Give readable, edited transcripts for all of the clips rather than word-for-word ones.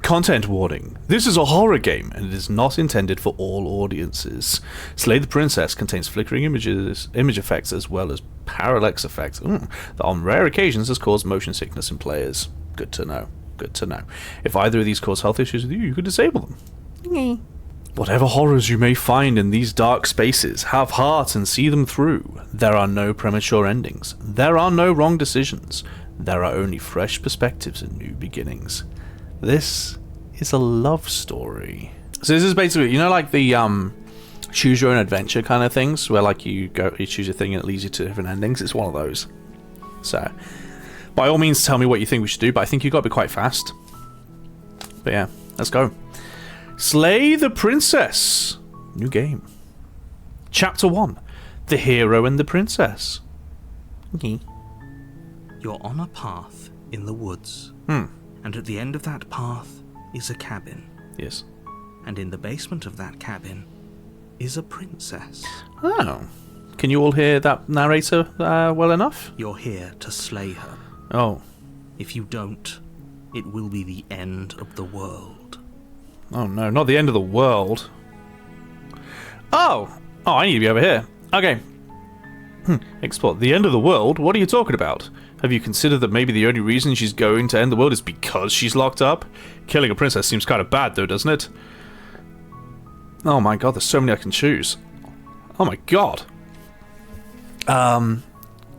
Content warning. This is a horror game, and it is not intended for all audiences. Slay the Princess contains flickering image effects as well as parallax effects that on rare occasions has caused motion sickness in players. Good to know. Good to know. If either of these cause health issues with you, you could disable them. Whatever horrors you may find in these dark spaces, have heart and see them through. There are no premature endings. There are no wrong decisions. There are only fresh perspectives and new beginnings. This is a love story. So this is basically, you know, like the choose your own adventure kind of things, where like you choose a thing and it leads you to different endings. It's one of those. So, by all means, tell me what you think we should do, but I think you've got to be quite fast. But yeah, let's go. Slay the Princess. New game. Chapter 1. The Hero and the Princess. Okay. You're on a path in the woods. And at the end of that path is a cabin. Yes. And in the basement of that cabin is a princess. Oh. Can you all hear that narrator well enough? You're here to slay her. Oh. If you don't, it will be the end of the world. Oh no, not the end of the world. Oh! Oh, I need to be over here. Okay. Explore. The end of the world? What are you talking about? Have you considered that maybe the only reason she's going to end the world is because she's locked up? Killing a princess seems kind of bad though, doesn't it? Oh my god, there's so many I can choose. Oh my god. Can't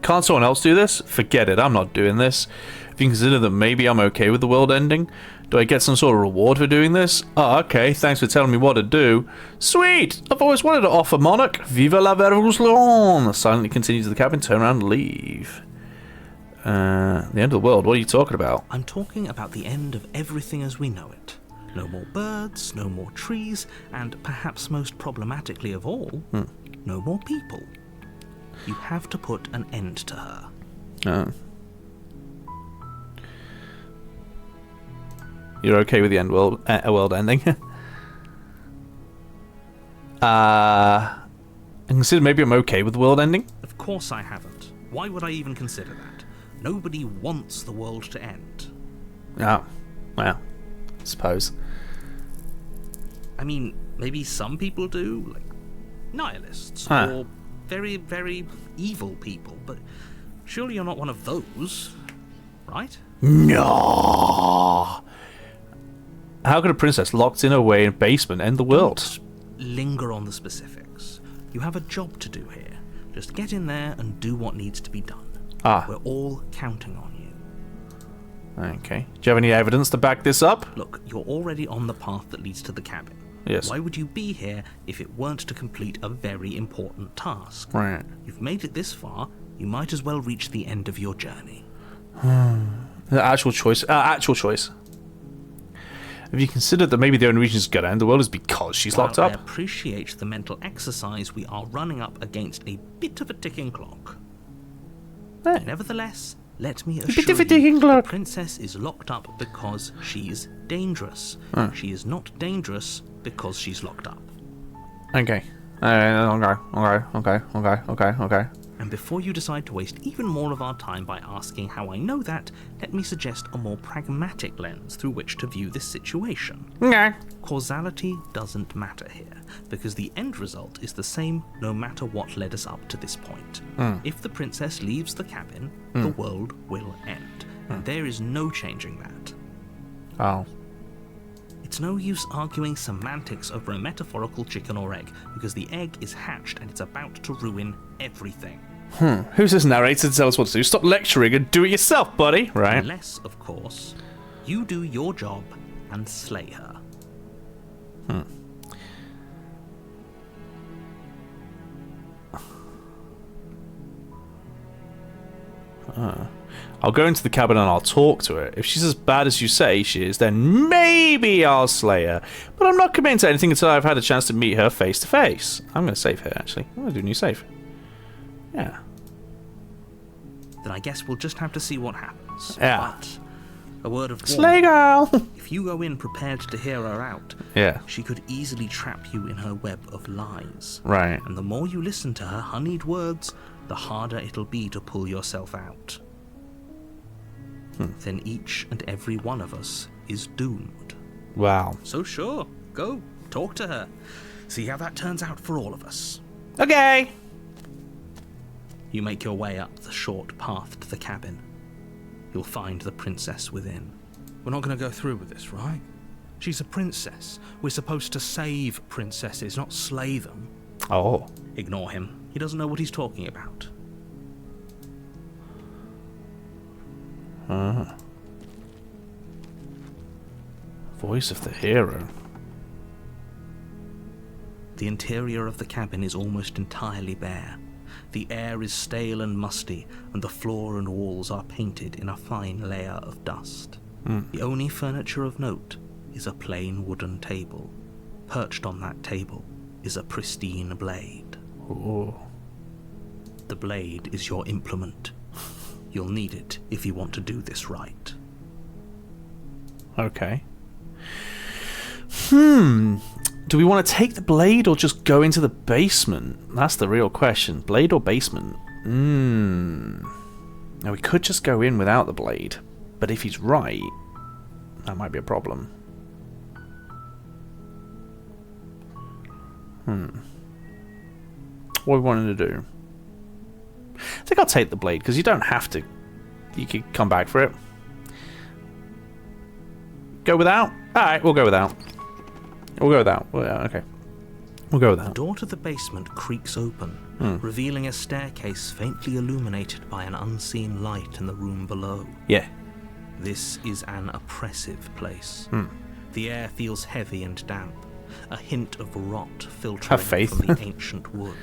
someone else do this? Forget it, I'm not doing this. Have you considered that maybe I'm okay with the world ending? Do I get some sort of reward for doing this? Oh, okay, thanks for telling me what to do. Sweet! I've always wanted to offer Monarch. Viva la revolution! Silently continue to the cabin, turn around and leave. The end of the world, what are you talking about? I'm talking about the end of everything as we know it. No more birds, no more trees, and perhaps most problematically of all, no more people. You have to put an end to her. Oh. You're okay with the world ending? And consider maybe I'm okay with the world ending? Of course I haven't. Why would I even consider that? Nobody wants the world to end. Oh, well, I suppose. I mean, maybe some people do, like nihilists, or very, very evil people, but surely you're not one of those, right? No. How could a princess locked in away in a basement end the world? Don't linger on the specifics. You have a job to do here. Just get in there and do what needs to be done. We're all counting on you. Okay. Do you have any evidence to back this up? Look, you're already on the path that leads to the cabin. Yes. Why would you be here if it weren't to complete a very important task? Right. You've made it this far, you might as well reach the end of your journey. The actual choice. Have you considered that maybe the only reason she's going to end the world is because she's locked up? I appreciate the mental exercise. We are running up against a bit of a ticking clock. Hey. Nevertheless, let me assure you, the princess is locked up because she's dangerous. She is not dangerous because she's locked up. Okay. Okay. And before you decide to waste even more of our time by asking how I know that, let me suggest a more pragmatic lens through which to view this situation. Okay. Causality doesn't matter here, because the end result is the same no matter what led us up to this point. If the princess leaves the cabin, the world will end, and there is no changing that. Oh. It's no use arguing semantics over a metaphorical chicken or egg, because the egg is hatched and it's about to ruin everything. Who's this narrator to tell us what to do? Stop lecturing and do it yourself, buddy. Right. Unless, of course, you do your job and slay her. I'll go into the cabin and I'll talk to her. If she's as bad as you say she is, then maybe I'll slay her. But I'm not committing to anything until I've had a chance to meet her face to face. I'm going to save her, actually. I'm going to do a new save. Yeah. Then I guess we'll just have to see what happens. Yeah. But a word of Slay warning. girl! If you go in prepared to hear her out, Yeah. she could easily trap you in her web of lies. Right. And the more you listen to her honeyed words, the harder it'll be to pull yourself out. Then each and every one of us is doomed. Wow. So sure, go, talk to her. See how that turns out for all of us. Okay. You make your way up the short path to the cabin. You'll find the princess within. We're not going to go through with this, right? She's a princess. We're supposed to save princesses, not slay them. Oh. Ignore him. He doesn't know what he's talking about. Voice of the hero. The interior of the cabin is almost entirely bare. The air is stale and musty, and the floor and walls are painted in a fine layer of dust. The only furniture of note is a plain wooden table. Perched on that table is a pristine blade. Ooh. The blade is your implement. You'll need it if you want to do this right. Okay. Do we want to take the blade or just go into the basement? That's the real question. Blade or basement? Now, we could just go in without the blade. But if he's right, that might be a problem. What are we wanting to do? I think I'll take the blade, because you don't have to. You could come back for it. Go without? Alright, we'll go without. We'll go without. Okay. We'll go The without. door to the basement creaks open, revealing a staircase faintly illuminated by an unseen light in the room below. Yeah. This is an oppressive place. The air feels heavy and damp, a hint of rot filtering Have faith. from the ancient wood.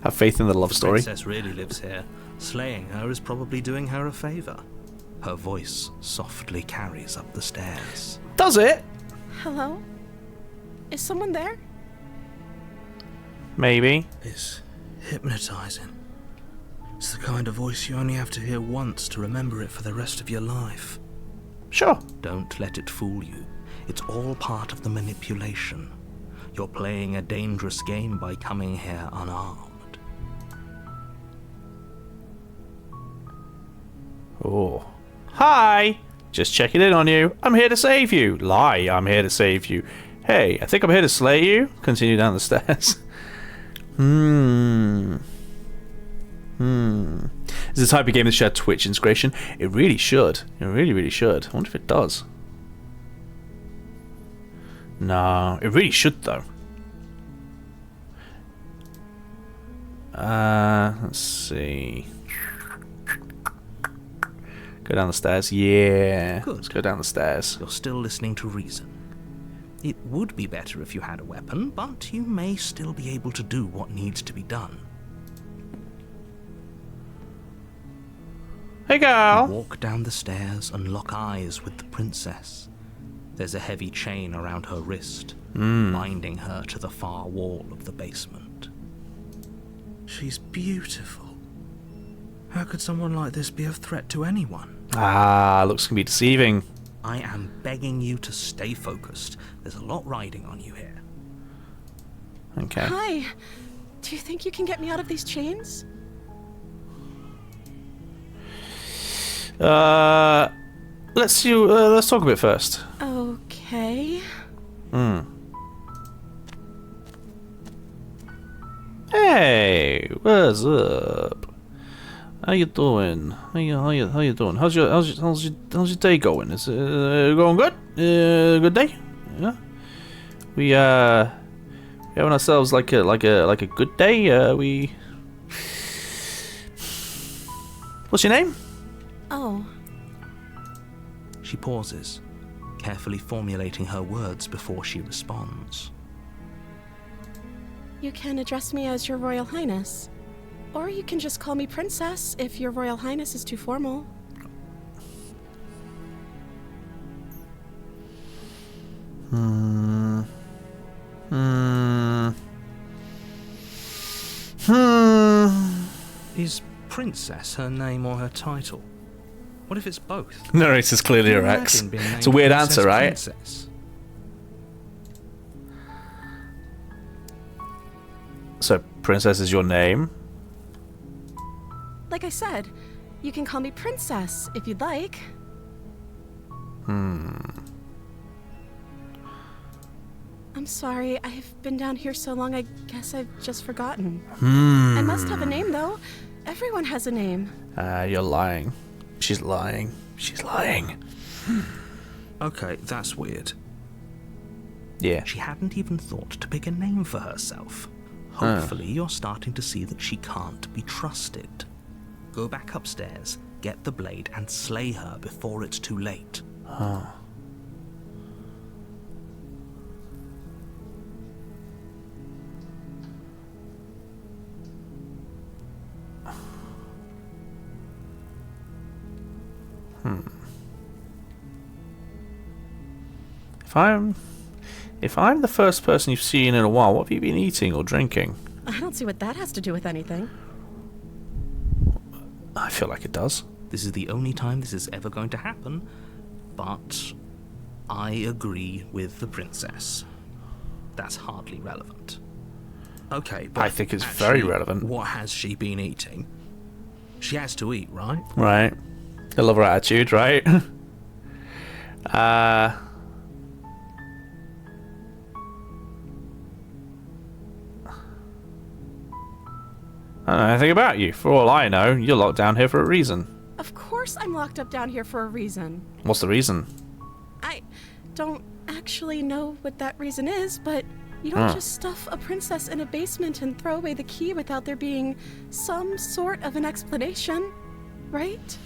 Have faith in the love The story. princess really lives here. Slaying her is probably doing her a favour. Her voice softly carries up the stairs. Does it? Hello? Is someone there? Maybe. It's hypnotising. It's the kind of voice you only have to hear once to remember it for the rest of your life. Sure. Don't let it fool you. It's all part of the manipulation. You're playing a dangerous game by coming here unarmed. Oh. Hi! Just checking in on you. I'm here to save you. Lie, I'm here to save you. Hey, I think I'm here to slay you. Continue down the stairs. Is the type of game that should have Twitch integration? It really should. It really, really should. I wonder if it does. No, it really should though. Let's see. Go down the stairs. Yeah. Good. Let's go down the stairs. You're still listening to reason. It would be better if you had a weapon, but you may still be able to do what needs to be done. Hey, You girl. walk down the stairs and lock eyes with the princess. There's a heavy chain around her wrist, binding her to the far wall of the basement. She's beautiful. How could someone like this be of threat to anyone? Ah, looks can be deceiving. I am begging you to stay focused. There's a lot riding on you here. Okay. Hi. Do you think you can get me out of these chains? Let's talk a bit first. Okay. Hey, what's up? How you doing? How you doing? How's your day going? Is it going good? Good day? Yeah. We having ourselves like a good day. What's your name? Oh, She pauses, carefully formulating her words before she responds. you can address me as Your Royal Highness. Or you can just call me Princess if Your Royal Highness is too formal. Is princess her name or her title? What if it's both? Narrator's clearly Can her you ex. imagine being It's a named weird Princess answer, right? Princess? So, Princess is your name? Like I said, you can call me Princess if you'd like. I'm sorry. I've been down here so long, I guess I've just forgotten. I must have a name, though. Everyone has a name. You're lying. She's lying. She's lying. Okay, that's weird. Yeah. She hadn't even thought to pick a name for herself. Hopefully you're starting to see that she can't be trusted. Go back upstairs, get the blade, and slay her before it's too late. If I'm the first person you've seen in a while, what have you been eating or drinking? I don't see what that has to do with anything. I feel like it does. This is the only time this is ever going to happen, but I agree with the princess. That's hardly relevant. Okay, but I think it's very relevant. What has she been eating? She has to eat, right? Right. I love her attitude, right? I don't know anything about you. For all I know, you're locked down here for a reason. Of course I'm locked up down here for a reason. What's the reason? I don't actually know what that reason is, but you don't just stuff a princess in a basement and throw away the key without there being some sort of an explanation, right?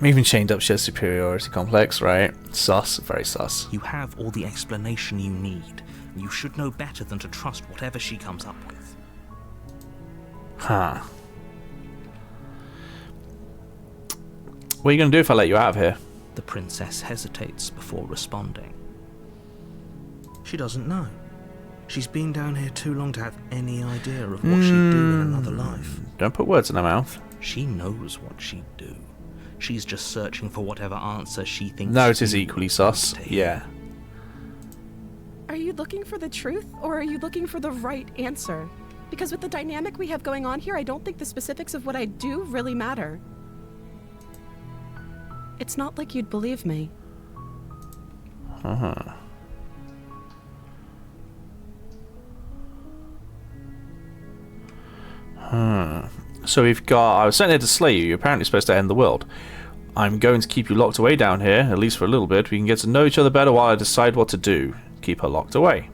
Even chained up, she has superiority complex, right? Sus. Very sus. You have all the explanation you need. You should know better than to trust whatever she comes up with. Huh. What are you going to do if I let you out of here? The princess hesitates before responding. She doesn't know. She's been down here too long to have any idea of what she'd do in another life. Don't put words in her mouth. She knows what she'd do. She's just searching for whatever answer she thinks. No, it is equally sus. Yeah. Are you looking for the truth, or are you looking for the right answer? Because with the dynamic we have going on here, I don't think the specifics of what I do really matter. It's not like you'd believe me. So we've got... I was sent here to slay you. You're apparently supposed to end the world. I'm going to keep you locked away down here, at least for a little bit. We can get to know each other better while I decide what to do. Keep her locked away.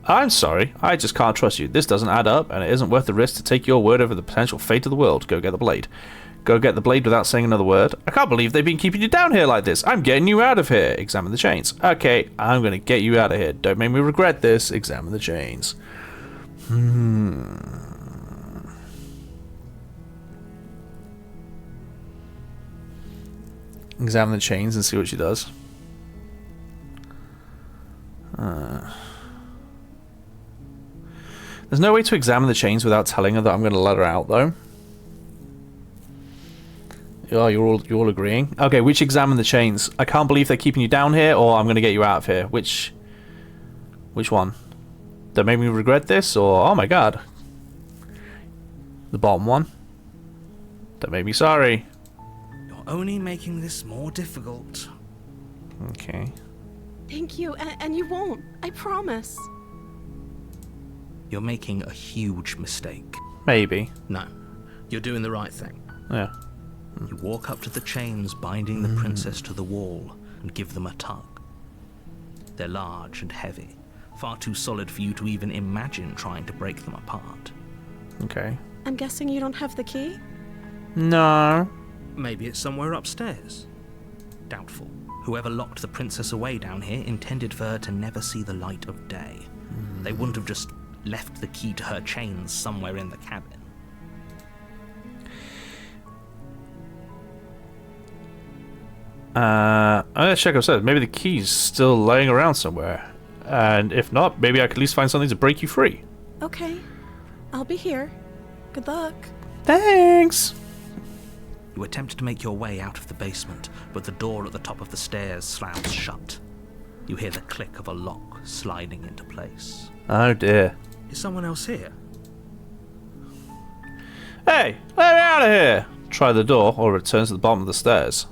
I'm sorry, I just can't trust you. This doesn't add up, and it isn't worth the risk to take your word over the potential fate of the world. Go get the blade. Go get the blade without saying another word. I can't believe they've been keeping you down here like this. I'm getting you out of here. Examine the chains. Okay, I'm going to get you out of here. Don't make me regret this. Examine the chains. Examine the chains and see what she does. There's no way to examine the chains without telling her that I'm going to let her out, though. Oh, you're all agreeing? Okay, which examine the chains? I can't believe they're keeping you down here, or I'm going to get you out of here. Which one? That made me regret this, or... Oh my god. The bottom one. That made me sorry. You're only making this more difficult. Okay. Thank you, and you won't. I promise. You're making a huge mistake. Maybe. No, you're doing the right thing. Yeah. You walk up to the chains binding the princess to the wall and give them a tug. They're large and heavy, far too solid for you to even imagine trying to break them apart. Okay. I'm guessing you don't have the key? No. Maybe it's somewhere upstairs. Doubtful. Whoever locked the princess away down here intended for her to never see the light of day. They wouldn't have just left the key to her chains somewhere in the cabin. Let's check upstairs. Maybe the key's still laying around somewhere. And if not, maybe I could at least find something to break you free. Okay. I'll be here. Good luck. Thanks! You attempt to make your way out of the basement, but the door at the top of the stairs slams shut. You hear the click of a lock sliding into place. Oh dear. Is someone else here? Hey! Let me out of here! Try the door, or it returns to the bottom of the stairs.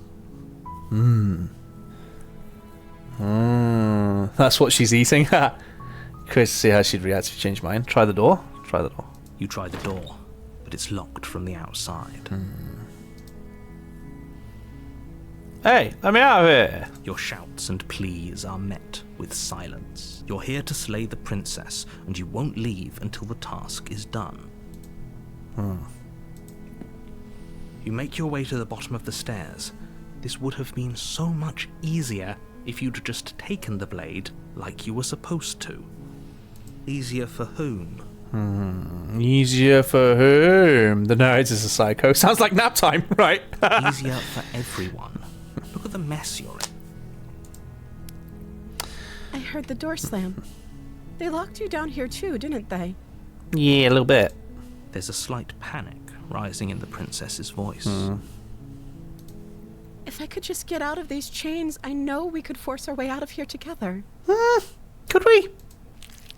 That's what she's eating. Curious to see how she'd react if she changed mind. Try the door. Try the door. You try the door, but it's locked from the outside. Hey, let me out of here. Your shouts and pleas are met with silence. You're here to slay the princess, and you won't leave until the task is done. You make your way to the bottom of the stairs. This would have been so much easier if you'd just taken the blade like you were supposed to. Easier for whom? Easier for whom? The narrator's a psycho. Sounds like nap time, right? Easier for everyone. Look at the mess you're in. I heard the door slam. They locked you down here too, didn't they? Yeah, a little bit. There's a slight panic rising in the princess's voice. If I could just get out of these chains, I know we could force our way out of here together. Could we?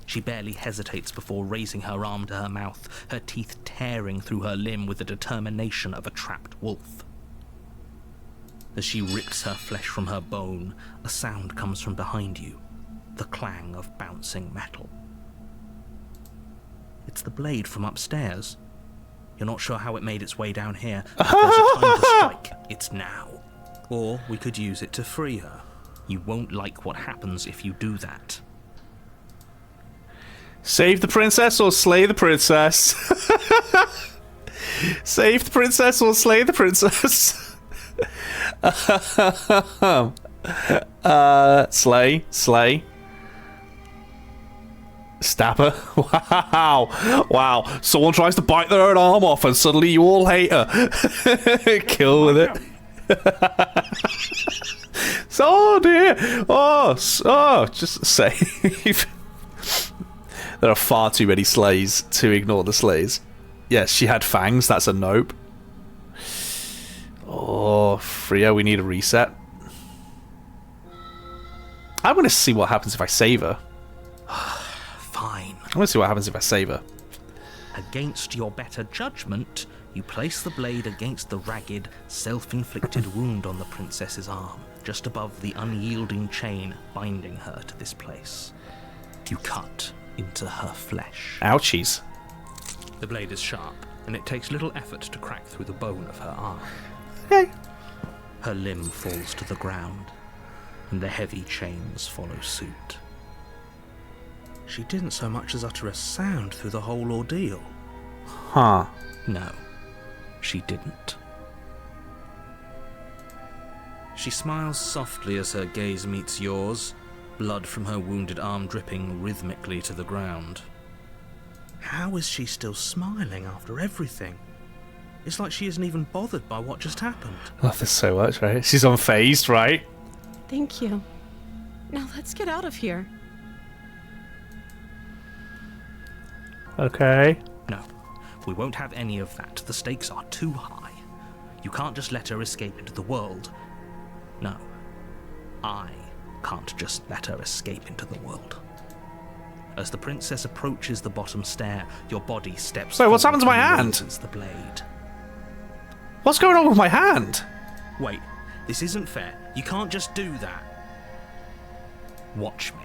She barely hesitates before raising her arm to her mouth, her teeth tearing through her limb with the determination of a trapped wolf. As she rips her flesh from her bone, a sound comes from behind you, the clang of bouncing metal. It's the blade from upstairs. You're not sure how it made its way down here, but there's a time to strike. It's now. Or we could use it to free her. You won't like what happens if you do that. Save the princess or slay the princess. Save the princess or slay the princess. Slay. Stab her. Wow. Someone tries to bite their own arm off and suddenly you all hate her. Kill with it. Oh dear. Just save. There are far too many slays to ignore the slays. Yes, she had fangs. That's a nope. Oh, Freya, we need a reset. I want to see what happens if I save her. Fine. I want to see what happens if I save her. Against your better judgment, you place the blade against the ragged, self-inflicted wound on the princess's arm, just above the unyielding chain binding her to this place. You cut into her flesh. Ouchies. The blade is sharp, and it takes little effort to crack through the bone of her arm. Okay. Her limb falls to the ground, and the heavy chains follow suit. She didn't so much as utter a sound through the whole ordeal. Huh. No, she didn't. She smiles softly as her gaze meets yours, blood from her wounded arm dripping rhythmically to the ground. How is she still smiling after everything? It's like she isn't even bothered by what just happened. I love this so much, right? She's unfazed, right? Thank you. Now let's get out of here. Okay. No, we won't have any of that. The stakes are too high. You can't just let her escape into the world. No, I can't just let her escape into the world. As the princess approaches the bottom stair, your body steps Wait, what's happened to my and hand? raises the blade. What's going on with my hand? Wait, this isn't fair. You can't just do that. Watch me.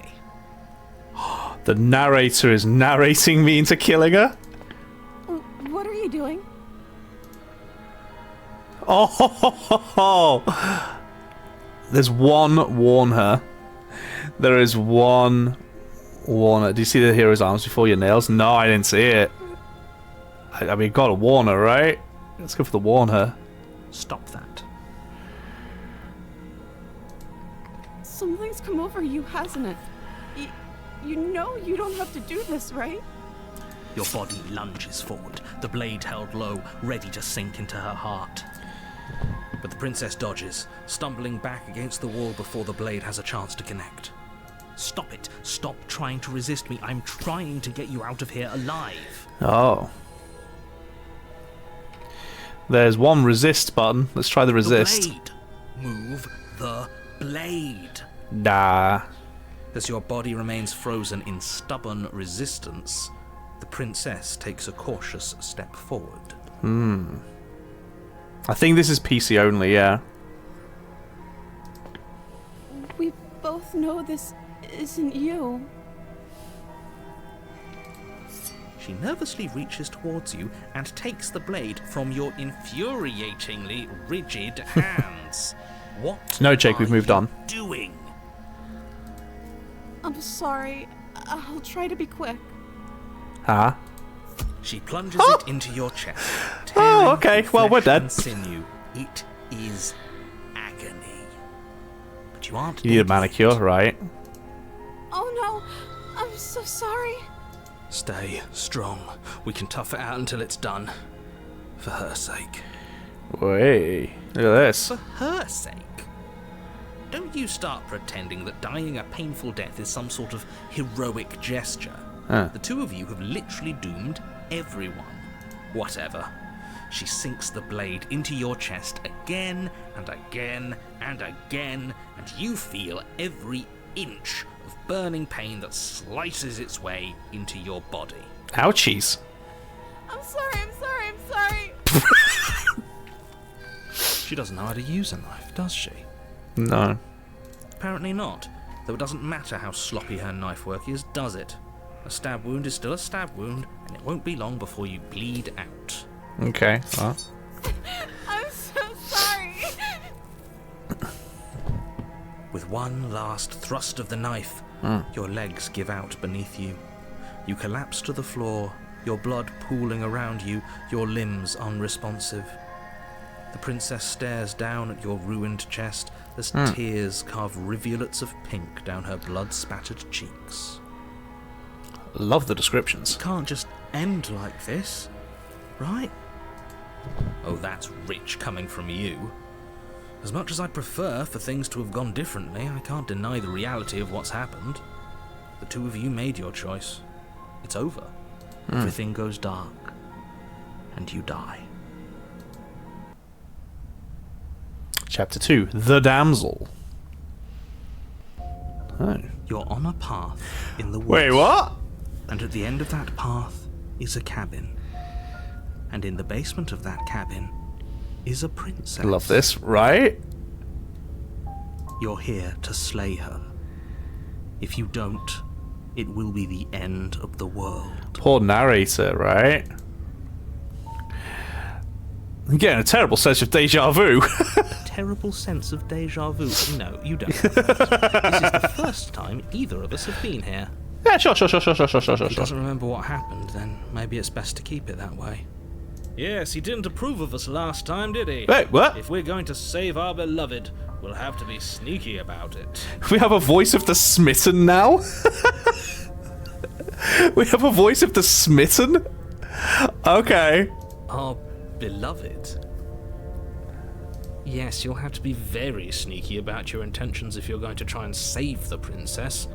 The narrator is narrating me into killing her? What are you doing? Oh, there's one warn her. There is one warn her. Do you see the hero's arms before your nails? No, I didn't see it. I mean, gotta warn her, right? Let's go for the warn her. Stop that. Something's come over you, hasn't it? You know you don't have to do this, right? Your body lunges forward, the blade held low, ready to sink into her heart. But the princess dodges, stumbling back against the wall before the blade has a chance to connect. Stop it. Stop trying to resist me. I'm trying to get you out of here alive. Oh. There's one resist button. Let's try the resist. The blade. Move the blade. Nah. As your body remains frozen in stubborn resistance, the princess takes a cautious step forward. I think this is PC only, yeah. We both know this isn't you. She nervously reaches towards you and takes the blade from your infuriatingly rigid hands. What No, Jake, we've moved you on. doing? I'm sorry. I'll try to be quick. Huh? She plunges it into your chest. Oh, okay. tearing Well, we're flesh dead. and sinew. It is agony. But you aren't You need a dead manicure, yet. right? Oh no, I'm so sorry. Stay strong. We can tough it out until it's done. For her sake. Wait. Look at this. For her sake? Don't you start pretending that dying a painful death is some sort of heroic gesture. Huh. The two of you have literally doomed everyone. Whatever. She sinks the blade into your chest again and again and again, and you feel every inch of burning pain that slices its way into your body. Ouchies. I'm sorry. She doesn't know how to use a knife, does she? No. Apparently not, though it doesn't matter how sloppy her knife work is, does it? A stab wound is still a stab wound, and it won't be long before you bleed out. Okay. Well. I'm so sorry. With one last thrust of the knife, your legs give out beneath you. You collapse to the floor, your blood pooling around you, your limbs unresponsive. The princess stares down at your ruined chest as tears carve rivulets of pink down her blood-spattered cheeks. Love the descriptions. Can't just end like this, right? Oh, that's rich coming from you. As much as I'd prefer for things to have gone differently, I can't deny the reality of what's happened. The two of you made your choice. It's over. Everything goes dark. And you die. Chapter 2. The Damsel. Oh. You're on a path in the woods. Wait, what? And at the end of that path is a cabin. And in the basement of that cabin is a princess. Love this, right? You're here to slay her. If you don't, it will be the end of the world. Poor narrator, right? I'm getting a terrible sense of deja vu. Terrible sense of deja vu. No, you don't have that. This is the first time either of us have been here. Yeah, sure. If he doesn't remember what happened, then maybe it's best to keep it that way. Yes, he didn't approve of us last time, did he? Wait, what? If we're going to save our beloved, we'll have to be sneaky about it. We have a voice of the smitten now? We have a voice of the smitten? Okay. Our beloved? Yes, you'll have to be very sneaky about your intentions if you're going to try and save the princess.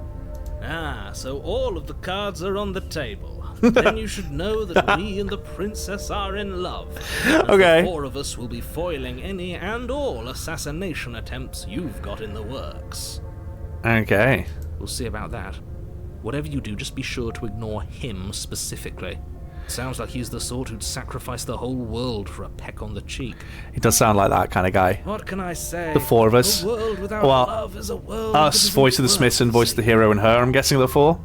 Ah, so all of the cards are on the table. Then you should know that we and the princess are in love. And Okay. the four of us will be foiling any and all assassination attempts you've got in the works. Okay. We'll see about that. Whatever you do, just be sure to ignore him specifically. Sounds like he's the sort who'd sacrifice the whole world for a peck on the cheek. He does sound like that kind of guy. What can I say? The four of us. A world without Well, love is a world Us, that isn't voice of the worth smitten, voice of the hero, and her, I'm guessing the four.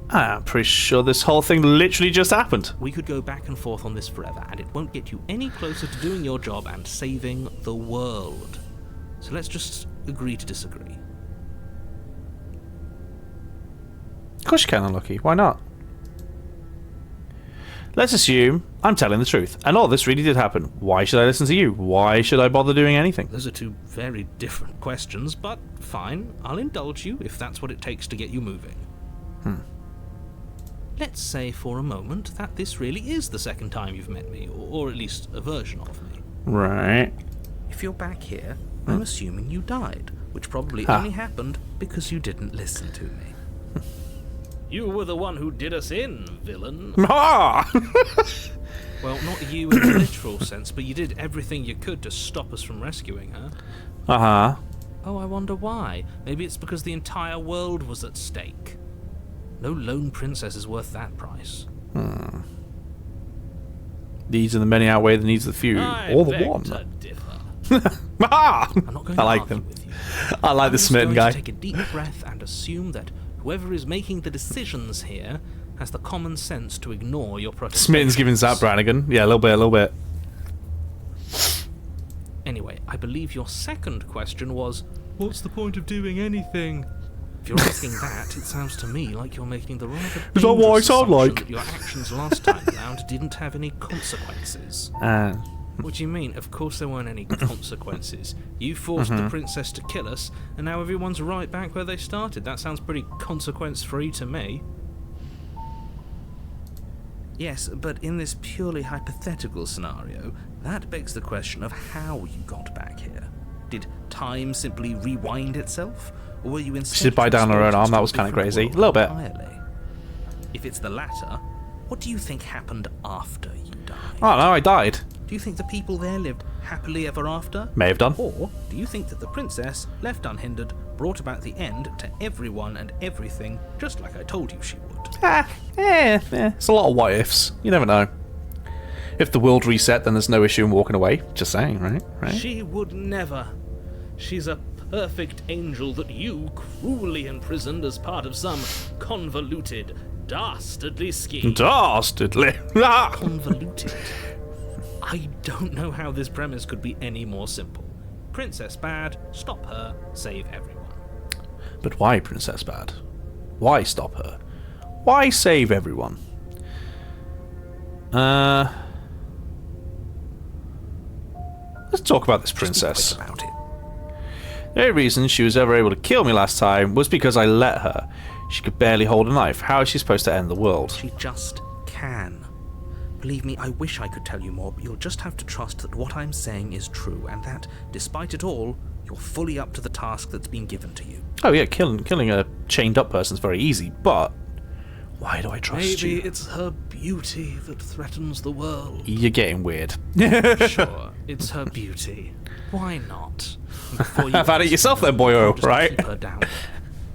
I'm pretty sure this whole thing literally just happened. We could go back and forth on this forever, and it won't get you any closer to doing your job and saving the world. So let's just agree to disagree. Of course you can, Unlucky. Why not? Let's assume I'm telling the truth, and all this really did happen. Why should I listen to you? Why should I bother doing anything? Those are two very different questions, but fine, I'll indulge you if that's what it takes to get you moving. Let's say for a moment that this really is the second time you've met me, or at least a version of me. Right. If you're back here, I'm assuming you died, which probably Ah. only happened because you didn't listen to me. You were the one who did us in, villain. Ah! Well, not you in the literal sense, but you did everything you could to stop us from rescuing her. Uh-huh. Oh, I wonder why. Maybe it's because the entire world was at stake. No lone princess is worth that price. Needs of the many outweigh the needs of the few. I Or the beg one. to differ. Ah! I'm not going I to like argue them. with you. I like I'm the just smitten going guy. to take a deep breath and assume that whoever is making the decisions here has the common sense to ignore your protestations. Smitten's giving Zap Brannigan. Yeah, a little bit. Anyway, I believe your second question was, what's the point of doing anything? If you're asking that, it sounds to me like you're making the rather Is that what I dangerous sound assumption like? that your actions last time round didn't have any consequences. What do you mean? Of course there weren't any consequences. You forced the princess to kill us, and now everyone's right back where they started. That sounds pretty consequence-free to me. Yes, but in this purely hypothetical scenario, that begs the question of how you got back here. Did time simply rewind itself? Or were you instead She did bite down her own transported arm, to that a was kinda different crazy. world A little bit. entirely? If it's the latter, what do you think happened after you died? Oh no, I died. Do you think the people there lived happily ever after? May have done. Or do you think that the princess, left unhindered, brought about the end to everyone and everything, just like I told you she would? It's a lot of what ifs. You never know. If the world reset, then there's no issue in walking away. Just saying, right? She would never. She's a perfect angel that you cruelly imprisoned as part of some convoluted, dastardly scheme. Dastardly. Ah! Convoluted? I don't know how this premise could be any more simple. Princess bad, stop her, save everyone. But why Princess Bad? Why stop her? Why save everyone? Let's talk about this princess. Just be quick about it. The only reason she was ever able to kill me last time was because I let her. She could barely hold a knife. How is she supposed to end the world? She just can. Believe me, I wish I could tell you more, but you'll just have to trust that what I'm saying is true, and that, despite it all, you're fully up to the task that's been given to you. Oh yeah, killing a chained up person is very easy, but why do I trust Maybe you? it's her beauty that threatens the world. You're getting weird. Sure, it's her beauty. Why not? And before you Have at it ask, yourself no, then, boyo, just right? Keep her down.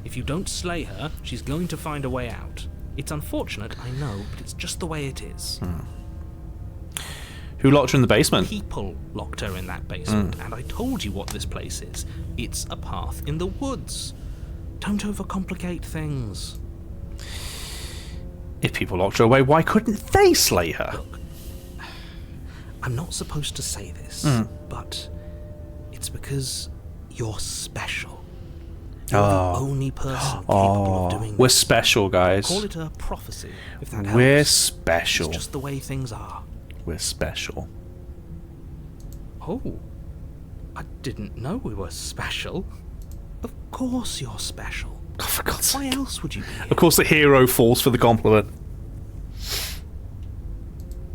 If you don't slay her, she's going to find a way out. It's unfortunate, I know, but it's just the way it is. Who locked her in the basement? People locked her in that basement, and I told you what this place is. It's a path in the woods. Don't overcomplicate things. If people locked her away, why couldn't they slay her? Look, I'm not supposed to say this, but it's because you're special. You're the only person capable of doing We're this. special, guys. Call it a prophecy, if that We're helps. special. It's just the way things are. We're special. Oh, I didn't know we were special. Of course you're special. Oh, for God's Why sake. else would you be here? Of course the hero falls for the compliment.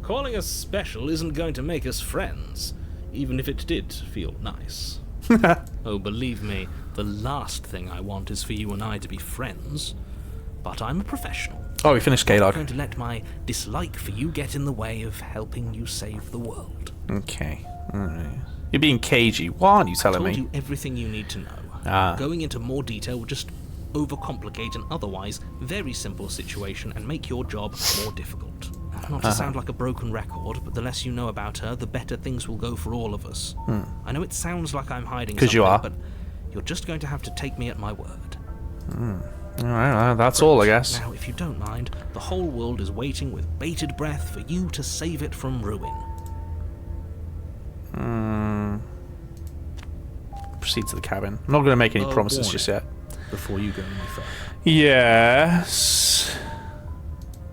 Calling us special isn't going to make us friends, even if it did feel nice. Oh, believe me, the last thing I want is for you and I to be friends. But I'm a professional. Oh, we finished I'm not K-Dog. going to let my dislike for you get in the way of helping you save the world. Okay. Alright. You're being cagey. What aren't you I telling told me? you everything you need to know. Ah. Going into more detail will just overcomplicate an otherwise very simple situation and make your job more difficult. Not to sound like a broken record, but the less you know about her, the better things will go for all of us. I know it sounds like I'm hiding 'Cause something, you are. but you're just going to have to take me at my word. Alright, that's all, I guess. Now, if you don't mind, the whole world is waiting with bated breath for you to save it from ruin. Proceed to the cabin. I'm not going to make any Oh, promises warning. just yet. Before you go any further. Yes.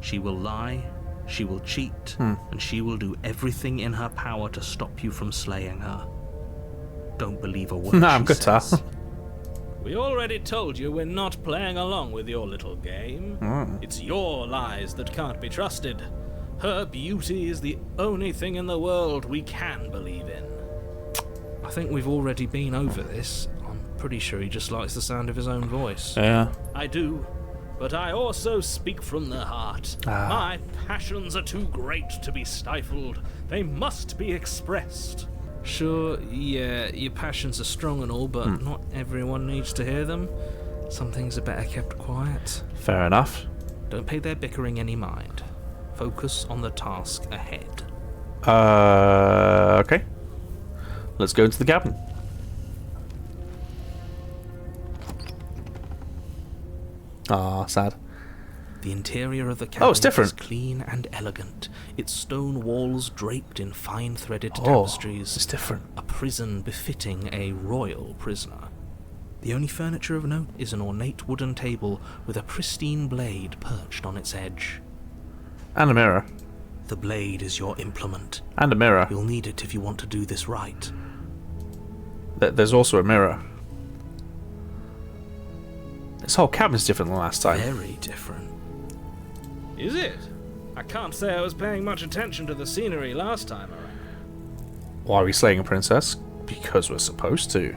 She will lie, she will cheat, and she will do everything in her power to stop you from slaying her. Don't believe a word Nah, she I'm good, Tar. says. We already told you we're not playing along with your little game. It's your lies that can't be trusted. Her beauty is the only thing in the world we can believe in. I think we've already been over this. I'm pretty sure he just likes the sound of his own voice. Yeah. I do, but I also speak from the heart. My passions are too great to be stifled. They must be expressed. Sure, yeah, your passions are strong and all, but not everyone needs to hear them. Some things are better kept quiet. Fair enough. Don't pay their bickering any mind. Focus on the task ahead. Okay. Let's go into the cabin. Ah, sad. The interior of the cabin it's different. is clean and elegant, its stone walls draped in fine-threaded Oh, tapestries. it's different. A prison befitting a royal prisoner. The only furniture of note is an ornate wooden table with a pristine blade perched on its edge. And a mirror. The blade is your implement. And a mirror. You'll need it if you want to do this right. There's also a mirror. This whole cabin's different than last time. Very different. Is it? I can't say I was paying much attention to the scenery last time around. Why are we slaying a princess? Because we're supposed to.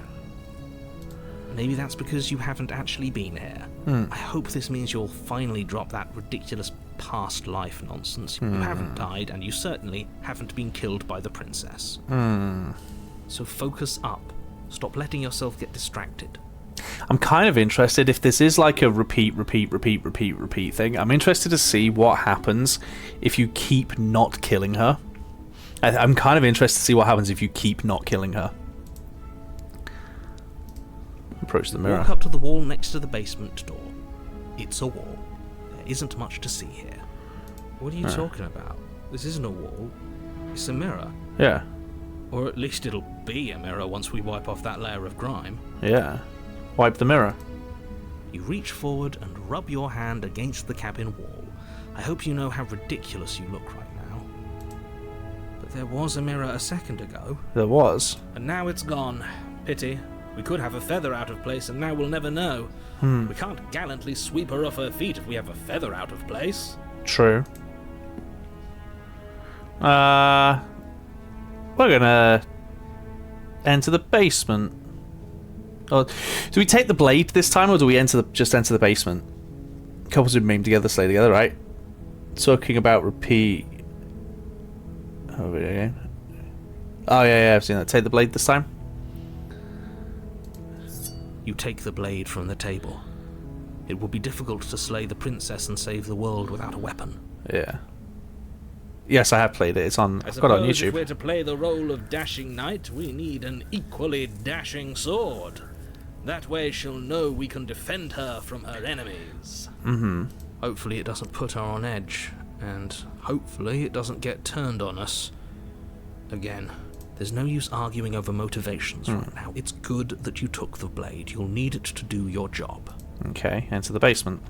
Maybe that's because you haven't actually been here. I hope this means you'll finally drop that ridiculous past life nonsense. You haven't died, and you certainly haven't been killed by the princess. So focus up. Stop letting yourself get distracted. I'm kind of interested if this is like a repeat thing. I'm interested to see what happens if you keep not killing her. I'm kind of interested to see what happens if you keep not killing her. Approach the mirror. Walk up to the wall next to the basement door. It's a wall. There isn't much to see here. What are you talking about? This isn't a wall. It's a mirror. Yeah. Or at least it'll be a mirror once we wipe off that layer of grime. Yeah. Wipe the mirror. You reach forward and rub your hand against the cabin wall. I hope you know how ridiculous you look right now. But there was a mirror a second ago, There was. and now it's gone. Pity. We could have a feather out of place, and now we'll never know. We can't gallantly sweep her off her feet if we have a feather out of place. True. We're gonna enter the basement. Oh, do we take the blade this time, or do we just enter the basement? Couples who maim together, slay together, right? Talking about repeat. Oh, video game. Oh yeah, I've seen that. Take the blade this time. You take the blade from the table. It would be difficult to slay the princess and save the world without a weapon. Yeah. Yes, I have played it. I've got it on Suppose if YouTube. we're to play the role of dashing knight, we need an equally dashing sword. That way she'll know we can defend her from her enemies. Hopefully it doesn't put her on edge, and hopefully it doesn't get turned on us. Again, there's no use arguing over motivations right now. It's good that you took the blade. You'll need it to do your job. Okay, enter the basement.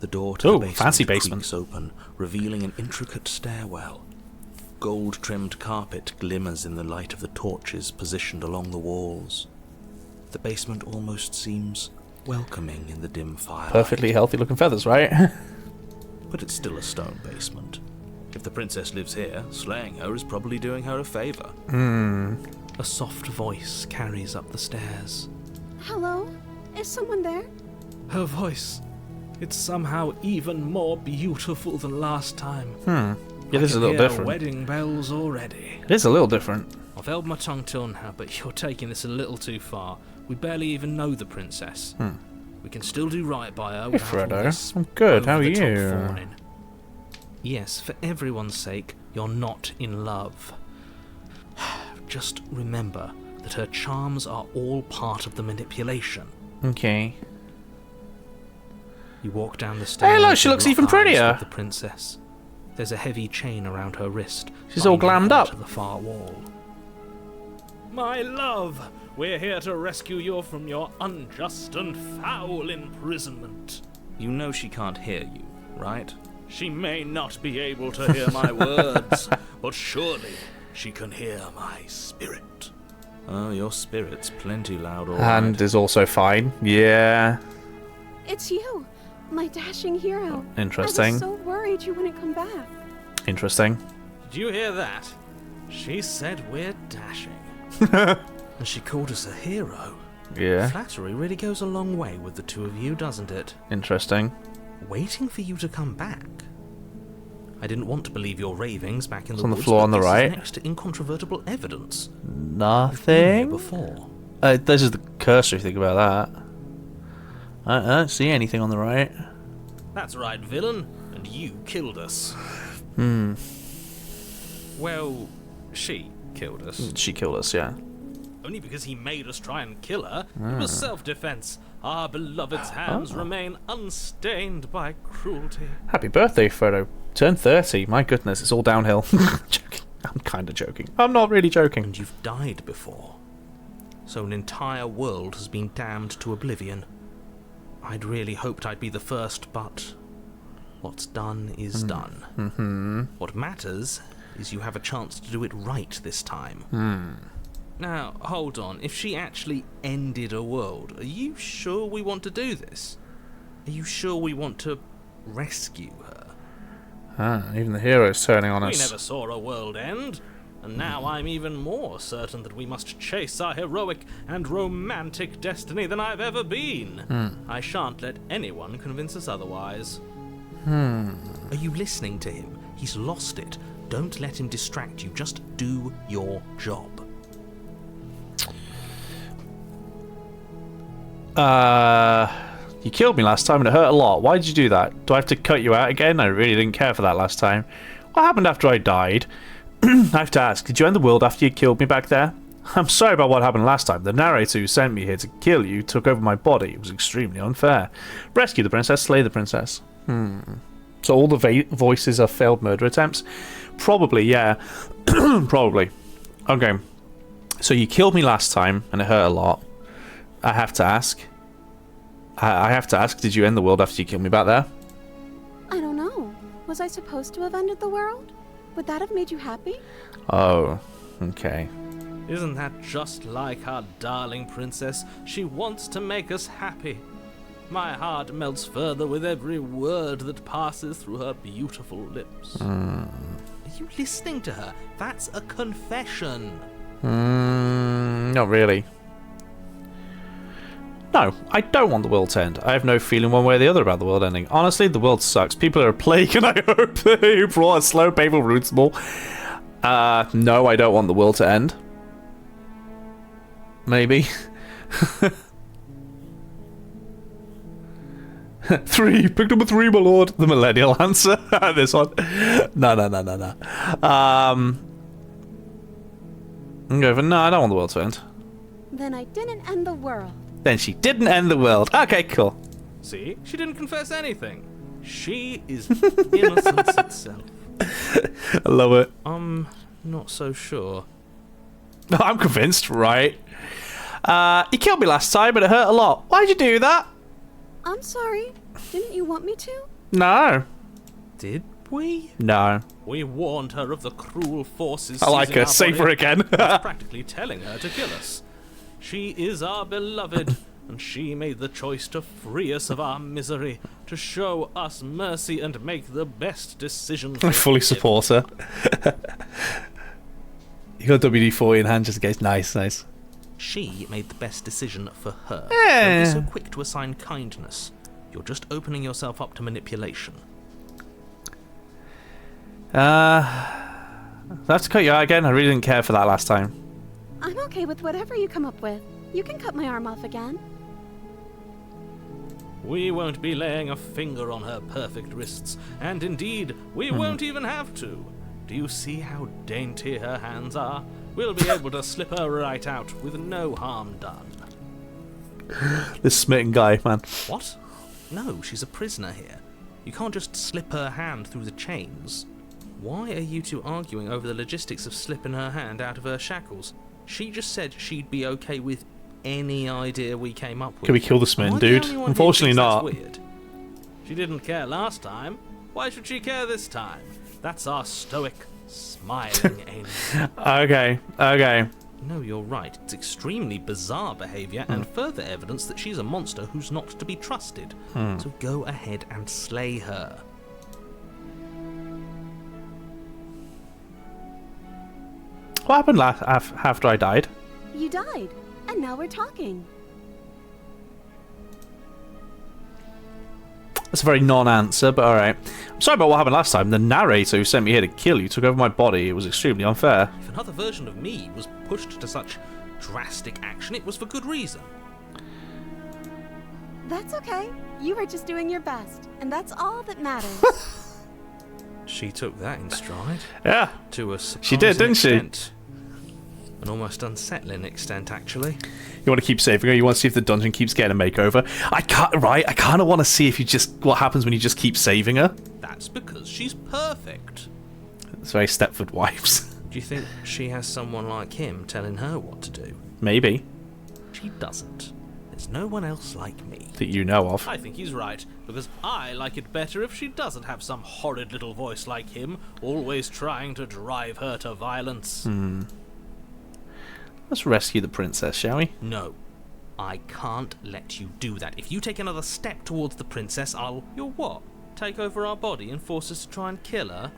The door to Ooh, the basement fancy basement. creaks open, revealing an intricate stairwell. Gold-trimmed carpet glimmers in the light of the torches positioned along the walls. The basement almost seems welcoming in the dim firelight. Perfectly healthy looking feathers, right? But it's still a stone basement. If the princess lives here, slaying her is probably doing her a favor. A soft voice carries up the stairs. Hello? Is someone there? Her voice. It's somehow even more beautiful than last time. It is a little different. Wedding bells already. It is a little different. I've held my tongue till now, but you're taking this a little too far. We barely even know the princess. We can still do right by her without all Frodo. this I'm good. How are over-the-top you? fawning. Yes, for everyone's sake, you're not in love. Just remember that her charms are all part of the manipulation. Okay. You walk down the stairs. Hey, look, she looks even prettier. With the princess. There's a heavy chain around her wrist. She's all binding glammed her up. to the far wall. My love, we're here to rescue you from your unjust and foul imprisonment. You know she can't hear you, right? She may not be able to hear my words, but surely she can hear my spirit. Oh, your spirit's plenty loud, all And right. is also fine. Yeah. It's you, my dashing hero. Interesting. I was so worried you wouldn't come back. Interesting. Did you hear that? She said we're dashing. And she called us a hero. Yeah. Flattery really goes a long way with the two of you, doesn't it? Interesting. Waiting for you to come back. I didn't want to believe your ravings back in the on the woods, floor but on the this is right. next to incontrovertible evidence. Been here Nothing. before. This is the cursor, if you think about that. I don't see anything on the right. That's right, villain. And you killed us. Well, she killed us. She killed us, yeah. only because he made us try and kill her. It was self-defense. Our beloved's hands remain unstained by cruelty. Happy birthday, Frodo. Turn 30. My goodness, it's all downhill. Joking. I'm kind of joking. I'm not really joking. And you've died before. So an entire world has been damned to oblivion. I'd really hoped I'd be the first, but what's done is done. Mm-hmm. What matters is you have a chance to do it right this time. Now, hold on. If she actually ended a world, are you sure we want to do this? Are you sure we want to rescue her? Even the hero's turning on We us. never saw a world end, and now I'm even more certain that we must chase our heroic and romantic destiny than I've ever been. I shan't let anyone convince us otherwise. Are you listening to him? He's lost it. Don't let him distract you. Just do your job. You killed me last time and it hurt a lot. Why did you do that? Do I have to cut you out again? I really didn't care for that last time. What happened after I died? I have to ask, did you end the world after you killed me back there? I'm sorry about what happened last time. The narrator who sent me here to kill you took over my body. It was extremely unfair. Rescue the princess, slay the princess. So all the voices are failed murder attempts? Probably, yeah. Probably. Okay. So you killed me last time and it hurt a lot. I have to ask. Did you end the world after you killed me back there? I don't know. Was I supposed to have ended the world? Would that have made you happy? Oh, okay. Isn't that just like our darling princess? She wants to make us happy. My heart melts further with every word that passes through her beautiful lips. Are you listening to her? That's a confession. Not really. No, I don't want the world to end. I have no feeling one way or the other about the world ending. Honestly, the world sucks. People are a plague, and I hope they brought a slow, painful rootable. No, I don't want the world to end. Maybe. 3. Pick number 3, my lord. The millennial answer. This one. No. I'm going for no, I don't want the world to end. Then I didn't end the world. Then she didn't end the world. Okay, cool. See? She didn't confess anything. She is innocence itself. I love it. I'm not so sure. I'm convinced, right? You killed me last time, but it hurt a lot. Why'd you do that? I'm sorry. Didn't you want me to? No. Did we? No. We warned her of the cruel forces. I like seizing her. our Save her body. again. Was practically telling her to kill us. She is our beloved, and she made the choice to free us of our misery, to show us mercy and make the best decision. I fully support her. You got WD-40 in hand just in case. Nice. She made the best decision for her. Yeah. Don't be so quick to assign kindness. You're just opening yourself up to manipulation. I have to cut you out again. I really didn't care for that last time. I'm okay with whatever you come up with. You can cut my arm off again. We won't be laying a finger on her perfect wrists, and indeed, we won't even have to. Do you see how dainty her hands are? We'll be able to slip her right out with no harm done. This smitten guy, man. What? No, she's a prisoner here. You can't just slip her hand through the chains. Why are you two arguing over the logistics of slipping her hand out of her shackles? She just said she'd be okay with any idea we came up with. Can we kill the smitten Am I the dude? only one who Unfortunately thinks not. that's weird? She didn't care last time. Why should she care this time? That's our stoic, smiling angel. Okay. No, you're right. It's extremely bizarre behaviour and further evidence that she's a monster who's not to be trusted. So go ahead and slay her. What happened after I died? You died, and now we're talking. That's a very non-answer, but alright. I'm sorry about what happened last time. The narrator who sent me here to kill you took over my body. It was extremely unfair. If another version of me was pushed to such drastic action, it was for good reason. That's okay. You were just doing your best, and that's all that matters. She took that in stride. Yeah. To a She did, didn't she? extent. An almost unsettling extent, actually. You want to keep saving her? You want to see if the dungeon keeps getting a makeover? I kind of want to see if you just... what happens when you just keep saving her? That's because she's perfect. It's very Stepford Wives. Do you think she has someone like him telling her what to do? Maybe. She doesn't. There's no one else like me. That you know of. I think he's right, because I like it better if she doesn't have some horrid little voice like him, always trying to drive her to violence. Let's rescue the princess, shall we? No. I can't let you do that. If you take another step towards the princess, I'll... You'll what? Take over our body and force us to try and kill her?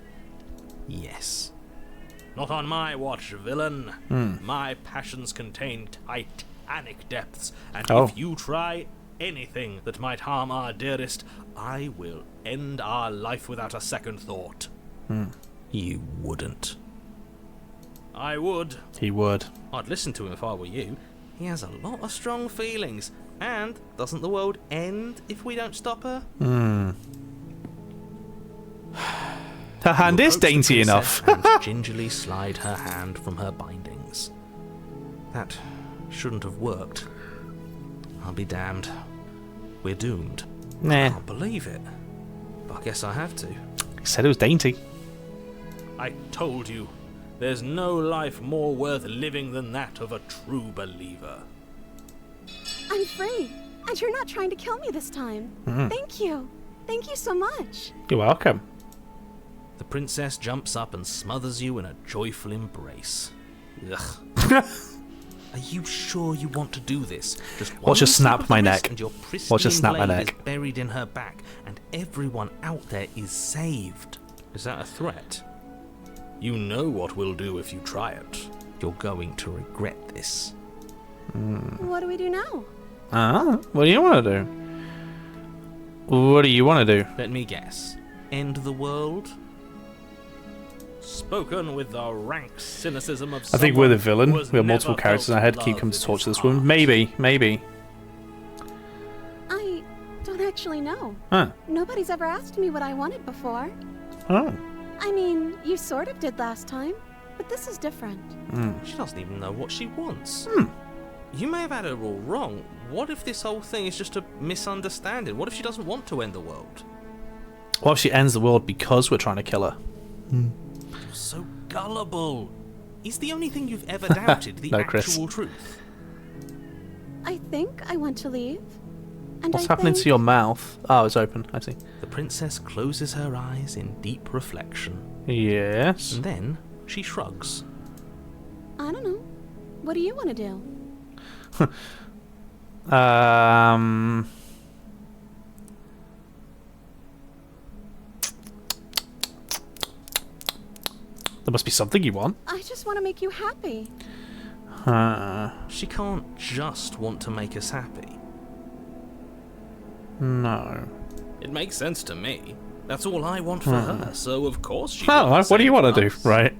Yes. Not on my watch, villain. My passions contain titanic depths, and if you try anything that might harm our dearest, I will end our life without a second thought. You wouldn't. I would. He would. I'd listen to him if I were you. He has a lot of strong feelings. And doesn't the world end if we don't stop her? Her hand You is approach the dainty princess enough. and gingerly slide her hand from her bindings. That shouldn't have worked. I'll be damned. We're doomed. I Nah. can't believe it. But I guess I have to. He said it was dainty. I told you. There's no life more worth living than that of a true believer. I'm free, and you're not trying to kill me this time. Thank you. Thank you so much. You're welcome. The princess jumps up and smothers you in a joyful embrace. Ugh. Are you sure you want to do this? Just Watch her one snap slip of my the neck. wrist and your Watch her pristine snap my blade neck. is buried in her back, and everyone out there is saved. Is that a threat? You know what we'll do if you try it. You're going to regret this. What do we do now? What do you want to do? What do you want to do? Let me guess. End the world? Spoken with the rank cynicism of I think we're the someone villain. who has We have multiple never characters in our felt head. Keep love coming to in torture his this woman. heart. Maybe. I don't actually know. Huh. Nobody's ever asked me what I wanted before. Oh. I mean, you sort of did last time, but this is different. She doesn't even know what she wants. You may have had her all wrong. What if this whole thing is just a misunderstanding? What if she doesn't want to end the world? What if she ends the world because we're trying to kill her? So gullible. Is the only thing you've ever doubted the No, Chris. actual truth? I think I want to leave. And What's I happening think... to your mouth? Oh, it's open. I see. The princess closes her eyes in deep reflection. Yes. And then she shrugs. I don't know. What do you want to do? There must be something you want. I just want to make you happy. She can't just want to make us happy. No. It makes sense to me. That's all I want for her, so of course she Oh, wants what do you same want to do? for us. Right.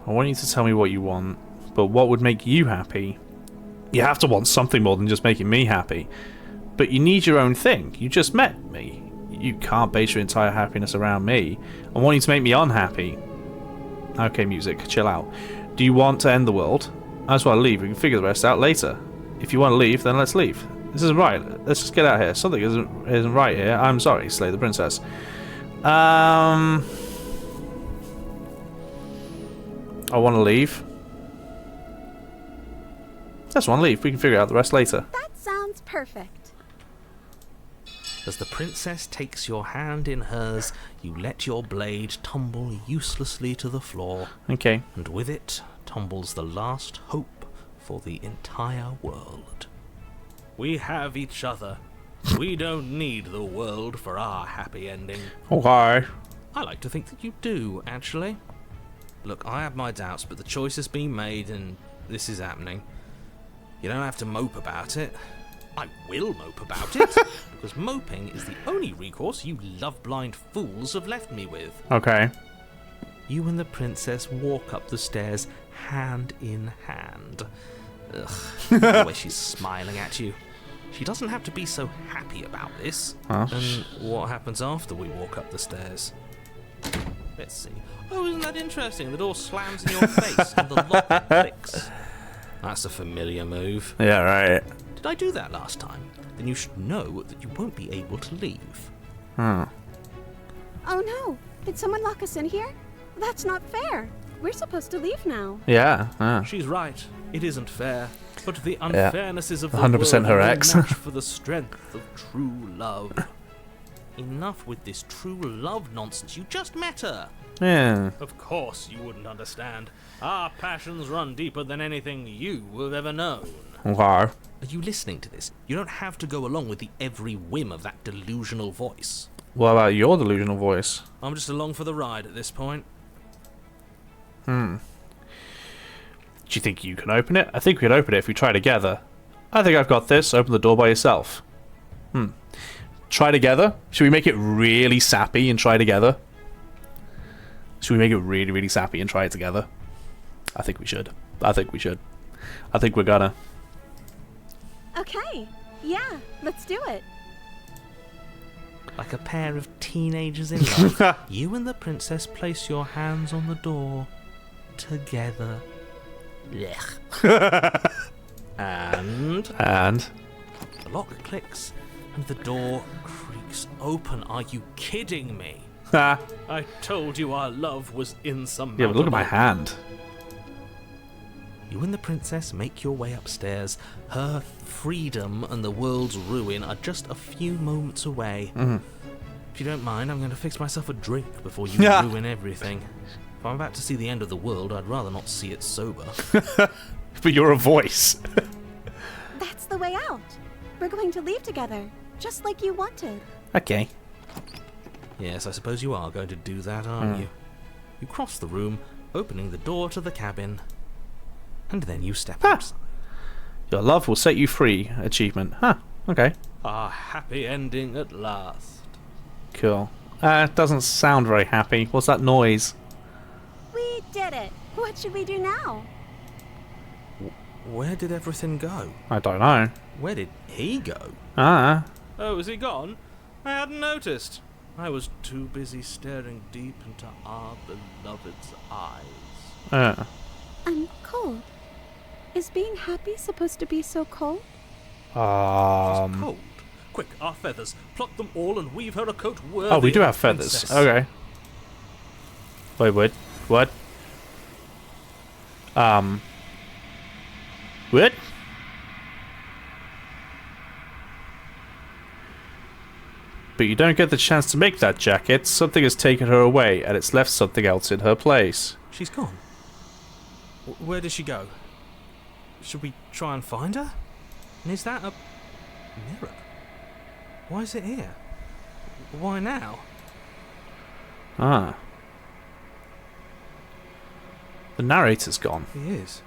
I want you to tell me what you want, but what would make you happy? You have to want something more than just making me happy. But you need your own thing. You just met me. You can't base your entire happiness around me. I want you to make me unhappy. Okay, music, chill out. Do you want to end the world? I just want to leave. We can figure the rest out later. If you want to leave, then let's leave. This isn't right. Let's just get out of here. Something isn't right here. I'm sorry, slay the princess. I want to leave. Just want to leave. We can figure out the rest later. That sounds perfect. As the princess takes your hand in hers, you let your blade tumble uselessly to the floor, Okay. and with it tumbles the last hope for the entire world. We have each other. We don't need the world for our happy ending. Okay. I like to think that you do, actually. Look, I have my doubts, but the choice has been made and this is happening. You don't have to mope about it. I will mope about it, because moping is the only recourse you love-blind fools have left me with. Okay. You and the princess walk up the stairs hand in hand. The way she's smiling at you. She doesn't have to be so happy about this. Oh, And what happens after we walk up the stairs? Let's see. Oh, isn't that interesting? The door slams in your face and the lock clicks. That's a familiar move. yeah, right. Did I do that last time? Then you should know that you won't be able to leave. Oh no! Did someone lock us in here? That's not fair. We're supposed to leave now. Yeah. She's right. It isn't fair. But the unfairnesses of the 100% world her are no ex. match for the strength of true love. Enough with this true love nonsense. You just met her. Yeah. Of course you wouldn't understand. Our passions run deeper than anything you have ever known. Wow. Are you listening to this? You don't have to go along with the every whim of that delusional voice. What about your delusional voice? I'm just along for the ride at this point. Do you think you can open it? I think we can open it if we try together. I think I've got this. Open the door by yourself. Try together? Should we make it really sappy and try together? Should we make it really, really sappy and try it together? I think we should. I think we're gonna. Okay. Yeah, let's do it. Like a pair of teenagers in love, you and the princess place your hands on the door together. And And The lock clicks and the door creaks open. Are you kidding me? yeah, I told you our love was insurmountable. but look at my hand. You and the princess make your way upstairs. Her freedom and the world's ruin are just a few moments away. If you don't mind, I'm going to fix myself a drink before you Yeah. ruin everything. If I'm about to see the end of the world, I'd rather not see it sober. But you're a voice. That's the way out. We're going to leave together, just like you wanted. Okay. Yes, I suppose you are going to do that, aren't you? You cross the room, opening the door to the cabin, and then you step outside. Your love will set you free. Achievement. Huh. Okay. A happy ending at last. Cool. Doesn't sound very happy. What's that noise? We did it. What should we do now? Where did everything go? I don't know. Where did he go? Oh, is he gone? I hadn't noticed. I was too busy staring deep into our beloved's eyes. I'm cold. Is being happy supposed to be so cold? Cold. Quick, our feathers. Pluck them all and weave her a coat worthy Oh, we do of a have feathers. princess. Okay. Wait, what? What? What? But you don't get the chance to make that jacket. Something has taken her away, and it's left something else in her place. She's gone. Where did she go? Should we try and find her? And is that a mirror? Why is it here? Why now? Ah. The narrator's gone. He is.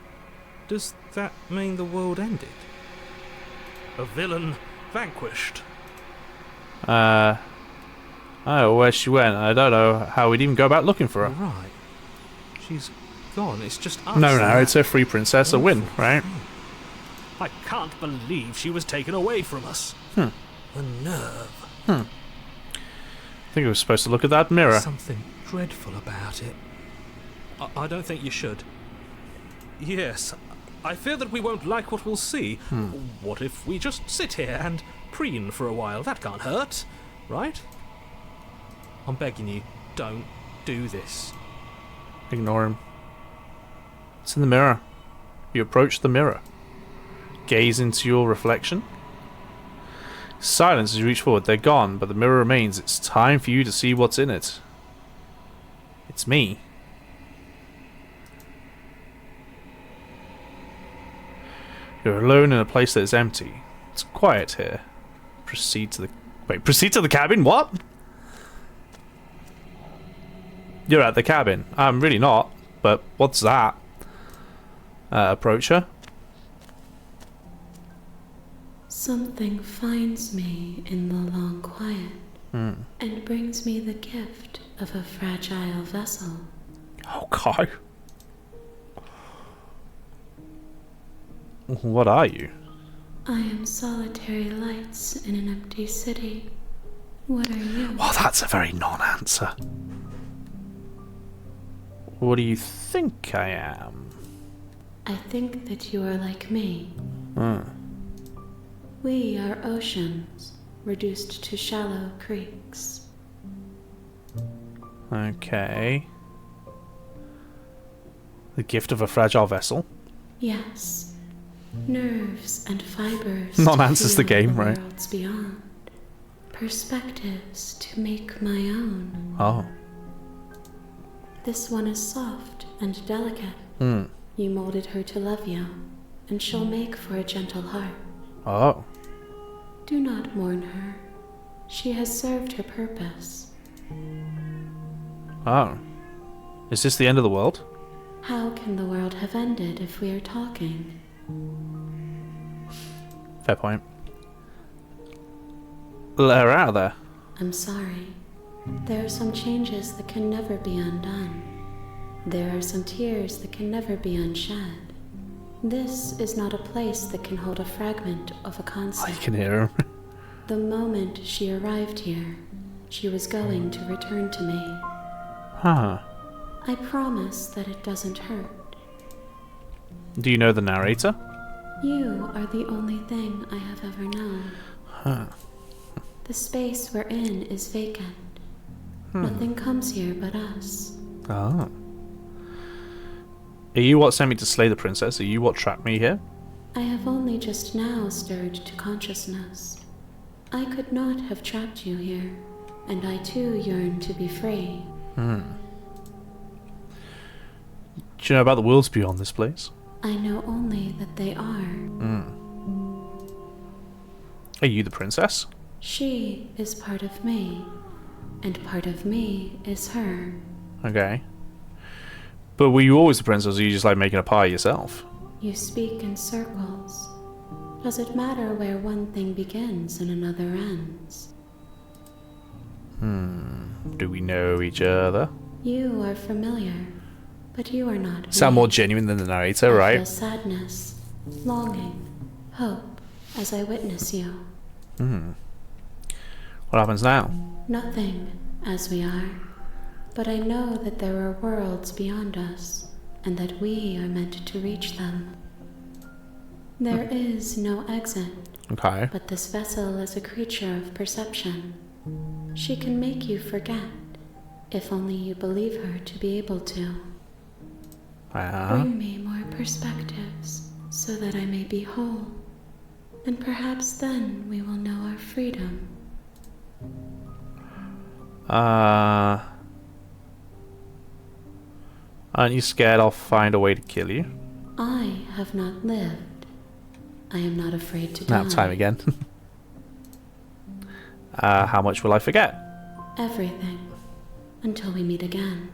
Does that mean the world ended? A villain vanquished. Oh, where she went. I don't know how we'd even go about looking for her. Right. She's gone. It's just us. No narrator, free princess, a win, right? I can't believe she was taken away from us. The nerve. I think we were supposed to look at that mirror. Something dreadful about it. I don't think you should. Yes, I fear that we won't like what we'll see. What if we just sit here and preen for a while? That can't hurt, right? I'm begging you, don't do this. Ignore him. It's in the mirror. You approach the mirror. Gaze into your reflection. Silence as you reach forward. They're gone, but the mirror remains. It's time for you to see what's in it. It's me. You're alone in a place that is empty. It's quiet here. Proceed to the cabin? What? You're at the cabin. I'm really not, but what's that? Approach her. Something finds me in the long quiet and brings me the gift of a fragile vessel. Oh, God. What are you? I am solitary lights in an empty city. What are you? Well, that's a very non-answer. What do you think I am? I think that you are like me. Hmm. We are oceans, reduced to shallow creeks. Okay. The gift of a fragile vessel. Yes. Nerves and fibers. Non-answers to the feel game, right? Worlds beyond. Perspectives to make my own. Oh. This one is soft and delicate. Hmm. You molded her to love you, and she'll make for a gentle heart. Oh. Do not mourn her. She has served her purpose. Oh. Is this the end of the world? How can the world have ended if we are talking? Fair point. Let her out of there. I'm sorry. There are some changes that can never be undone. There are some tears that can never be unshed. This is not a place that can hold a fragment of a I concept. can hear him. The moment she arrived here, she was going to return to me. Huh. I promise that it doesn't hurt. Do you know the narrator? You are the only thing I have ever known. Huh. The space we're in is vacant. Nothing comes here but us. Oh. Are you what sent me to slay the princess? Are you what trapped me here? I have only just now stirred to consciousness. I could not have trapped you here, and I too yearn to be free. Do you know about the worlds beyond this place? I know only that they are. Are you the princess? She is part of me, and part of me is her. Okay. But were you always the princess, or are you just like making a pie yourself? You speak in circles. Does it matter where one thing begins and another ends? Do we know each other? You are familiar, but you are not Sound me. more genuine than the narrator, I feel right? sadness, longing, hope as I witness you. What happens now? Nothing, as we are. But I know that there are worlds beyond us, and that we are meant to reach them. There is no exit, Okay. but this vessel is a creature of perception. She can make you forget, if only you believe her to be able to. Bring me more perspectives, so that I may be whole. And perhaps then we will know our freedom. Aren't you scared I'll find a way to kill you? I have not lived. I am not afraid to die. Nap time again. How much will I forget? Everything. Until we meet again.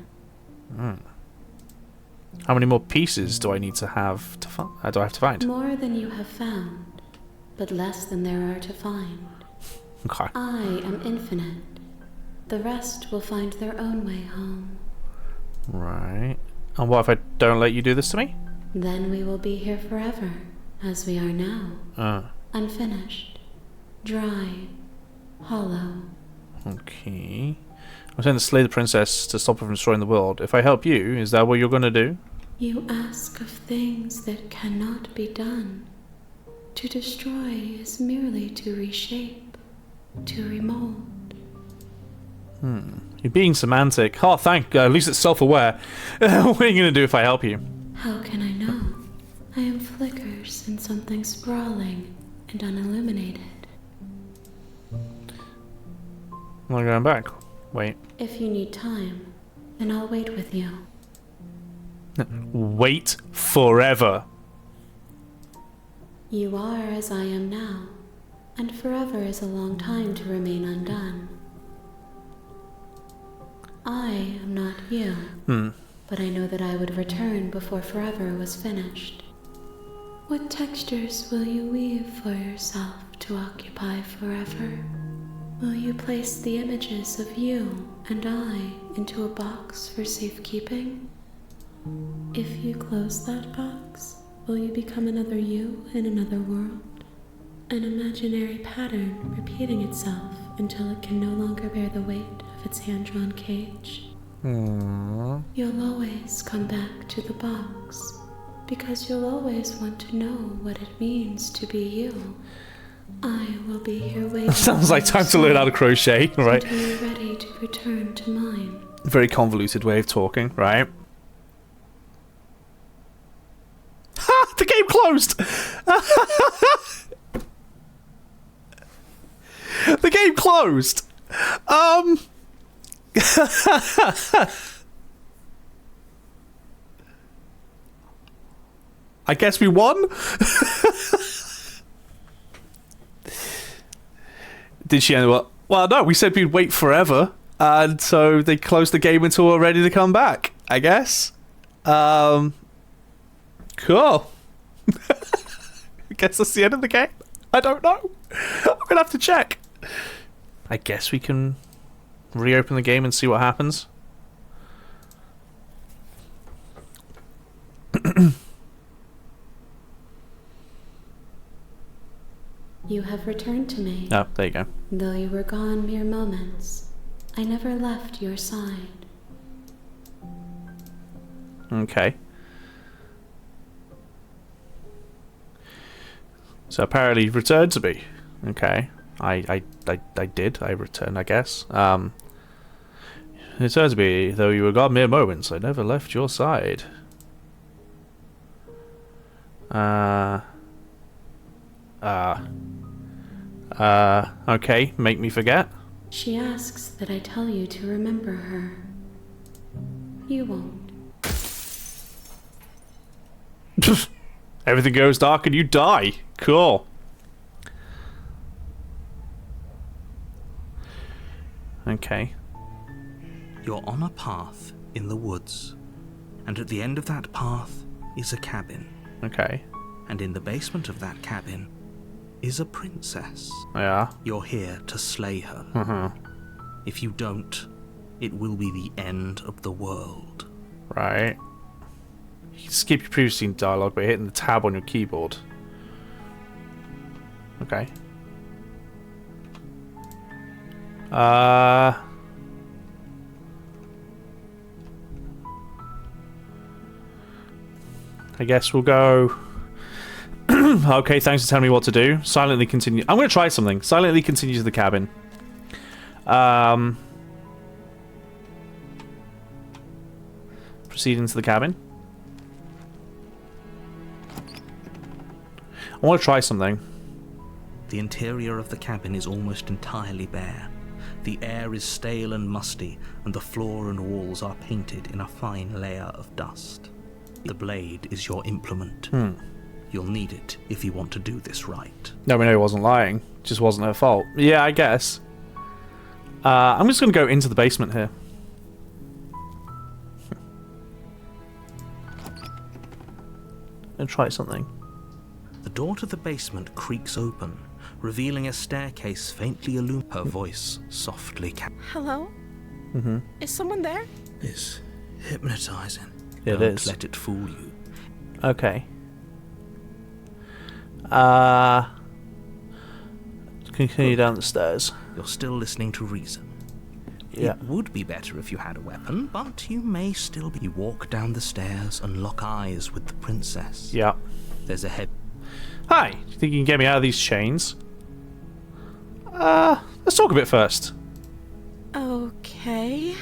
How many more pieces do I need to have to do I have to find? More than you have found, but less than there are to find. Okay. I am infinite. The rest will find their own way home. Right. And what if I don't let you do this to me? Then we will be here forever, as we are now. Unfinished. Dry. Hollow. Okay. I'm saying to slay the princess to stop her from destroying the world. If I help you, is that what you're gonna do? You ask of things that cannot be done. To destroy is merely to reshape, to remold. You're being semantic. Oh, at least it's self-aware. What are you gonna do if I help you? How can I know? I am flickers in something sprawling and unilluminated. I'm not going back. Wait. If you need time, then I'll wait with you. Wait forever. You are as I am now, and forever is a long time to remain undone. I am not you, but I know that I would return before forever was finished. What textures will you weave for yourself to occupy forever? Will you place the images of you and I into a box for safekeeping? If you close that box, Will you become another you in another world? An imaginary pattern repeating itself until it can no longer bear the weight of its hand-drawn cage. You'll always come back to the box, because you'll always want to know what it means to be you. I will be here waiting. Sounds like time to learn how to crochet, right? Until you're ready to return to mine. Very convoluted way of talking, right? Ha! The game closed! The game closed! I guess we won? Did she end up... Well, no, we said we'd wait forever. And so they closed the game until we're ready to come back, I guess. Cool. I guess that's the end of the game. I don't know. I'm going to have to check. I guess we can reopen the game and see what happens. You have returned to me. Oh, there you go. Though you were gone mere moments, I never left your side. Okay. So apparently you've returned to me. Okay. I did. I returned, I guess. It turns to me, though you were gone mere moments, I never left your side. Okay, make me forget. She asks that I tell you to remember her. You won't. Everything goes dark and you die. Cool. Okay. You're on a path in the woods, and at the end of that path is a cabin. Okay. And in the basement of that cabin is a princess. Yeah. You're here to slay her. Mm-hmm. If you don't, it will be the end of the world. Right. You can skip your previous scene dialogue by hitting the tab on your keyboard. Okay. I guess we'll go... Okay, thanks for telling me what to do. Silently continue. I'm going to try something. Silently continue to the cabin. Proceed into the cabin. I want to try something. The interior of the cabin is almost entirely bare. The air is stale and musty, and the floor and walls are painted in a fine layer of dust. The blade is your implement. You'll need it if you want to do this right. No, we know he wasn't lying. Just wasn't her fault. Yeah, I guess. I'm just going to go into the basement here. And try something. The door to the basement creaks open, revealing a staircase faintly illuminated. Her voice softly. Hello? Mm-hmm. Is someone there? Is hypnotizing. It Don't is. let it fool you. Okay. Continue down the stairs. You're still listening to reason. Yeah. It would be better if you had a weapon, but you may still be. You walk down the stairs and lock eyes with the princess. Yeah. There's a head. Hi. Do you think you can get me out of these chains? Let's talk a bit first. Okay.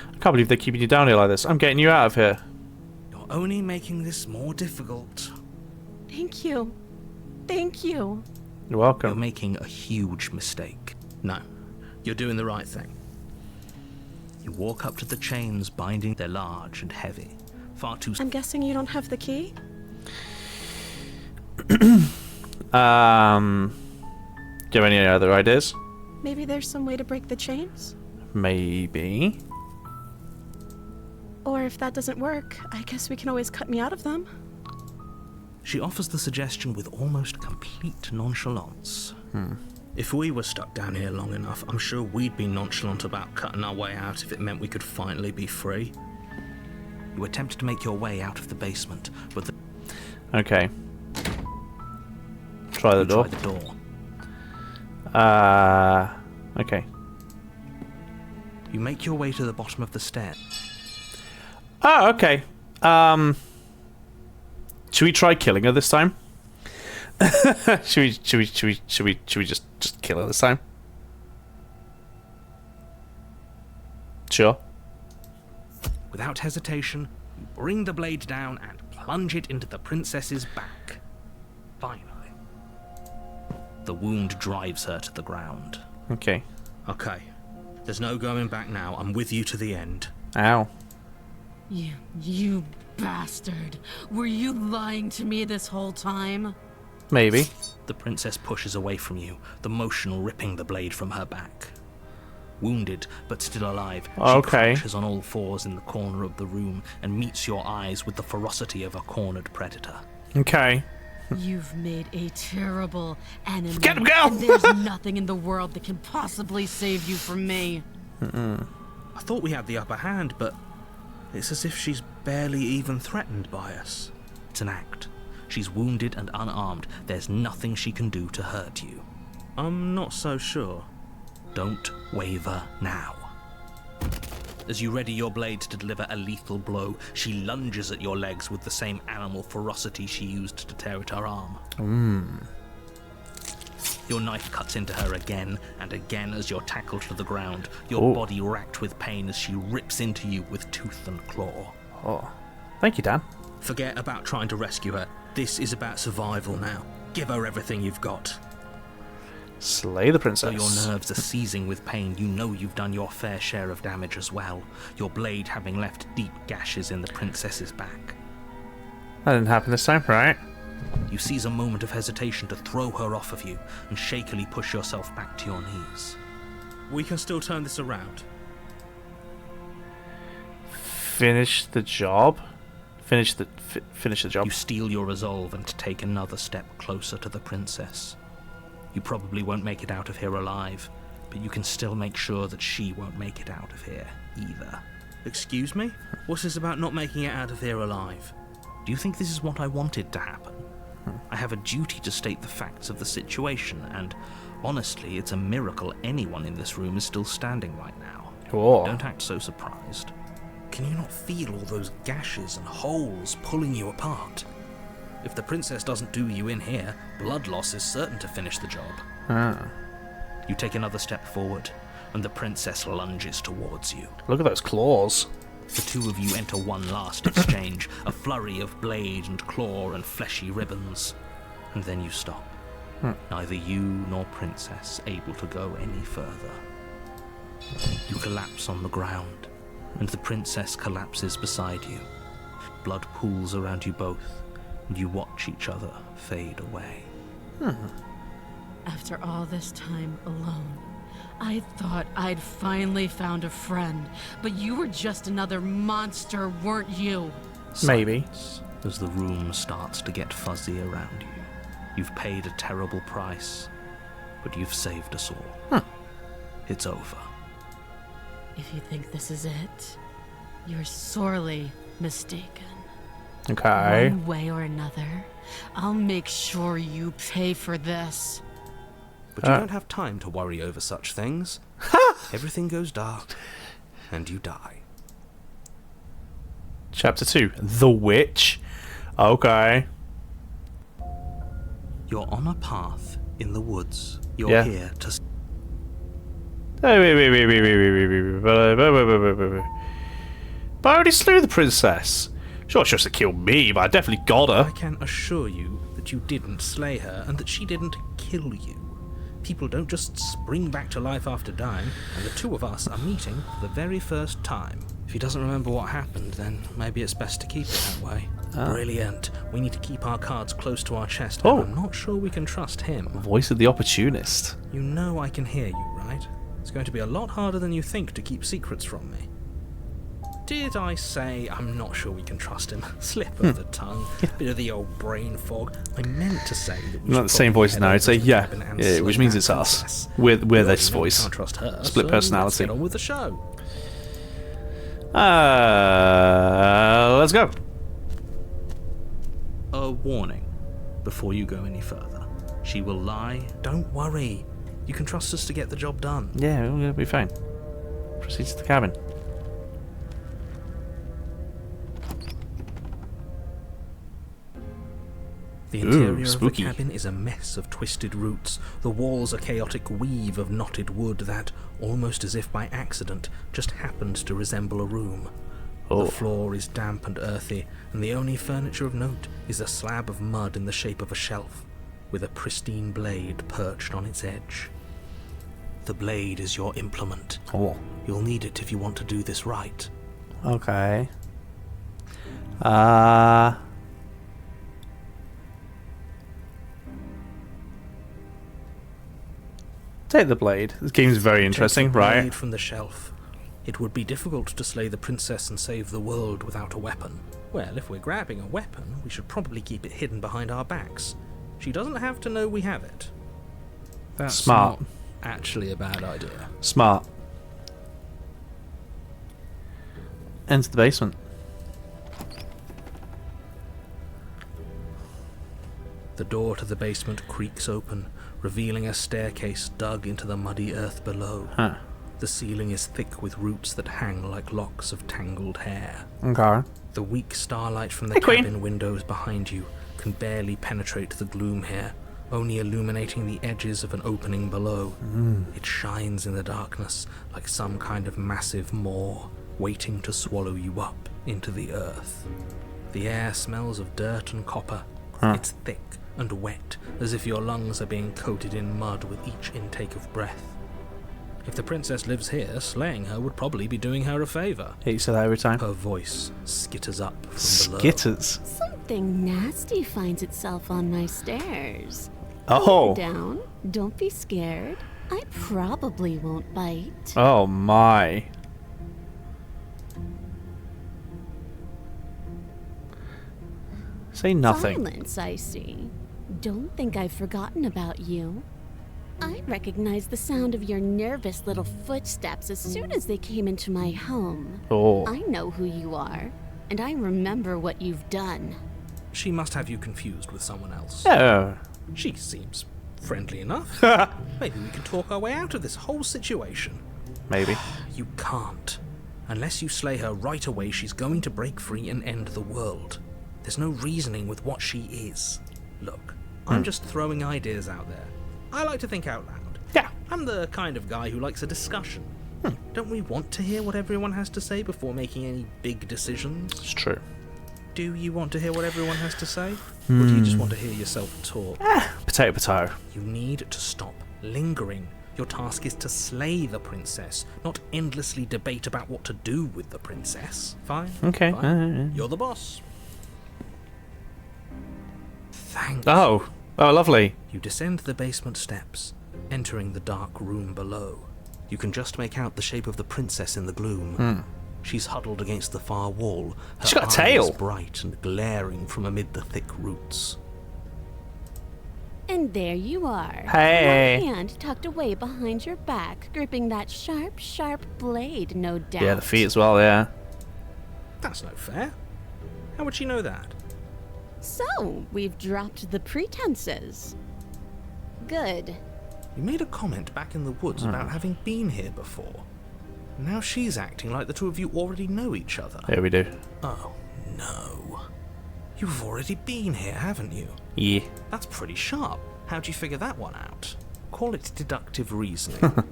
I can't believe they're keeping you down here like this. I'm getting you out of here. You're only making this more difficult. Thank you. Thank you. You're You're welcome. making a huge mistake. No, you're doing the right thing. You walk up to the chains binding. They're large and heavy. Far too... I'm guessing you don't have the key? Do you have any other ideas? Maybe there's some way to break the chains? Maybe. Or if that doesn't work, I guess we can always cut me out of them. She offers the suggestion with almost complete nonchalance. If we were stuck down here long enough, I'm sure we'd be nonchalant about cutting our way out if it meant we could finally be free. You attempt to make your way out of the basement, but Okay. Try the door. try the door. Okay. You make your way to the bottom of the stairs. Oh, okay. Should we try killing her this time? should we just kill her this time? Sure. Without hesitation, you bring the blade down and plunge it into the princess's back. Finally, the wound drives her to the ground. Okay. Okay. There's no going back now. I'm with you to the end. Ow. You bastard. Were you lying to me this whole time? Maybe. The princess pushes away from you, the motion ripping the blade from her back. Wounded, but still alive, she Okay. crouches on all fours in the corner of the room and meets your eyes with the ferocity of a cornered predator. Okay. You've made a terrible enemy. Get him, girl! And there's nothing in the world that can possibly save you from me. I thought we had the upper hand, but it's as if she's barely even threatened by us. It's an act. She's wounded and unarmed. There's nothing she can do to hurt you. I'm not so sure. Don't waver now. As you ready your blade to deliver a lethal blow, she lunges at your legs with the same animal ferocity she used to tear at her arm. Your knife cuts into her again and again as you're tackled to the ground, your body racked with pain as she rips into you with tooth and claw. Oh. Thank you, Dan. Forget about trying to rescue her. This is about survival now. Give her everything you've got. Slay the Though princess. your nerves are seizing with pain, you know you've done your fair share of damage as well, your blade having left deep gashes in the princess's back. That didn't happen this time, right? You seize a moment of hesitation to throw her off of you and shakily push yourself back to your knees. We can still turn this around. Finish the job? Finish the job. You steel your resolve and take another step closer to the princess. You probably won't make it out of here alive, but you can still make sure that she won't make it out of here either. Excuse me? What's this about not making it out of here alive? Do you think this is what I wanted to happen? I have a duty to state the facts of the situation, and honestly, it's a miracle anyone in this room is still standing right now. Cool. Don't act so surprised. Can you not feel all those gashes and holes pulling you apart? If the princess doesn't do you in here, blood loss is certain to finish the job. You take another step forward, and the princess lunges towards you. Look at those claws. The two of you enter one last exchange, a flurry of blade and claw and fleshy ribbons. And then you stop. Neither you nor princess able to go any further. You collapse on the ground, and the princess collapses beside you. Blood pools around you both, and you watch each other fade away. After all this time alone, I thought I'd finally found a friend, but you were just another monster, weren't you? Maybe. Silence as the room starts to get fuzzy around you. You've paid a terrible price, but you've saved us all. It's over. If you think this is it, you're sorely mistaken. Okay. One way or another, I'll make sure you pay for this. But you don't have time to worry over such things. Everything goes dark, and you die. Chapter 2. The Witch. Okay. You're on a path in the woods. You're Yeah. here to... Hey, wait. But I already slew the princess. Sure, she must have killed me, but I definitely got I her. can assure you that you didn't slay her and that she didn't kill you. People don't just spring back to life after dying, and the two of us are meeting for the very first time. If he doesn't remember what happened, then maybe it's best to keep it that way. Brilliant. We need to keep our cards close to our chest, and I'm not sure we can trust him. Voice of the opportunist. You know I can hear you, right? It's going to be a lot harder than you think to keep secrets from me. Did I say I'm not sure we can trust him? Slip of the tongue, bit of the old brain fog. I meant to say that we Not should the same probably voice head now. over I'd say to the yeah, cabin and yeah, which slay means that it's us. princess. We're We this already know we voice. can't trust her, Split so personality. Let's get on with the show. Let's go. A warning before you go any further. She will lie. Don't worry. You can trust us to get the job done. Yeah, we're gonna be fine. Proceed to the cabin. The interior of spooky. the cabin is a mess of twisted roots. The walls a chaotic weave of knotted wood that, almost as if by accident, just happens to resemble a room. Oh. The floor is damp and earthy, and the only furniture of note is a slab of mud in the shape of a shelf, with a pristine blade perched on its edge. The blade is your implement. Oh. You'll need it if you want to do this right. Okay. Take the blade. This game's very interesting, Take the right? blade from the shelf. It would be difficult to slay the princess and save the world without a weapon. Well, if we're grabbing a weapon, we should probably keep it hidden behind our backs. She doesn't have to know we have it. That's Smart. not actually a bad idea. Smart. Enter the basement. The door to the basement creaks open, revealing a staircase dug into the muddy earth below. Huh. The ceiling is thick with roots that hang like locks of tangled hair. Okay. The weak starlight from the Hey, Queen. cabin windows behind you can barely penetrate the gloom here, only illuminating the edges of an opening below. It shines in the darkness like some kind of massive maw, waiting to swallow you up into the earth. The air smells of dirt and copper. It's thick and wet, as if your lungs are being coated in mud with each intake of breath. If the princess lives here, slaying her would probably be doing her a favour. Yeah, you say that every time. Her voice skitters up from below. Skitters. Something nasty finds itself on my stairs. Oh. Down. Don't be scared. I probably won't bite. Oh my. Say nothing. Silence, I see. Don't think I've forgotten about you. I recognized the sound of your nervous little footsteps as soon as they came into my home. Oh. I know who you are, and I remember what you've done. She must have you confused with someone else. Yeah. She seems friendly enough. Maybe we can talk our way out of this whole situation. Maybe. You can't. Unless you slay her right away, she's going to break free and end the world. There's no reasoning with what she is. Look, I'm just throwing ideas out there. I like to think out loud. Yeah. I'm the kind of guy who likes a discussion. Don't we want to hear what everyone has to say before making any big decisions? It's true. Do you want to hear what everyone has to say? Or do you just want to hear yourself talk? Potato, potato. You need to stop lingering. Your task is to slay the princess, not endlessly debate about what to do with the princess. Fine? Okay. Fine. You're the boss. Thanks. Oh. Oh, lovely. You descend the basement steps, entering the dark room below. You can just make out the shape of the princess in the gloom. She's huddled against the far wall, her She's got a eyes tail. bright and glaring from amid the thick roots. And there you are. Hey. One hand tucked away behind your back, gripping that sharp, sharp blade, no doubt. Yeah, the feet as well, yeah. That's no fair. How would she know that? So, we've dropped the pretenses. Good. You made a comment back in the woods about having been here before. Now she's acting like the two of you already know each other. There we do. Oh, no. You've already been here, haven't you? Yeah. That's pretty sharp. How'd you figure that one out? Call it deductive reasoning.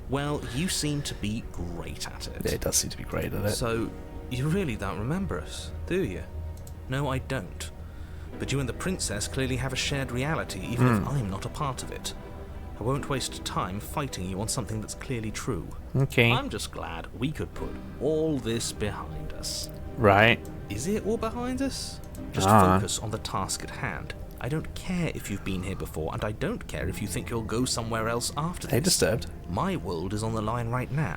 Well, you seem to be great at it. Yeah, it does seem to be great at it. So, you really don't remember us, do you? No, I don't. But you and the princess clearly have a shared reality, even if I'm not a part of it. I won't waste time fighting you on something that's clearly true. Okay. I'm just glad we could put all this behind us. Right. Is it all behind us? Just Ah. focus on the task at hand. I don't care if you've been here before, and I don't care if you think you'll go somewhere else after this. Hey, disturbed. My world is on the line right now,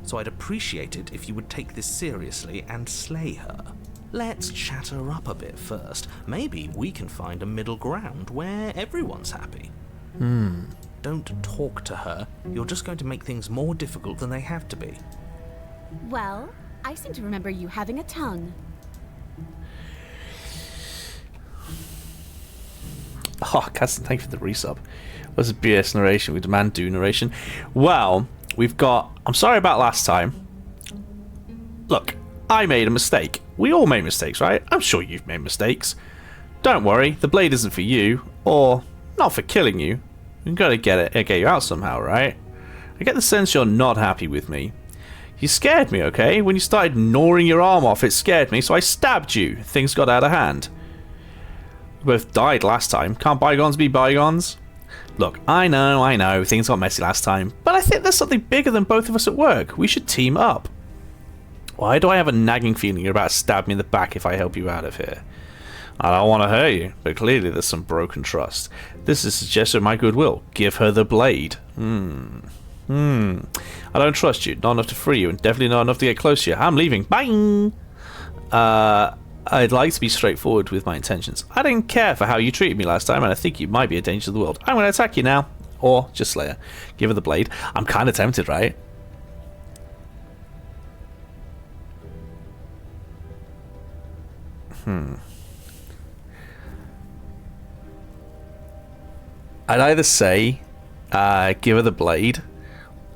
so I'd appreciate it if you would take this seriously and slay her. Let's chat her up a bit first. Maybe we can find a middle ground where everyone's happy. Don't talk to her. You're just going to make things more difficult than they have to be. Well, I seem to remember you having a tongue. Oh, Caston, thank you for the resub. What's a BS narration? We demand do narration. Well, we've got... I'm sorry about last time. Look, I made a mistake. We all make mistakes, right? I'm sure you've made mistakes. Don't worry, the blade isn't for you, or not for killing you. We've got to get you out somehow, right? I get the sense you're not happy with me. You scared me, okay? When you started gnawing your arm off, it scared me, so I stabbed you. Things got out of hand. We both died last time. Can't bygones be bygones? Look, I know, things got messy last time, but I think there's something bigger than both of us at work. We should team up. Why do I have a nagging feeling you're about to stab me in the back if I help you out of here? I don't want to hurt you, but clearly there's some broken trust. This is a gesture of my goodwill. Give her the blade. I don't trust you. Not enough to free you, and definitely not enough to get close to you. I'm leaving. Bye! I'd like to be straightforward with my intentions. I didn't care for how you treated me last time, and I think you might be a danger to the world. I'm going to attack you now. Or just slay her. Give her the blade. I'm kind of tempted, right? I'd either say, give her the blade,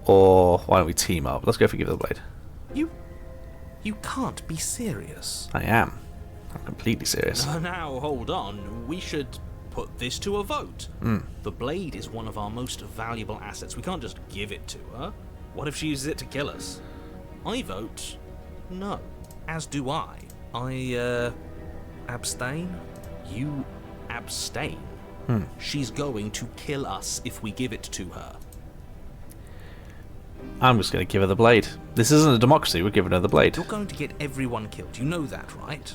or why don't we team up? Let's go for give her the blade. You can't be serious. I am. I'm completely serious. Now, hold on. We should put this to a vote. The blade is one of our most valuable assets. We can't just give it to her. What if she uses it to kill us? I vote no. As do I. I, abstain? You abstain? She's going to kill us if we give it to her. I'm just going to give her the blade. This isn't a democracy, we're giving her the blade. You're going to get everyone killed. You know that, right?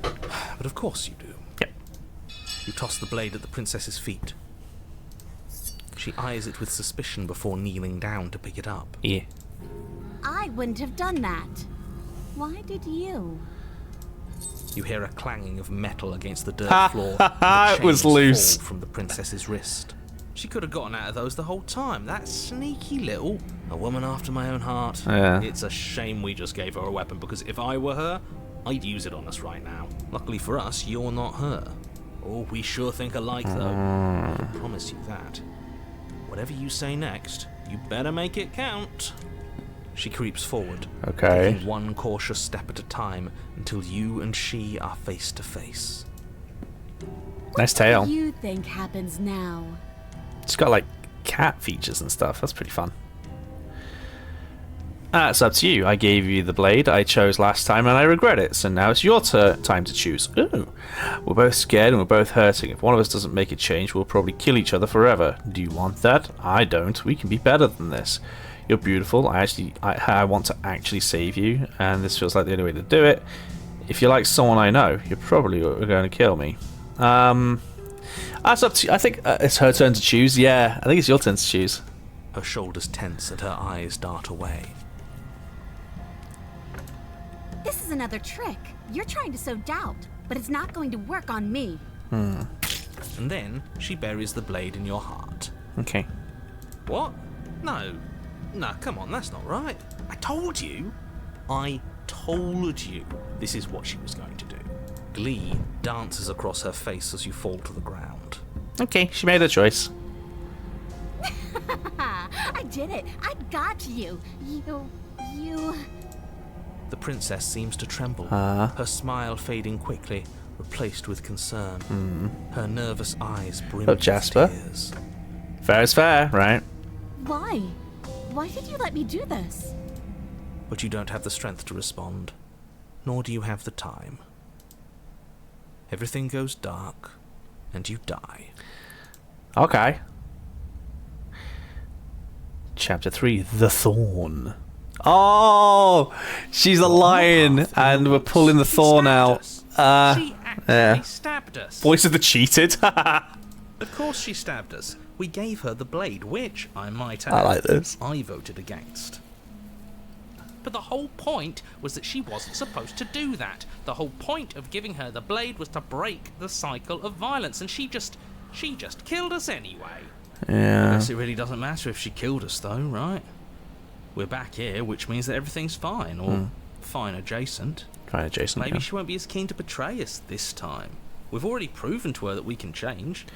But of course you do. Yep. You toss the blade at the princess's feet. She eyes it with suspicion before kneeling down to pick it up. Yeah. I wouldn't have done that. Why did you? You hear a clanging of metal against the dirt floor. And the It was chains loose. fall from the princess's wrist. She could have gotten out of those the whole time. That sneaky little... A woman after my own heart. Yeah. It's a shame we just gave her a weapon, because if I were her, I'd use it on us right now. Luckily for us, you're not her. Oh, we sure think alike, though. I can promise you that. Whatever you say next, You better make it count. she creeps forward, Okay. taking one cautious step at a time until you and she are face to face. Nice tail. What do you think happens now? It's got like cat features and stuff. That's pretty fun. It's up to you. I gave you the blade I chose last time and I regret it. So now it's your time to choose. Ooh. We're both scared and we're both hurting. If one of us doesn't make a change, we'll probably kill each other forever. Do you want that? I don't. We can be better than this. You're beautiful. I want to actually save you, and this feels like the only way to do it. If you're like someone I know, you're probably going to kill me. That's up to you. I think it's her turn to choose. Yeah, I think it's your turn to choose. Her shoulders tense and her eyes dart away. This is another trick. You're trying to sow doubt, but it's not going to work on me. And then she buries the blade in your heart. Okay. What? No, come on, that's not right. I told you this is what she was going to do. Glee dances across her face as you fall to the ground. Okay, she made her choice. I did it. I got you. You... The princess seems to tremble, her smile fading quickly, replaced with concern. Her nervous eyes brim with Jasper. tears. Fair is fair, right? Why? Why did you let me do this? But you don't have the strength to respond, nor do you have the time. Everything goes dark, and you die. Okay. Chapter 3, The Thorn. Oh! She's a lion, and we're pulling the thorn out. She actually stabbed us. Voice of the cheated. Of course she stabbed us. We gave her the blade, which, I might add, I like this. I voted against. But the whole point was that she wasn't supposed to do that. The whole point of giving her the blade was to break the cycle of violence, and she just killed us anyway. I Yeah. guess it really doesn't matter if she killed us, though, right? We're back here, which means that everything's fine, or fine adjacent. Fine adjacent. Maybe Yeah. she won't be as keen to betray us this time. We've already proven to her that we can change.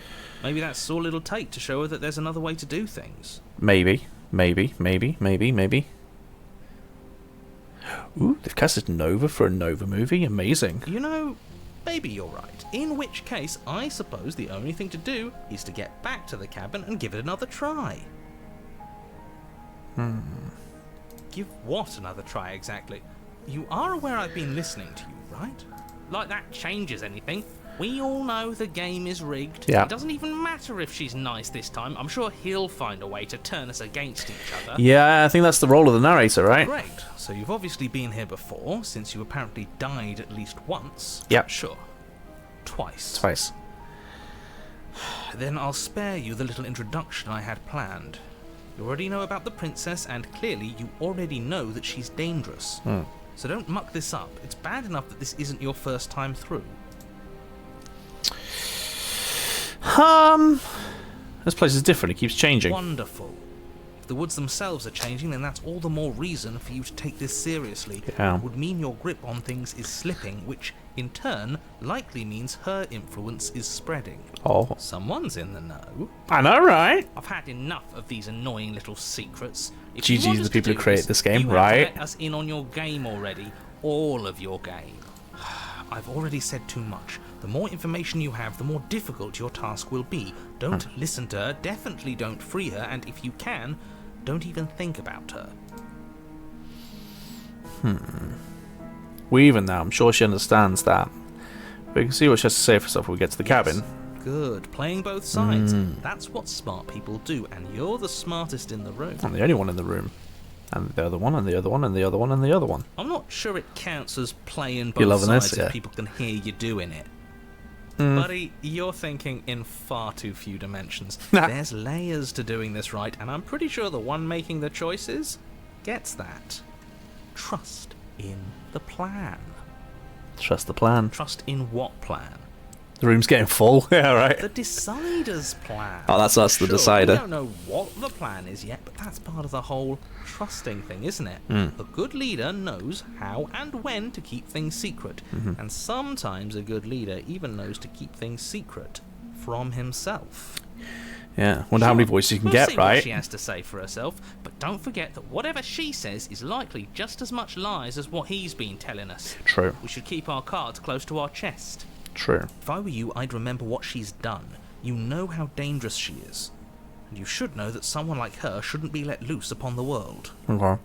Maybe that's all it'll take to show her that there's another way to do things. Maybe. Ooh, they've casted Nova for a Nova movie. Amazing. You know, maybe you're right. In which case, I suppose the only thing to do is to get back to the cabin and give it another try. Give what another try, exactly? You are aware I've been listening to you, right? Like that changes anything. We all know the game is rigged. Yeah. It doesn't even matter if she's nice this time. I'm sure he'll find a way to turn us against each other. Yeah, I think that's the role of the narrator, right? Great. So you've obviously been here before, since you apparently died at least once. Yep. Sure. Twice. Twice. Then I'll spare you the little introduction I had planned. You already know about the princess, and clearly you already know that she's dangerous. So don't muck this up. It's bad enough that this isn't your first time through. This place is different. It keeps changing. Wonderful. If the woods themselves are changing, then that's all the more reason for you to take this seriously. Yeah. It would mean your grip on things is slipping, which, in turn, likely means her influence is spreading. Oh, Someone's in the know. I know, right? I've had enough of these annoying little secrets. If GG you want the us to people who do created this game, you right? Have to let us in on your game already. All of your game. I've already said too much. The more information you have, the more difficult your task will be. Don't listen to her, definitely don't free her, and if you can, don't even think about her. We even now. I'm sure she understands that. We can see what she has to say for herself when we get to the cabin. Good. Playing both sides. That's what smart people do, and you're the smartest in the room. I'm the only one in the room. And the other one, and the other one, and the other one, and the other one. I'm not sure it counts as playing You're both loving sides this, if yeah. people can hear you doing it. Buddy, you're thinking in far too few dimensions. There's layers to doing this right, and I'm pretty sure the one making the choices gets that. Trust in the plan. Trust the plan. Trust in what plan? The room's getting full. Yeah, right. The decider's plan. Oh, that's us, the Sure, decider. We don't know what the plan is yet, but that's part of the whole trusting thing, isn't it? A good leader knows how and when to keep things secret, and sometimes a good leader even knows to keep things secret from himself. Yeah. Wonder how many voices you can We'll get, see what right? she has to say for herself, but don't forget that whatever she says is likely just as much lies as what he's been telling us. True. We should keep our cards close to our chest. True. If I were you, I'd remember what she's done. You know how dangerous she is. And you should know that someone like her shouldn't be let loose upon the world. Okay.